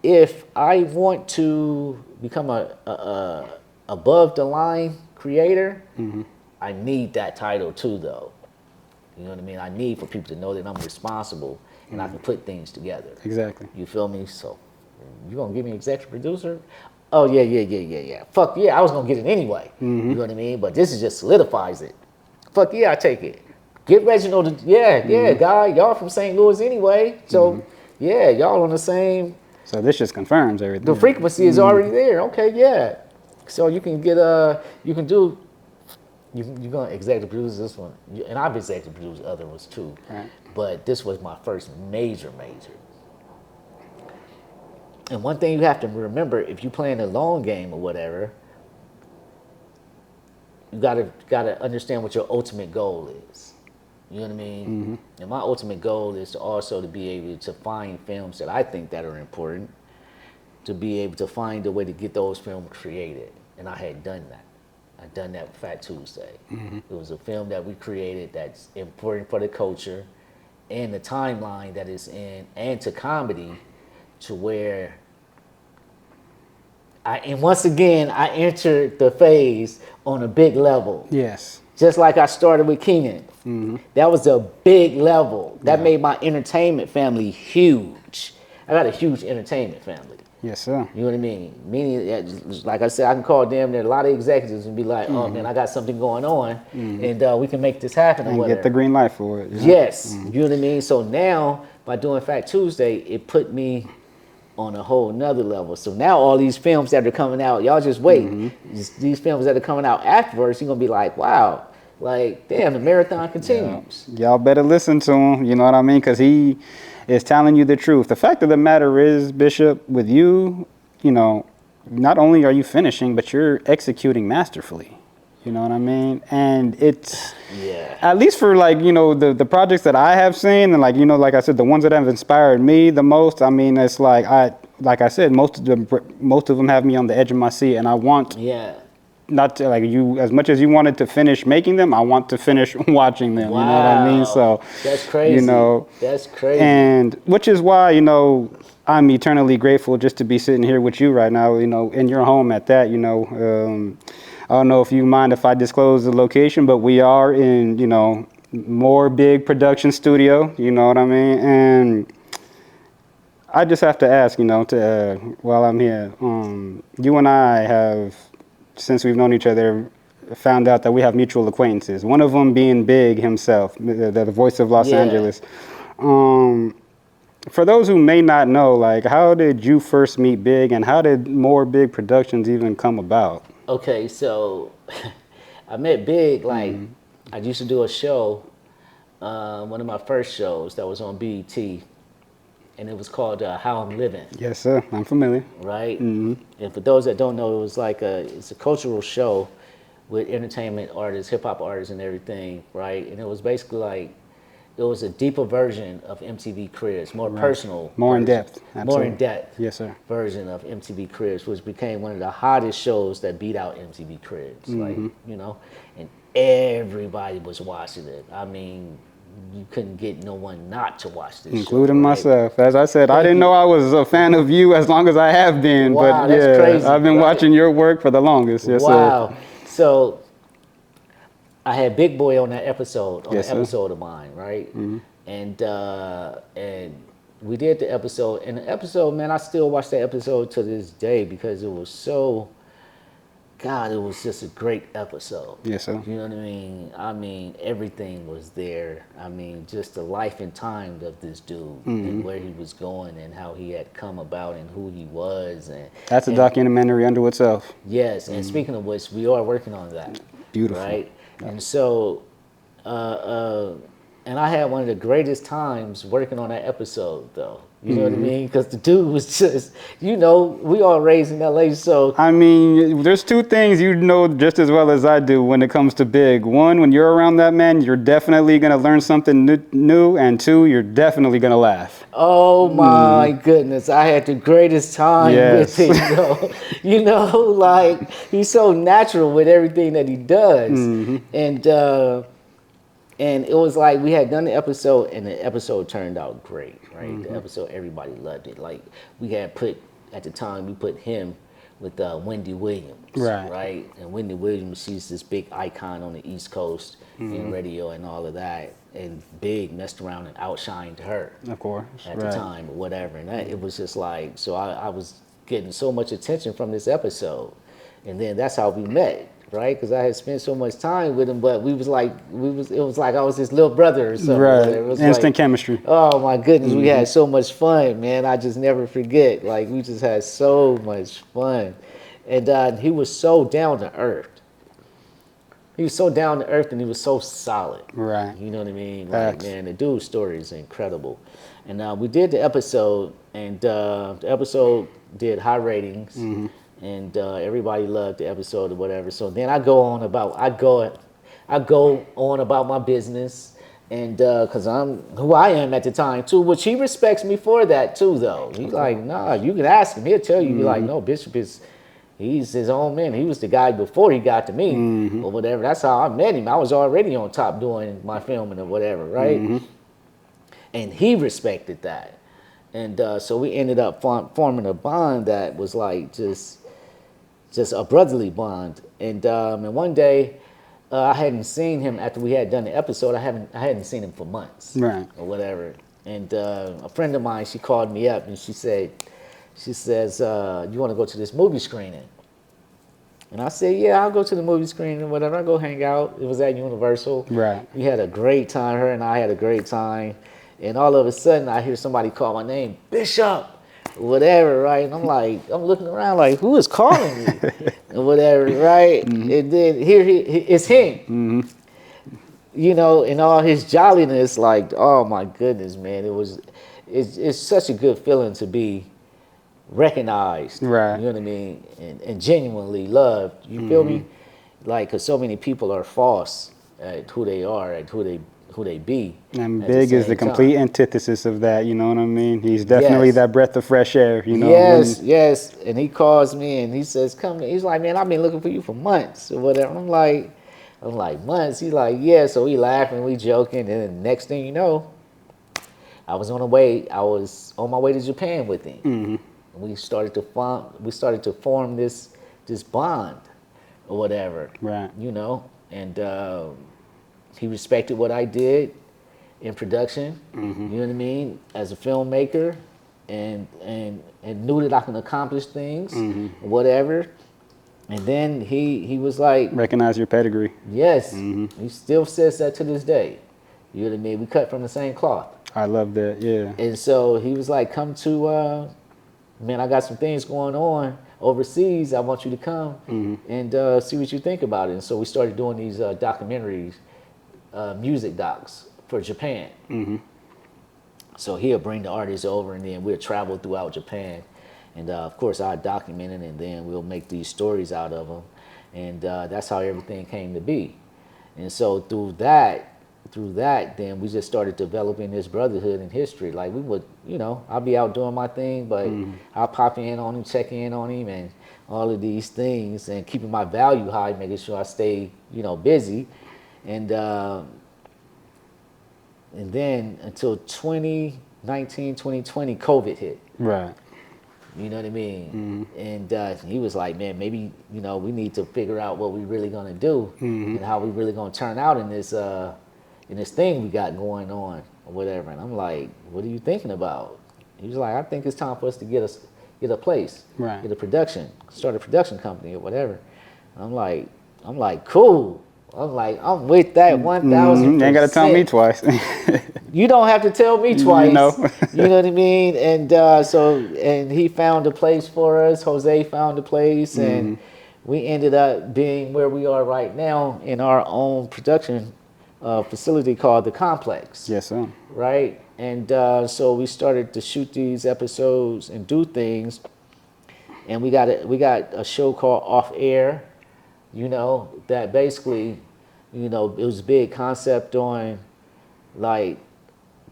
if I want to become a above the line creator, I need that title too, though. You know what I mean? I need for people to know that I'm responsible and I can put things together. Exactly. You feel me? So, you gonna give me executive producer? Oh yeah. Fuck yeah, I was gonna get it anyway. You know what I mean? But this is just solidifies it. Fuck yeah, I take it. Get Reginald. Guy. Y'all from St. Louis anyway. So yeah, y'all on the same. So this just confirms everything. The frequency is already there. Okay, yeah. So you can get you can do. You're gonna executive produce this one, and I've executive produced other ones too. Right. But this was my first major. And one thing you have to remember, if you're playing a long game or whatever, you gotta understand what your ultimate goal is. You know what I mean? And my ultimate goal is to also to be able to find films that I think that are important, to be able to find a way to get those films created. And I had done that. I'd done that with Fat Tuesday. It was a film that we created that's important for the culture and the timeline that it's in, and to comedy, to where and once again, I entered the phase on a big level. Yes. Just like I started with Keenan. That was a big level. That made my entertainment family huge. I got a huge entertainment family. Yes, sir. You know what I mean? Meaning, like I said, I can call them there a lot of executives and be like, oh man, I got something going on and we can make this happen or And whatever. get the green light for it. Yeah. Yes, you know what I mean? So now, by doing Fat Tuesday, it put me on a whole nother level. So now all these films that are coming out, y'all just wait. These films that are coming out afterwards, you're going to be like, wow, like, damn, the marathon continues. Y'all better listen to him, you know what I mean? Because he is telling you the truth. The fact of the matter is, Bishop, with you, you know, not only are you finishing, but you're executing masterfully. You know what I mean? And it's, at least for like, you know, the projects that I have seen, and like, you know, like I said, the ones that have inspired me the most, I mean, it's like, like I said, most of them have me on the edge of my seat, and I want, not to, like, you, as much as you wanted to finish making them, I want to finish watching them. Wow. You know what I mean? So that's crazy. You know, that's crazy. And which is why, you know, I'm eternally grateful just to be sitting here with you right now, you know, in your home at that, you know. I don't know if you mind if I disclose the location, but we are in, you know, MooreBig production studio, you know what I mean? And I just have to ask, you know, while I'm here, you and I have, since we've known each other, found out that we have mutual acquaintances. One of them being Big himself, the voice of Los Angeles. For those who may not know, like, how did you first meet Big, and how did MooreBig Productions even come about? Okay, so I met Big, like, I used to do a show, one of my first shows that was on BET, and it was called How I'm Living. Yes, sir. I'm familiar. Right? And for those that don't know, it was like it's a cultural show with entertainment artists, hip hop artists, and everything, right? And it was basically like it was a deeper version of MTV Cribs, more personal, More in version, depth. more Absolutely. in depth, Yes, sir. version of MTV Cribs, which became one of the hottest shows that beat out MTV Cribs, like and everybody was watching it. I mean, you couldn't get no one not to watch this Including show, right? myself. As I said, I Thank didn't you. know I was a fan of you as long as I have been. Wow, But that's yeah, crazy, I've been right? watching your work for the longest. Yes, Wow. sir. So I had Big Boy on that episode, Yes, sir. episode of mine, right? And we did the episode. And the episode, man, I still watch that episode to this day because it was so, God, it was just a great episode. Yes, sir. You know what I mean? I mean, everything was there. I mean, just the life and time of this dude and where he was going and how he had come about and who he was. And That's a and- documentary unto itself. Yes, and speaking of which, we are working on that. Beautiful. Right? And so, and I had one of the greatest times working on that episode, though. You know what I mean? Because the dude was just, we all raised in LA, so. I mean, there's two things you know just as well as I do when it comes to Big. One, when you're around that man, you're definitely going to learn something new. And two, you're definitely going to laugh. Oh my goodness, I had the greatest time Yes. with him. Like he's so natural with everything that he does. And it was like we had done the episode, and the episode turned out great, right? The episode, everybody loved it. Like we had at the time, we put him with Wendy Williams, right? And Wendy Williams, she's this big icon on the East Coast in radio and all of that. And Big messed around and outshined her, Of course. at the time or whatever. And it was just like, so I was getting so much attention from this episode. And then that's how we met, right? Because I had spent so much time with him, but it was like I was his little brother or something. Right. It was Instant like, chemistry. oh my goodness, we had so much fun, man. I just never forget. Like we just had so much fun. And he was so down to earth. He was so down to earth and he was so solid. Right. You know what I mean? Facts. Like, man, the dude's story is incredible. And we did the episode, and the episode did high ratings, and everybody loved the episode or whatever. So then I go on about my business, and because I'm who I am at the time too, which he respects me for that too, though. He's like, nah, you can ask him. He'll tell you. Be like, no, Bishop he's his own man. He was the guy before he got to me or whatever. That's how I met him. I was already on top doing my filming or whatever, right? And he respected that. And so we ended up forming a bond that was like just a brotherly bond. And one day, I hadn't seen him after we had done the episode. I hadn't seen him for months, Right. or whatever. And a friend of mine, she called me up and she says, you want to go to this movie screening? And I said, yeah, I'll go to the movie screening or whatever. I'll go hang out. It was at Universal. Right. We had a great time. Her and I had a great time. And all of a sudden, I hear somebody call my name, Bishop, whatever, right? And I'm looking around like, who is calling me? And whatever, right? And then it's him. And all his jolliness, like, oh my goodness, man. It's such a good feeling to be recognized. Right. You know what I mean? And genuinely loved. You feel me? Like, because so many people are false at who they are, at who they be. And at Big is the same complete time. antithesis of that, you know what I mean? He's definitely Yes. that breath of fresh air, you know? Yes. And he calls me and he says, come. He's like, man, I've been looking for you for months or whatever. I'm like, months? He's like, yeah. So we laughing, we joking. And then the next thing you know, I was on my way to Japan with him. And we started to form this bond or whatever. Right. And he respected what I did in production, you know what I mean, as a filmmaker, and knew that I can accomplish things, whatever. And then he was like, Recognize your pedigree. yes, he still says that to this day. You know what I mean? We cut from the same cloth. I love that. Yeah. And so he was like, come to, man, I got some things going on overseas. I want you to come and see what you think about it. And so we started doing these documentaries, music docs for Japan. So he'll bring the artists over, and then we'll travel throughout Japan. And of course, I document it, and then we'll make these stories out of them. And that's how everything came to be. And so through that, then we just started developing this brotherhood in history. Like we would, I'll be out doing my thing, but I'll pop in on him, check in on him, and all of these things, and keeping my value high, making sure I stay, busy. And then until 2019, 2020, COVID hit. Right. You know what I mean? And he was like, man, maybe, we need to figure out what we really gonna do and how we really gonna turn out in this thing we got going on or whatever. And I'm like, what are you thinking about? He was like, I think it's time for us to get a place, right, get a production, start a production company or whatever. And I'm like, cool. I'm like, I'm with that 1,000%. You ain't gotta tell me twice. You don't have to tell me twice. You know what I mean? And and he found a place for us. Jose found a place, and we ended up being where we are right now in our own production facility called the Complex. Yes, sir. Right? And so we started to shoot these episodes and do things, and we got a show called Off Air. That basically, it was a big concept on, like,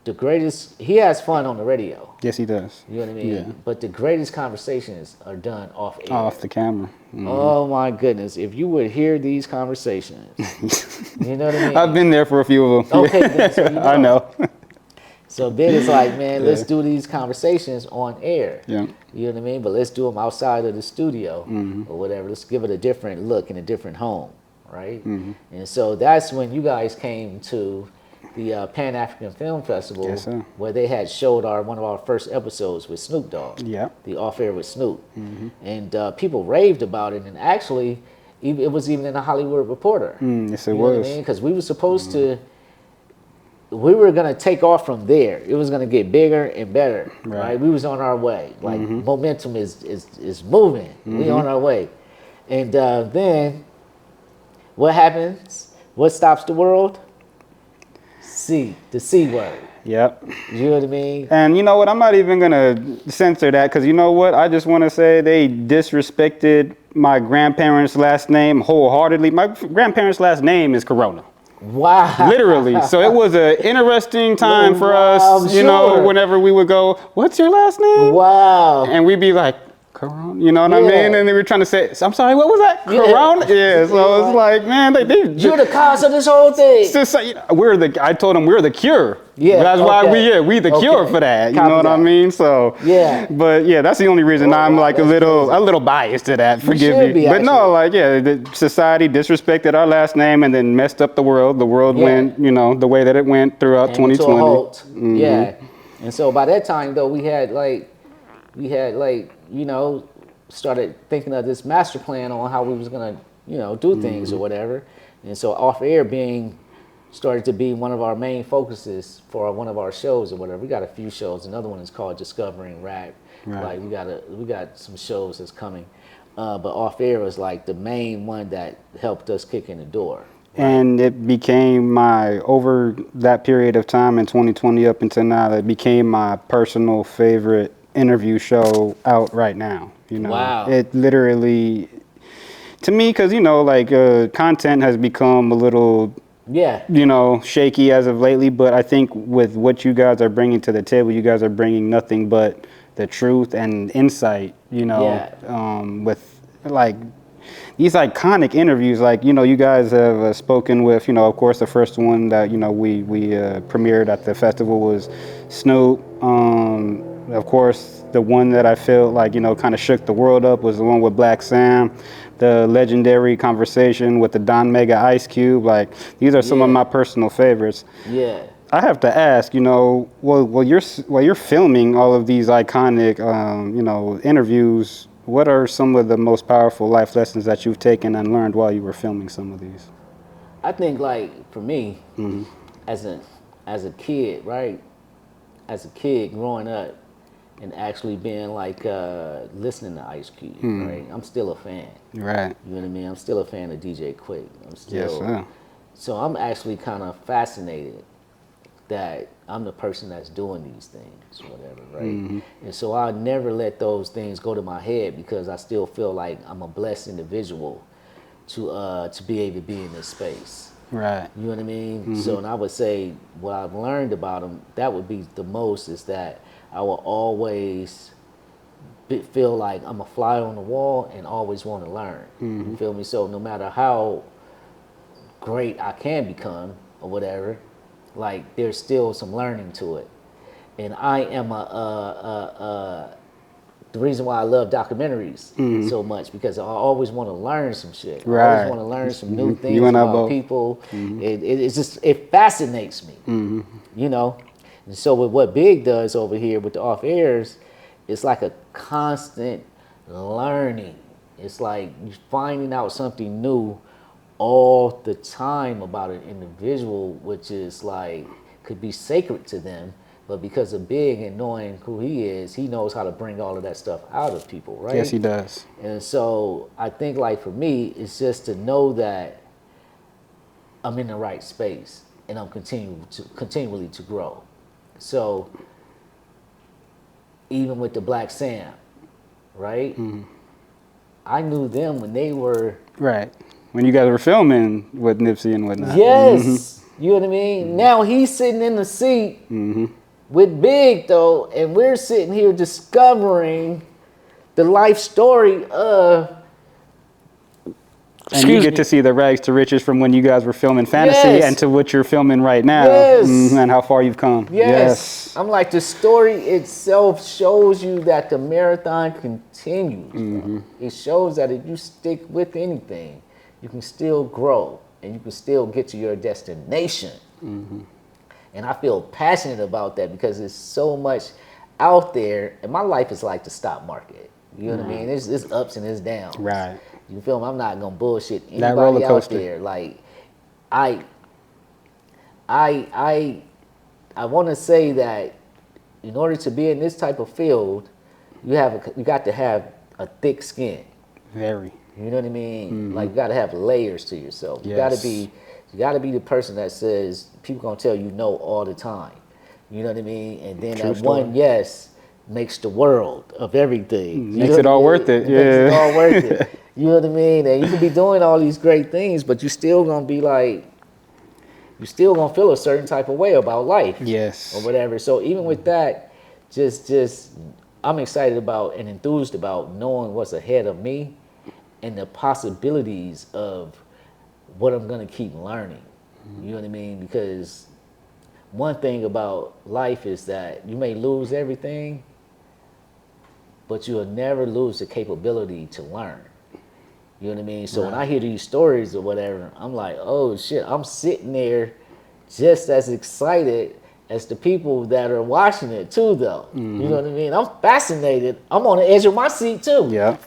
the greatest, he has fun on the radio. Yes, he does. You know what I mean? Yeah. But the greatest conversations are done off air. Off the camera. Oh my goodness. If you would hear these conversations, you know what I mean? I've been there for a few of them. Okay, then, so I know. So then it's like, man, let's do these conversations on air. Yeah. You know what I mean? But let's do them outside of the studio or whatever. Let's give it a different look and a different home, right? And so that's when you guys came to the Pan-African Film Festival, yes, sir, where they had showed one of our first episodes with Snoop Dogg, the Off Air with Snoop. And people raved about it, and actually, it was even in the Hollywood Reporter. Yes, it was. Because we were supposed to, we were gonna take off from there. It was gonna get bigger and better, right? We was on our way. Like momentum is moving. We on our way, and then what happens? What stops the world? The C word. Yep. You know what I mean? And you know what? I'm not even gonna censor that, because you know what? I just want to say they disrespected my grandparents' last name wholeheartedly. My grandparents' last name is Corona. Wow. Literally. So it was an interesting time for us, you know, whenever we would go, what's your last name? Wow. And we'd be like, Corona, you know what I mean? And they were trying to say, I'm sorry, what was that? Corona? Yeah, so it's like, man, you're the cause of this whole thing. Just, I told them we're the cure. Yeah. That's why we the cure for that. You know what I mean? So but yeah, that's the only reason I'm like a little biased to that. Forgive me. But no, like the society disrespected our last name and then messed up the world. The world went, the way that it went throughout 2020. Yeah. And so by that time though, we had started thinking of this master plan on how we was gonna, do things or whatever. And so Off Air started to be one of our main focuses for one of our shows or whatever. We got a few shows. Another one is called Discovering Rap. Like we got some shows that's coming. But Off Air was like the main one that helped us kick in the door. And it became over that period of time in 2020 up until now, it became my personal favorite interview show out right now. Wow. It literally, to me, because content has become a little shaky as of lately, but I think with what you guys are bringing to the table, you guys are bringing nothing but the truth and insight, with like these iconic interviews. Like, you guys have spoken with, of course, the first one that, we premiered at the festival was Snoop. Of course, the one that I felt like, kind of shook the world up was the one with Black Sam, the legendary conversation with the Don Mega Ice Cube. Like, these are some of my personal favorites. Yeah. I have to ask, while you're filming all of these iconic, interviews, what are some of the most powerful life lessons that you've taken and learned while you were filming some of these? I think, like, for me, as a kid, right? as a kid growing up and actually being like listening to Ice Cube, right? I'm still a fan. Right. You know what I mean? I'm still a fan of DJ Quick. I'm still. Yes, sir. So I'm actually kind of fascinated that I'm the person that's doing these things, whatever, right? And so I never let those things go to my head because I still feel like I'm a blessed individual to be able to be in this space. Right. You know what I mean? So, and I would say what I've learned about him, that would be the most, is that I will always feel like I'm a fly on the wall and always want to learn. You feel me? So no matter how great I can become or whatever, like there's still some learning to it. And I am the reason why I love documentaries so much, because I always want to learn some shit. I Right. always want to learn some new things You and I about both. people. It's just, it fascinates me, you know? And so with what Big does over here with the off airs, it's like a constant learning. It's like you're finding out something new all the time about an individual, which is like, could be sacred to them. But because of Big and knowing who he is, he knows how to bring all of that stuff out of people, right? Yes, he does. And so I think, like, for me, it's just to know that I'm in the right space and I'm continually to grow. So even with the Black Sam, right? I knew them when they were... Right. When you guys were filming with Nipsey and whatnot. Yes. You know what I mean? Now he's sitting in the seat with Big, though, and we're sitting here discovering the life story of... And you get to see the rags to riches from when you guys were filming Fantasy Yes. and to what you're filming right now. Yes. And how far you've come. Yes. I'm like, the story itself shows you that the marathon continues. Bro. It shows that if you stick with anything, you can still grow and you can still get to your destination. And I feel passionate about that because there's so much out there, and my life is like the stock market. You know what I mean? It's ups and it's downs. Right. You feel me? I'm not gonna bullshit That roller anybody out coaster. there. Like, I want to say that in order to be in this type of field, you got to have a thick skin. Very. You know what I mean? Like, you got to have layers to yourself. You Yes. got to be the person that says people gonna tell you no all the time. You know what I mean? And then True that story. one yes makes the world of everything. You Makes know it what I all mean? worth it. Makes it Yeah. all worth it. You know what I mean? And you can be doing all these great things, but you still gonna be like, you still gonna feel a certain type of way about life. Yes. Or whatever. So even with that, just I'm excited about and enthused about knowing what's ahead of me and the possibilities of what I'm gonna keep learning. You know what I mean? Because one thing about life is that you may lose everything, but you'll never lose the capability to learn. You know what I mean? So when I hear these stories or whatever, I'm like, oh shit, I'm sitting there just as excited as the people that are watching it too, though. You know what I mean? I'm fascinated. I'm on the edge of my seat too. Yeah.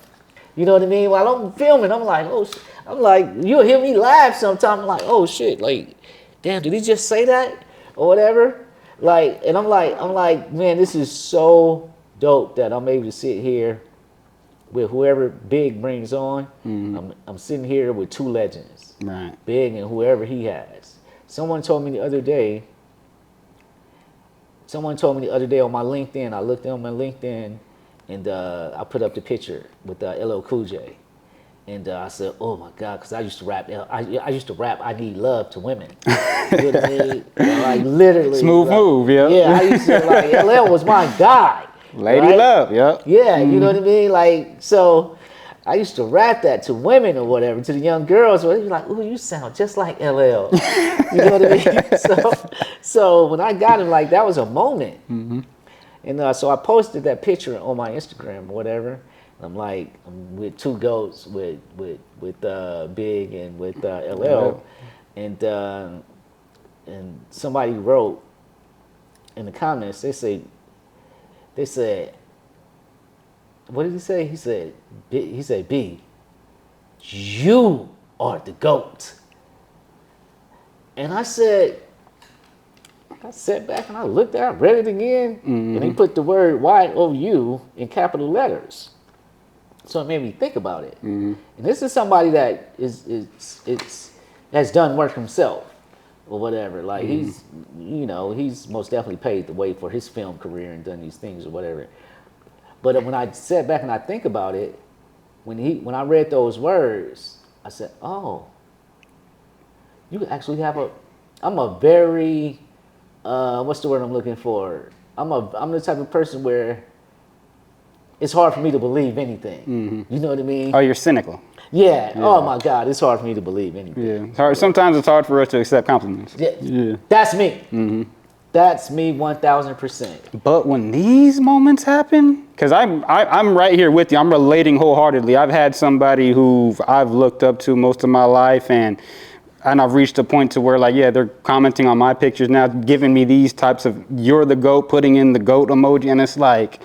You know what I mean? While I'm filming, I'm like, oh shit. I'm like, you'll hear me laugh sometimes. I'm like, oh shit, like, damn, did he just say that? Or whatever. Like, and I'm like, man, this is so dope that I'm able to sit here with whoever Big brings on. I'm sitting here with two legends. Right. Big and whoever he has. Someone told me the other day on my LinkedIn, I looked on my LinkedIn and I put up the picture with LL Cool J. And I said, oh my God, because I used to rap, I Need Love to Women. You know what I mean? Like, literally. Smooth move, yeah. Yeah, I used to, like, LL was my guy. Lady right? love, yep. Yeah, you know what I mean? Like, so I used to rap that to women or whatever, to the young girls. Where they'd be like, ooh, you sound just like LL. You know what I mean? So when I got him, like, that was a moment. And so I posted that picture on my Instagram or whatever. And I'm like, I'm with two goats, with Big and with LL. And somebody wrote in the comments, they said, what did he say? He said, B, you are the GOAT. And I said, I sat back and I looked at it, I read it again, and he put the word Y-O-U in capital letters. So it made me think about it. And this is somebody that has done work himself or whatever. Like he's most definitely paved the way for his film career and done these things or whatever. But when I sat back and I think about it, when I read those words, I said, oh, you actually have I'm a very, what's the word I'm looking for? I'm the type of person where it's hard for me to believe anything. You know what I mean? Oh, you're cynical. Yeah. Oh my God, it's hard for me to believe anything. Yeah. It's hard. Sometimes it's hard for us to accept compliments. Yeah. That's me. That's me 1000%. But when these moments happen, because I'm right here with you, I'm relating wholeheartedly. I've had somebody who I've looked up to most of my life, and I've reached a point to where, like, yeah, they're commenting on my pictures now, giving me these types of "you're the GOAT," putting in the GOAT emoji, and it's like,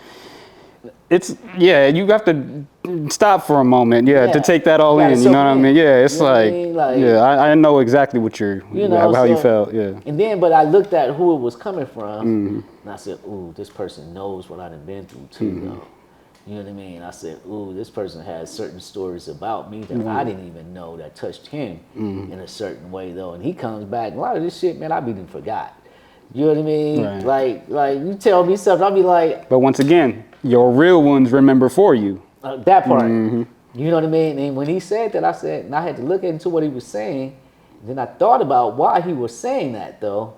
you have to stop for a moment, to take that all in. You know what I mean? Yeah, it's I know exactly what how you felt. Yeah. And then, but I looked at who it was coming from, and I said, "Ooh, this person knows what I've been through too, though." You know what I mean? I said, "Ooh, this person has certain stories about me that I didn't even know that touched him in a certain way, though." And he comes back, a lot of this shit, man, I even forgot. You know what I mean? Right. Like you tell me something, I'll be like. But once again, your real ones remember for you. That part. You know what I mean? And when he said that, I said, and I had to look into what he was saying. Then I thought about why he was saying that, though.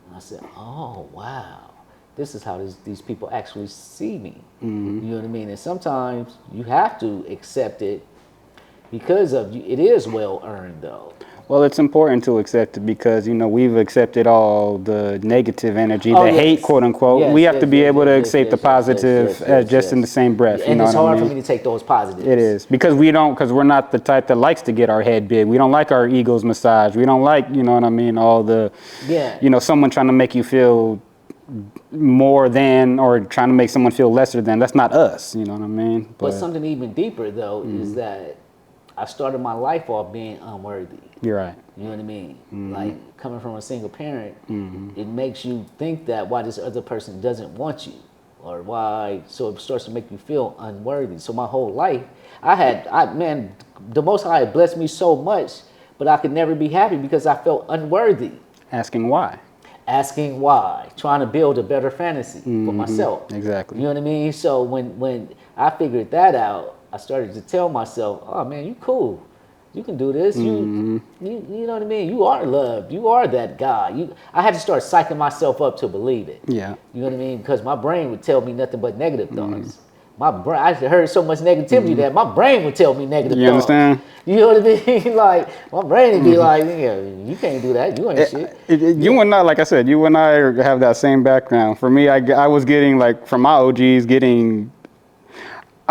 And I said, oh, wow. This is how these people actually see me. You know what I mean? And sometimes you have to accept it because it is well earned, though. Well, it's important to accept it because, we've accepted all the negative energy, hate, quote unquote. We have to be able to accept the positive just in the same breath. And it's hard for me to take those positives. It is because we're not the type that likes to get our head big. We don't like our egos massaged. We don't like, all the, someone trying to make you feel more than or trying to make someone feel lesser than. That's not us. You know what I mean? But something even deeper, though, is that I started my life off being unworthy. You're right. You know what I mean? Like coming from a single parent, it makes you think that why this other person doesn't want you, or why. So it starts to make you feel unworthy. So my whole life, the Most High had blessed me so much, but I could never be happy because I felt unworthy. Asking why, trying to build a better fantasy for myself. Exactly. You know what I mean? So when I figured that out, I started to tell myself, oh man, you cool. You can do this. You know what I mean? You are loved. You are that guy. I had to start psyching myself up to believe it. Yeah. You know what I mean? Because my brain would tell me nothing but negative thoughts. My brain, I heard so much negativity that my brain would tell me negative thoughts. You understand? You know what I mean? Like, my brain would be like, you can't do that. You ain't shit. You and I, like I said, you and I have that same background. For me, I was getting, like, from my OGs, I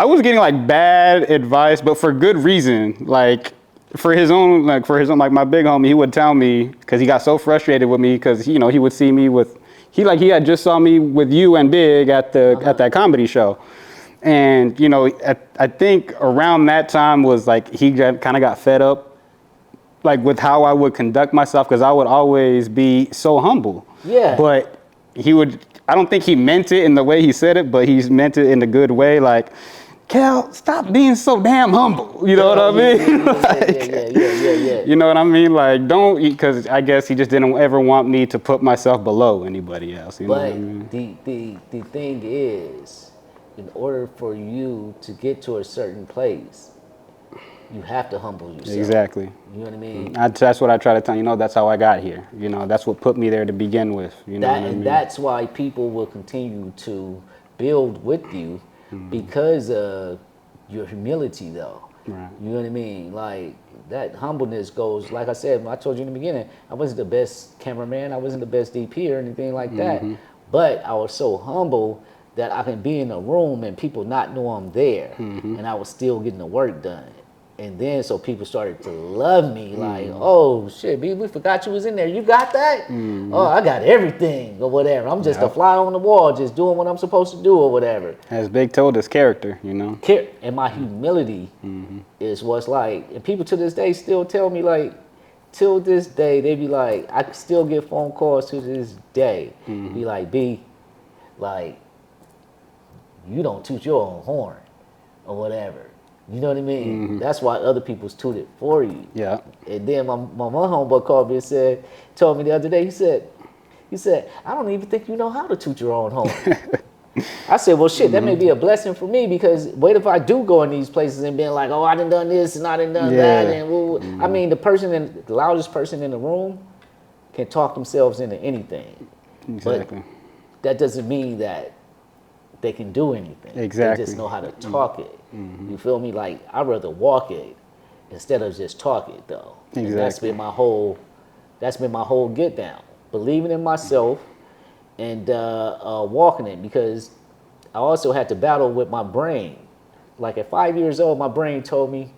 was getting, like, bad advice, but for good reason. Like, for his own, like my big homie, he would tell me, because he got so frustrated with me, because, he would see me with, he had just saw me with you and Big at that comedy show. And, I think around that time was like, he kind of got fed up, like with how I would conduct myself, because I would always be so humble. Yeah. But I don't think he meant it in the way he said it, but he meant it in a good way. Like, Cal, stop being so damn humble. You know what I mean? Yeah. You know what I mean? Like, don't, because I guess he just didn't ever want me to put myself below anybody else. You know what I mean? The thing is, in order for you to get to a certain place, you have to humble yourself. Exactly. You know what I mean? That's what I try to tell that's how I got here. That's what put me there to begin with. And that's why people will continue to build with you because of your humility, though. Right. You know what I mean? Like, that humbleness goes, like I said, I told you in the beginning, I wasn't the best cameraman, I wasn't the best DP or anything like that, but I was so humble that I can be in a room and people not know I'm there, and I was still getting the work done. And then so people started to love me, like, oh shit, B, we forgot you was in there. You got that? Oh, I got everything or whatever. I'm just a fly on the wall, just doing what I'm supposed to do or whatever. As Big told us, character, And my humility is what's like, and people to this day still tell me, like, till this day, they be like, I still get phone calls to this day. Be like, B, like, you don't toot your own horn or whatever. You know what I mean? That's why other people's toot it for you. Yeah. And then my homeboy called me and told me the other day, he said, I don't even think you know how to toot your own horn. I said, well, shit, that may be a blessing for me, because what if I do go in these places and being like, oh, I done this and I done that. And I mean, the loudest person in the room can talk themselves into anything. Exactly. But that doesn't mean that they can do anything. Exactly. They just know how to talk it. You feel me? Like, I'd rather walk it instead of just talk it, though. Exactly. And that's been my whole get down. Believing in myself and walking it, because I also had to battle with my brain. Like at 5 years old, my brain told me,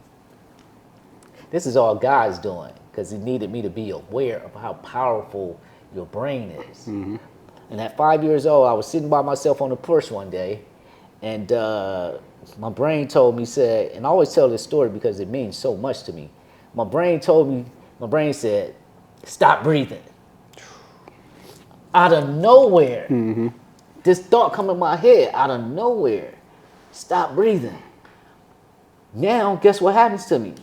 this is all God's doing, because he needed me to be aware of how powerful your brain is. And at 5 years old, I was sitting by myself on the porch one day, and my brain told me, said, and I always tell this story because it means so much to me. My brain said, stop breathing. Out of nowhere, this thought come in my head, out of nowhere, stop breathing. Now, guess what happens to me?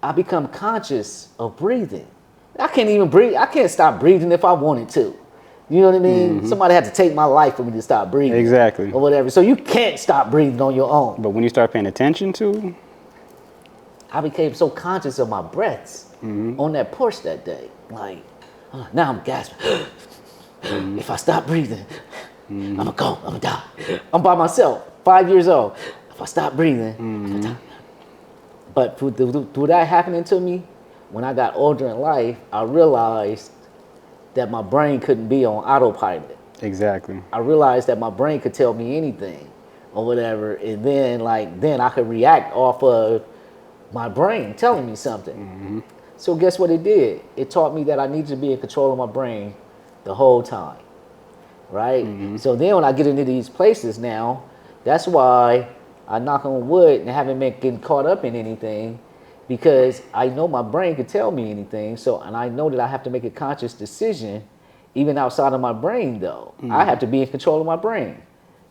I become conscious of breathing. I can't even breathe. I can't stop breathing if I wanted to. You know what I mean? Somebody had to take my life for me to stop breathing. Exactly. Or whatever. So you can't stop breathing on your own. But when you start paying attention to, I became so conscious of my breaths on that porch that day. Like, now I'm gasping. If I stop breathing, I'm gonna go, I'm gonna die. I'm by myself, 5 years old. If I stop breathing, I'm gonna die. But through that happening to me, when I got older in life, I realized that my brain couldn't be on autopilot. exactly. I realized that my brain could tell me anything or whatever, and then I could react off of my brain telling me something. So guess what it did? It taught me that I needed to be in control of my brain the whole time, right? So then when I get into these places now, that's why I knock on wood and haven't been getting caught up in anything, because I know my brain could tell me anything. So, and I know that I have to make a conscious decision, even outside of my brain though. I have to be in control of my brain.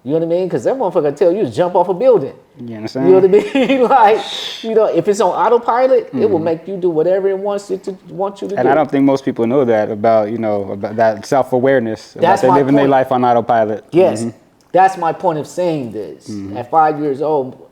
You know what I mean? Because that motherfucker tell you to jump off a building. You understand? You know what I mean? Like, you know, if it's on autopilot, it will make you do whatever it wants you to do. And I don't think most people know that about that self-awareness. That's about my living their point. life on autopilot. Yes, that's my point of saying this. At 5 years old,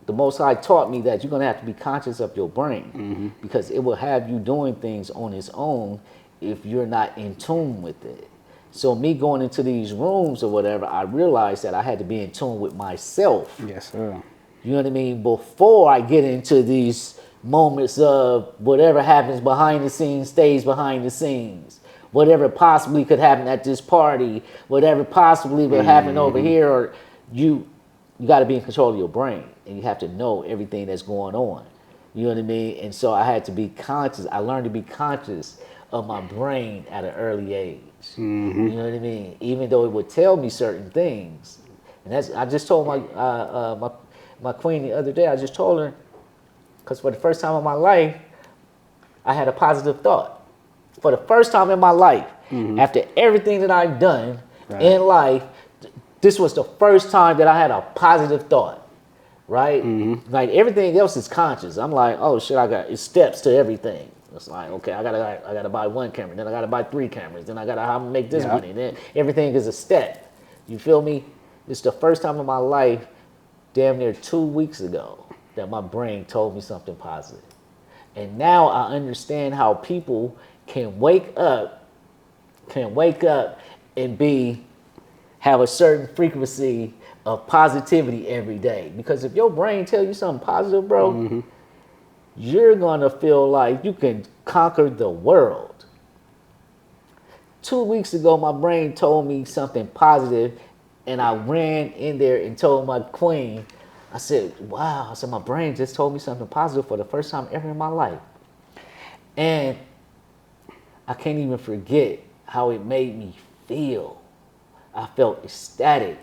the Most High taught me that you're going to have to be conscious of your brain, because it will have you doing things on its own if you're not in tune with it. So me going into these rooms or whatever, I realized that I had to be in tune with myself. Yes, sir. You know what I mean? Before I get into these moments of whatever happens behind the scenes stays behind the scenes. Whatever possibly could happen at this party, whatever possibly would happen over here, or you got to be in control of your brain, and you have to know everything that's going on. You know what I mean? And so I had to be conscious. I learned to be conscious of my brain at an early age. You know what I mean? Even though it would tell me certain things. And that's, I just told my queen the other day, I just told her, because for the first time in my life, I had a positive thought. For the first time in my life, after everything that I've done in life, this was the first time that I had a positive thought, right? Like everything else is conscious. I'm like, oh shit, it's steps to everything. It's like, okay, I gotta buy one camera, then I gotta buy 3 cameras, then I gotta make this money, then everything is a step. You feel me? It's the first time in my life, damn near 2 weeks ago, that my brain told me something positive. And now I understand how people can wake up and have a certain frequency of positivity every day. Because if your brain tell you something positive, bro, you're gonna feel like you can conquer the world. 2 weeks ago, my brain told me something positive, and I ran in there and told my queen, I said, wow, I said, my brain just told me something positive for the first time ever in my life. And I can't even forget how it made me feel. I felt ecstatic.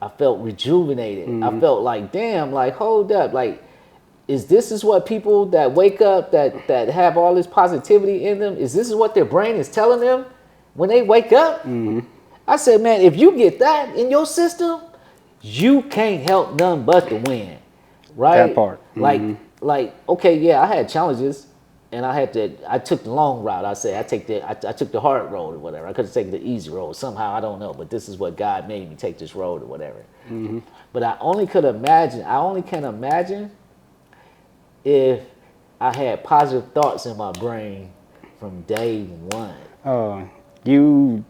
I felt rejuvenated. I felt like, damn, like, hold up. Like, this is what people that wake up that have all this positivity in them, is this is what their brain is telling them when they wake up? I said, man, if you get that in your system, you can't help none but to win, right? That part. Like, okay, yeah, I had challenges, and I took the long route. I say I took the hard road or whatever. I could have taken the easy road somehow. I don't know, but this is what God made me take this road or whatever. But I only can imagine if I had positive thoughts in my brain from day one. You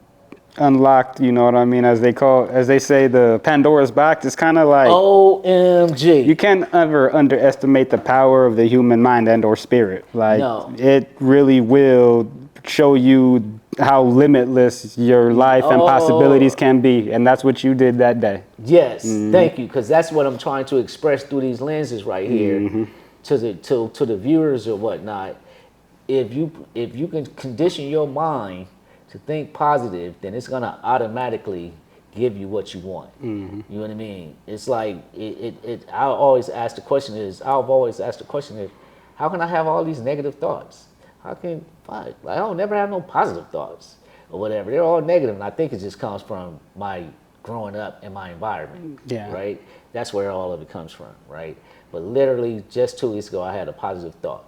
unlocked, you know what I mean, as they say, the Pandora's box. It's kind of like OMG. you can't ever underestimate the power of the human mind and or spirit. Like, No. it really will show you how limitless your life and possibilities can be, and that's what you did that day. Yes, thank you, because that's what I'm trying to express through these lenses right here to the viewers or whatnot. If you can condition your mind to think positive, then it's gonna automatically give you what you want. You know what I mean? It's like I've always asked the question is, how can I have all these negative thoughts? How can I don't never have no positive thoughts or whatever. They're all negative, and I think it just comes from my growing up in my environment. Yeah. Right? That's where all of it comes from, right? But literally just 2 weeks ago I had a positive thought.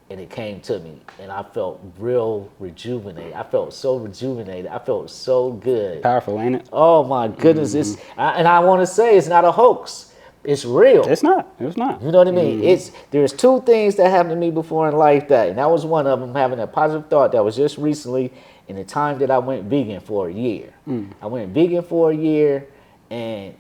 And it came to me, and I felt real rejuvenated. I felt so rejuvenated. I felt so good. Powerful, ain't it? Oh my goodness! And I want to say it's not a hoax. It's real. It's not. You know what I mean? There's 2 things that happened to me before in life and that was one of them. Having a positive thought that was just recently in the time that I went vegan for a year. I went vegan for a year, and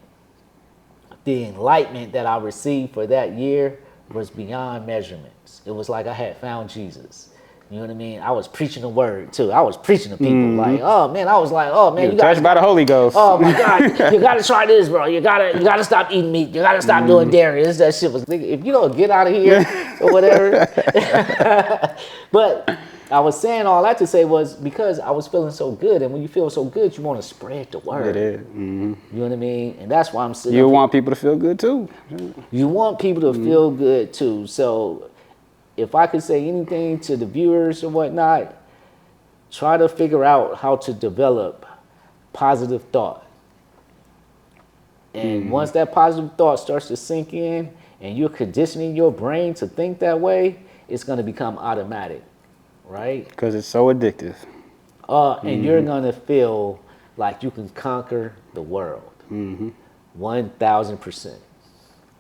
the enlightenment that I received for that year was beyond measurements. It was like I had found Jesus. You know what I mean? I was preaching the word too. I was preaching to people like, oh man, I was like, oh man, you touched by the Holy Ghost. Oh my God, you gotta try this, bro. You gotta stop eating meat. You gotta stop doing dairy. That shit was. If you don't get out of here or whatever. But I was saying all that to say was because I was feeling so good, and when you feel so good, you want to spread the word. It is. You know what I mean? And that's why I'm sitting. You want people to feel good too. You want people to feel good too. So if I could say anything to the viewers or whatnot, try to figure out how to develop positive thought. And once that positive thought starts to sink in and you're conditioning your brain to think that way, it's going to become automatic, right? Because it's so addictive. And you're going to feel like you can conquer the world. 1,000%.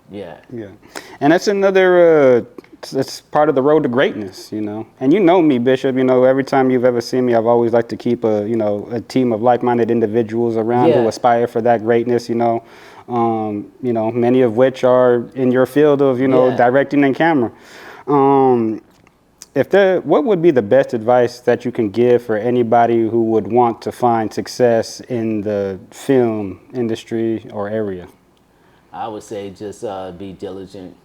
Yeah. Yeah. And that's another, that's part of the road to greatness, you know. And you know me, Bishop, you know, every time you've ever seen me, I've always liked to keep a team of like-minded individuals around who aspire for that greatness, you know, many of which are in your field of, directing and camera. What would be the best advice that you can give for anybody who would want to find success in the film industry or area? I would say just be diligent,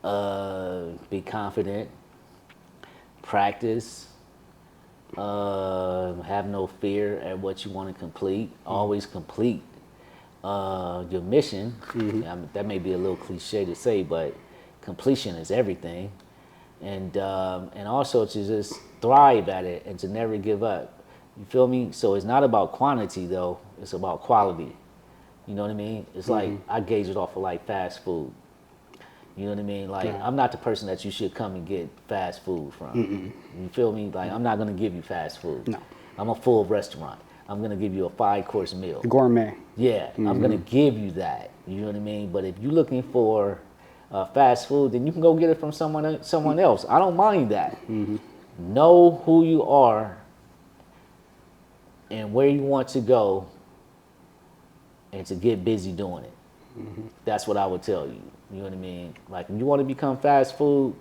be confident, practice, have no fear at what you want to complete. Always complete your mission. That may be a little cliche to say, but completion is everything. And also to just thrive at it and to never give up. You feel me? So it's not about quantity though, it's about quality. You know what I mean? It's like I gauge it off of like fast food. You know what I mean? Like I'm not the person that you should come and get fast food from. You feel me? Like I'm not gonna give you fast food. No. I'm a full restaurant. I'm gonna give you a 5-course meal. Gourmet. Yeah, I'm gonna give you that. You know what I mean? But if you're looking for fast food, then you can go get it from someone else. I don't mind that. Know who you are and where you want to go, and to get busy doing it. That's what I would tell you. You know what I mean? Like if you want to become fast food,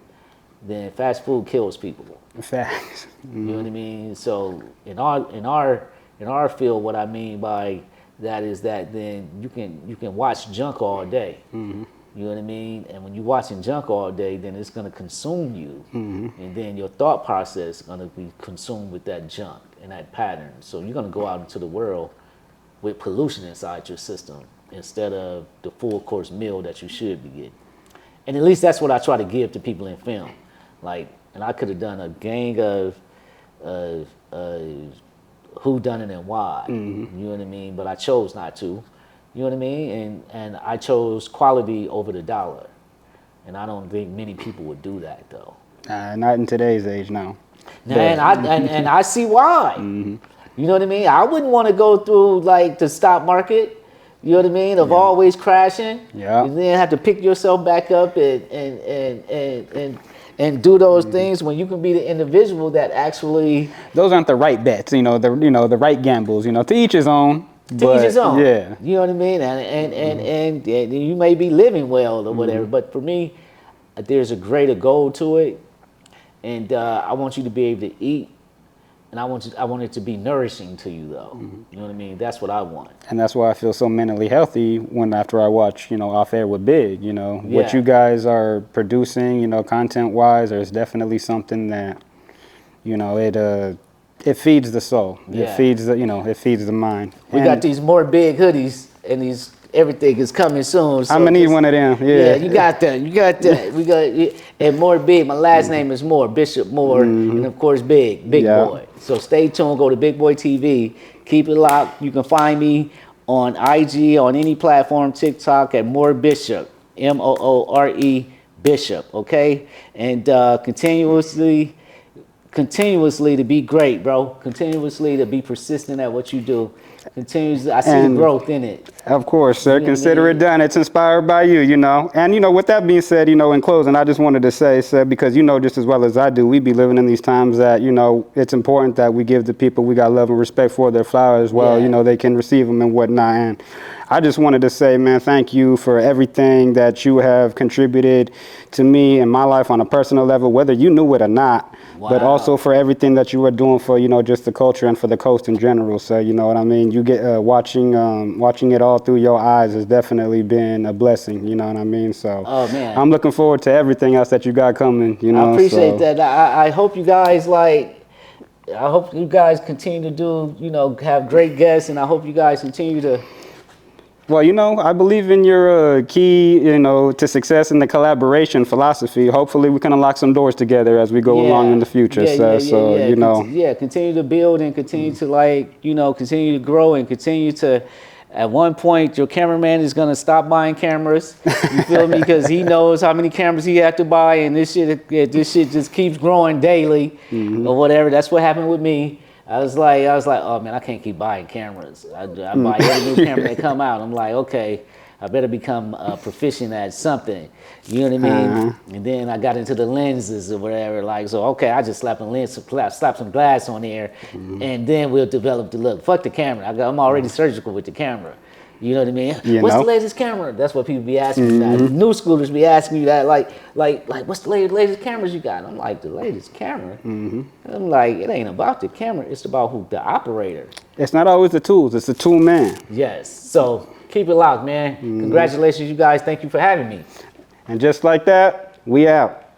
then fast food kills people. Facts. You know what I mean? So in our field, what I mean by that is that then you can watch junk all day. You know what I mean? And when you're watching junk all day, then it's going to consume you. And then your thought process is going to be consumed with that junk and that pattern. So you're going to go out into the world with pollution inside your system instead of the full course meal that you should be getting. And at least that's what I try to give to people in film. Like, and I could have done a gang of who done it and why. You know what I mean? But I chose not to. You know what I mean? And I chose quality over the dollar. And I don't think many people would do that though. Not in today's age now. And I see why. You know what I mean? I wouldn't want to go through like the stock market. You know what I mean? Of always crashing. Yeah. And then have to pick yourself back up and do those things when you can be the individual that actually. Those aren't the right bets, the right gambles. To each his own. To each his own. Yeah. You know what I mean? And you may be living well or whatever, but for me, there's a greater goal to it, and I want you to be able to eat. And I want it to be nourishing to you, though. You know what I mean? That's what I want. And that's why I feel so mentally healthy after I watch, Off Air with Big. What you guys are producing, content-wise, there's definitely something that, it feeds the soul. Yeah. It feeds it feeds the mind. We got these MooreBig hoodies, and these everything is coming soon. So I'm gonna need one of them. Yeah, you got that. We got and MooreBig. My last name is Moore, Bishop Moore, and of course Big Boy. So stay tuned. Go to Big Boy TV. Keep it locked. You can find me on IG on any platform, TikTok at Moore Bishop, Moore Bishop. Okay, and continuously to be great, bro. Continuously to be persistent at what you do. Continuously, I see the growth in it. Of course, sir. Consider it done. It's inspired by you, And, with that being said, in closing, I just wanted to say, sir, because just as well as I do, we be living in these times that, it's important that we give the people we got love and respect for their flowers. Well, they can receive them and whatnot. And I just wanted to say, man, thank you for everything that you have contributed to me in my life on a personal level, whether you knew it or not. Wow. But also for everything that you were doing for, just the culture and for the coast in general. So, you know what I mean? You get watching it all through your eyes has definitely been a blessing. You know what I mean? So I'm looking forward to everything else that you got coming. I appreciate that. I hope you guys I hope you guys continue to do, have great guests, and I hope you guys continue to. Well, I believe in your key, to success in the collaboration philosophy. Hopefully we can unlock some doors together as we go along in the future. Continue to build and continue to continue to grow and continue to. At one point, your cameraman is gonna stop buying cameras. You feel me? Because he knows how many cameras he have to buy, and this shit just keeps growing daily or whatever. That's what happened with me. I was like, oh man, I can't keep buying cameras. I buy every new camera that come out. I'm like, okay, I better become proficient at something. You know what I mean? And then I got into the lenses or whatever. Okay, I just slap some glass on there, and then we'll develop the look. Fuck the camera. I'm already surgical with the camera. You know what I mean? What's the latest camera? That's what people be asking me now. New schoolers be asking me that, like, what's the latest cameras you got? I'm like, the latest camera? I'm like, it ain't about the camera. It's about who the operator. It's not always the tools. It's the tool man. Yes. So keep it locked, man. Congratulations, you guys. Thank you for having me. And just like that, we out.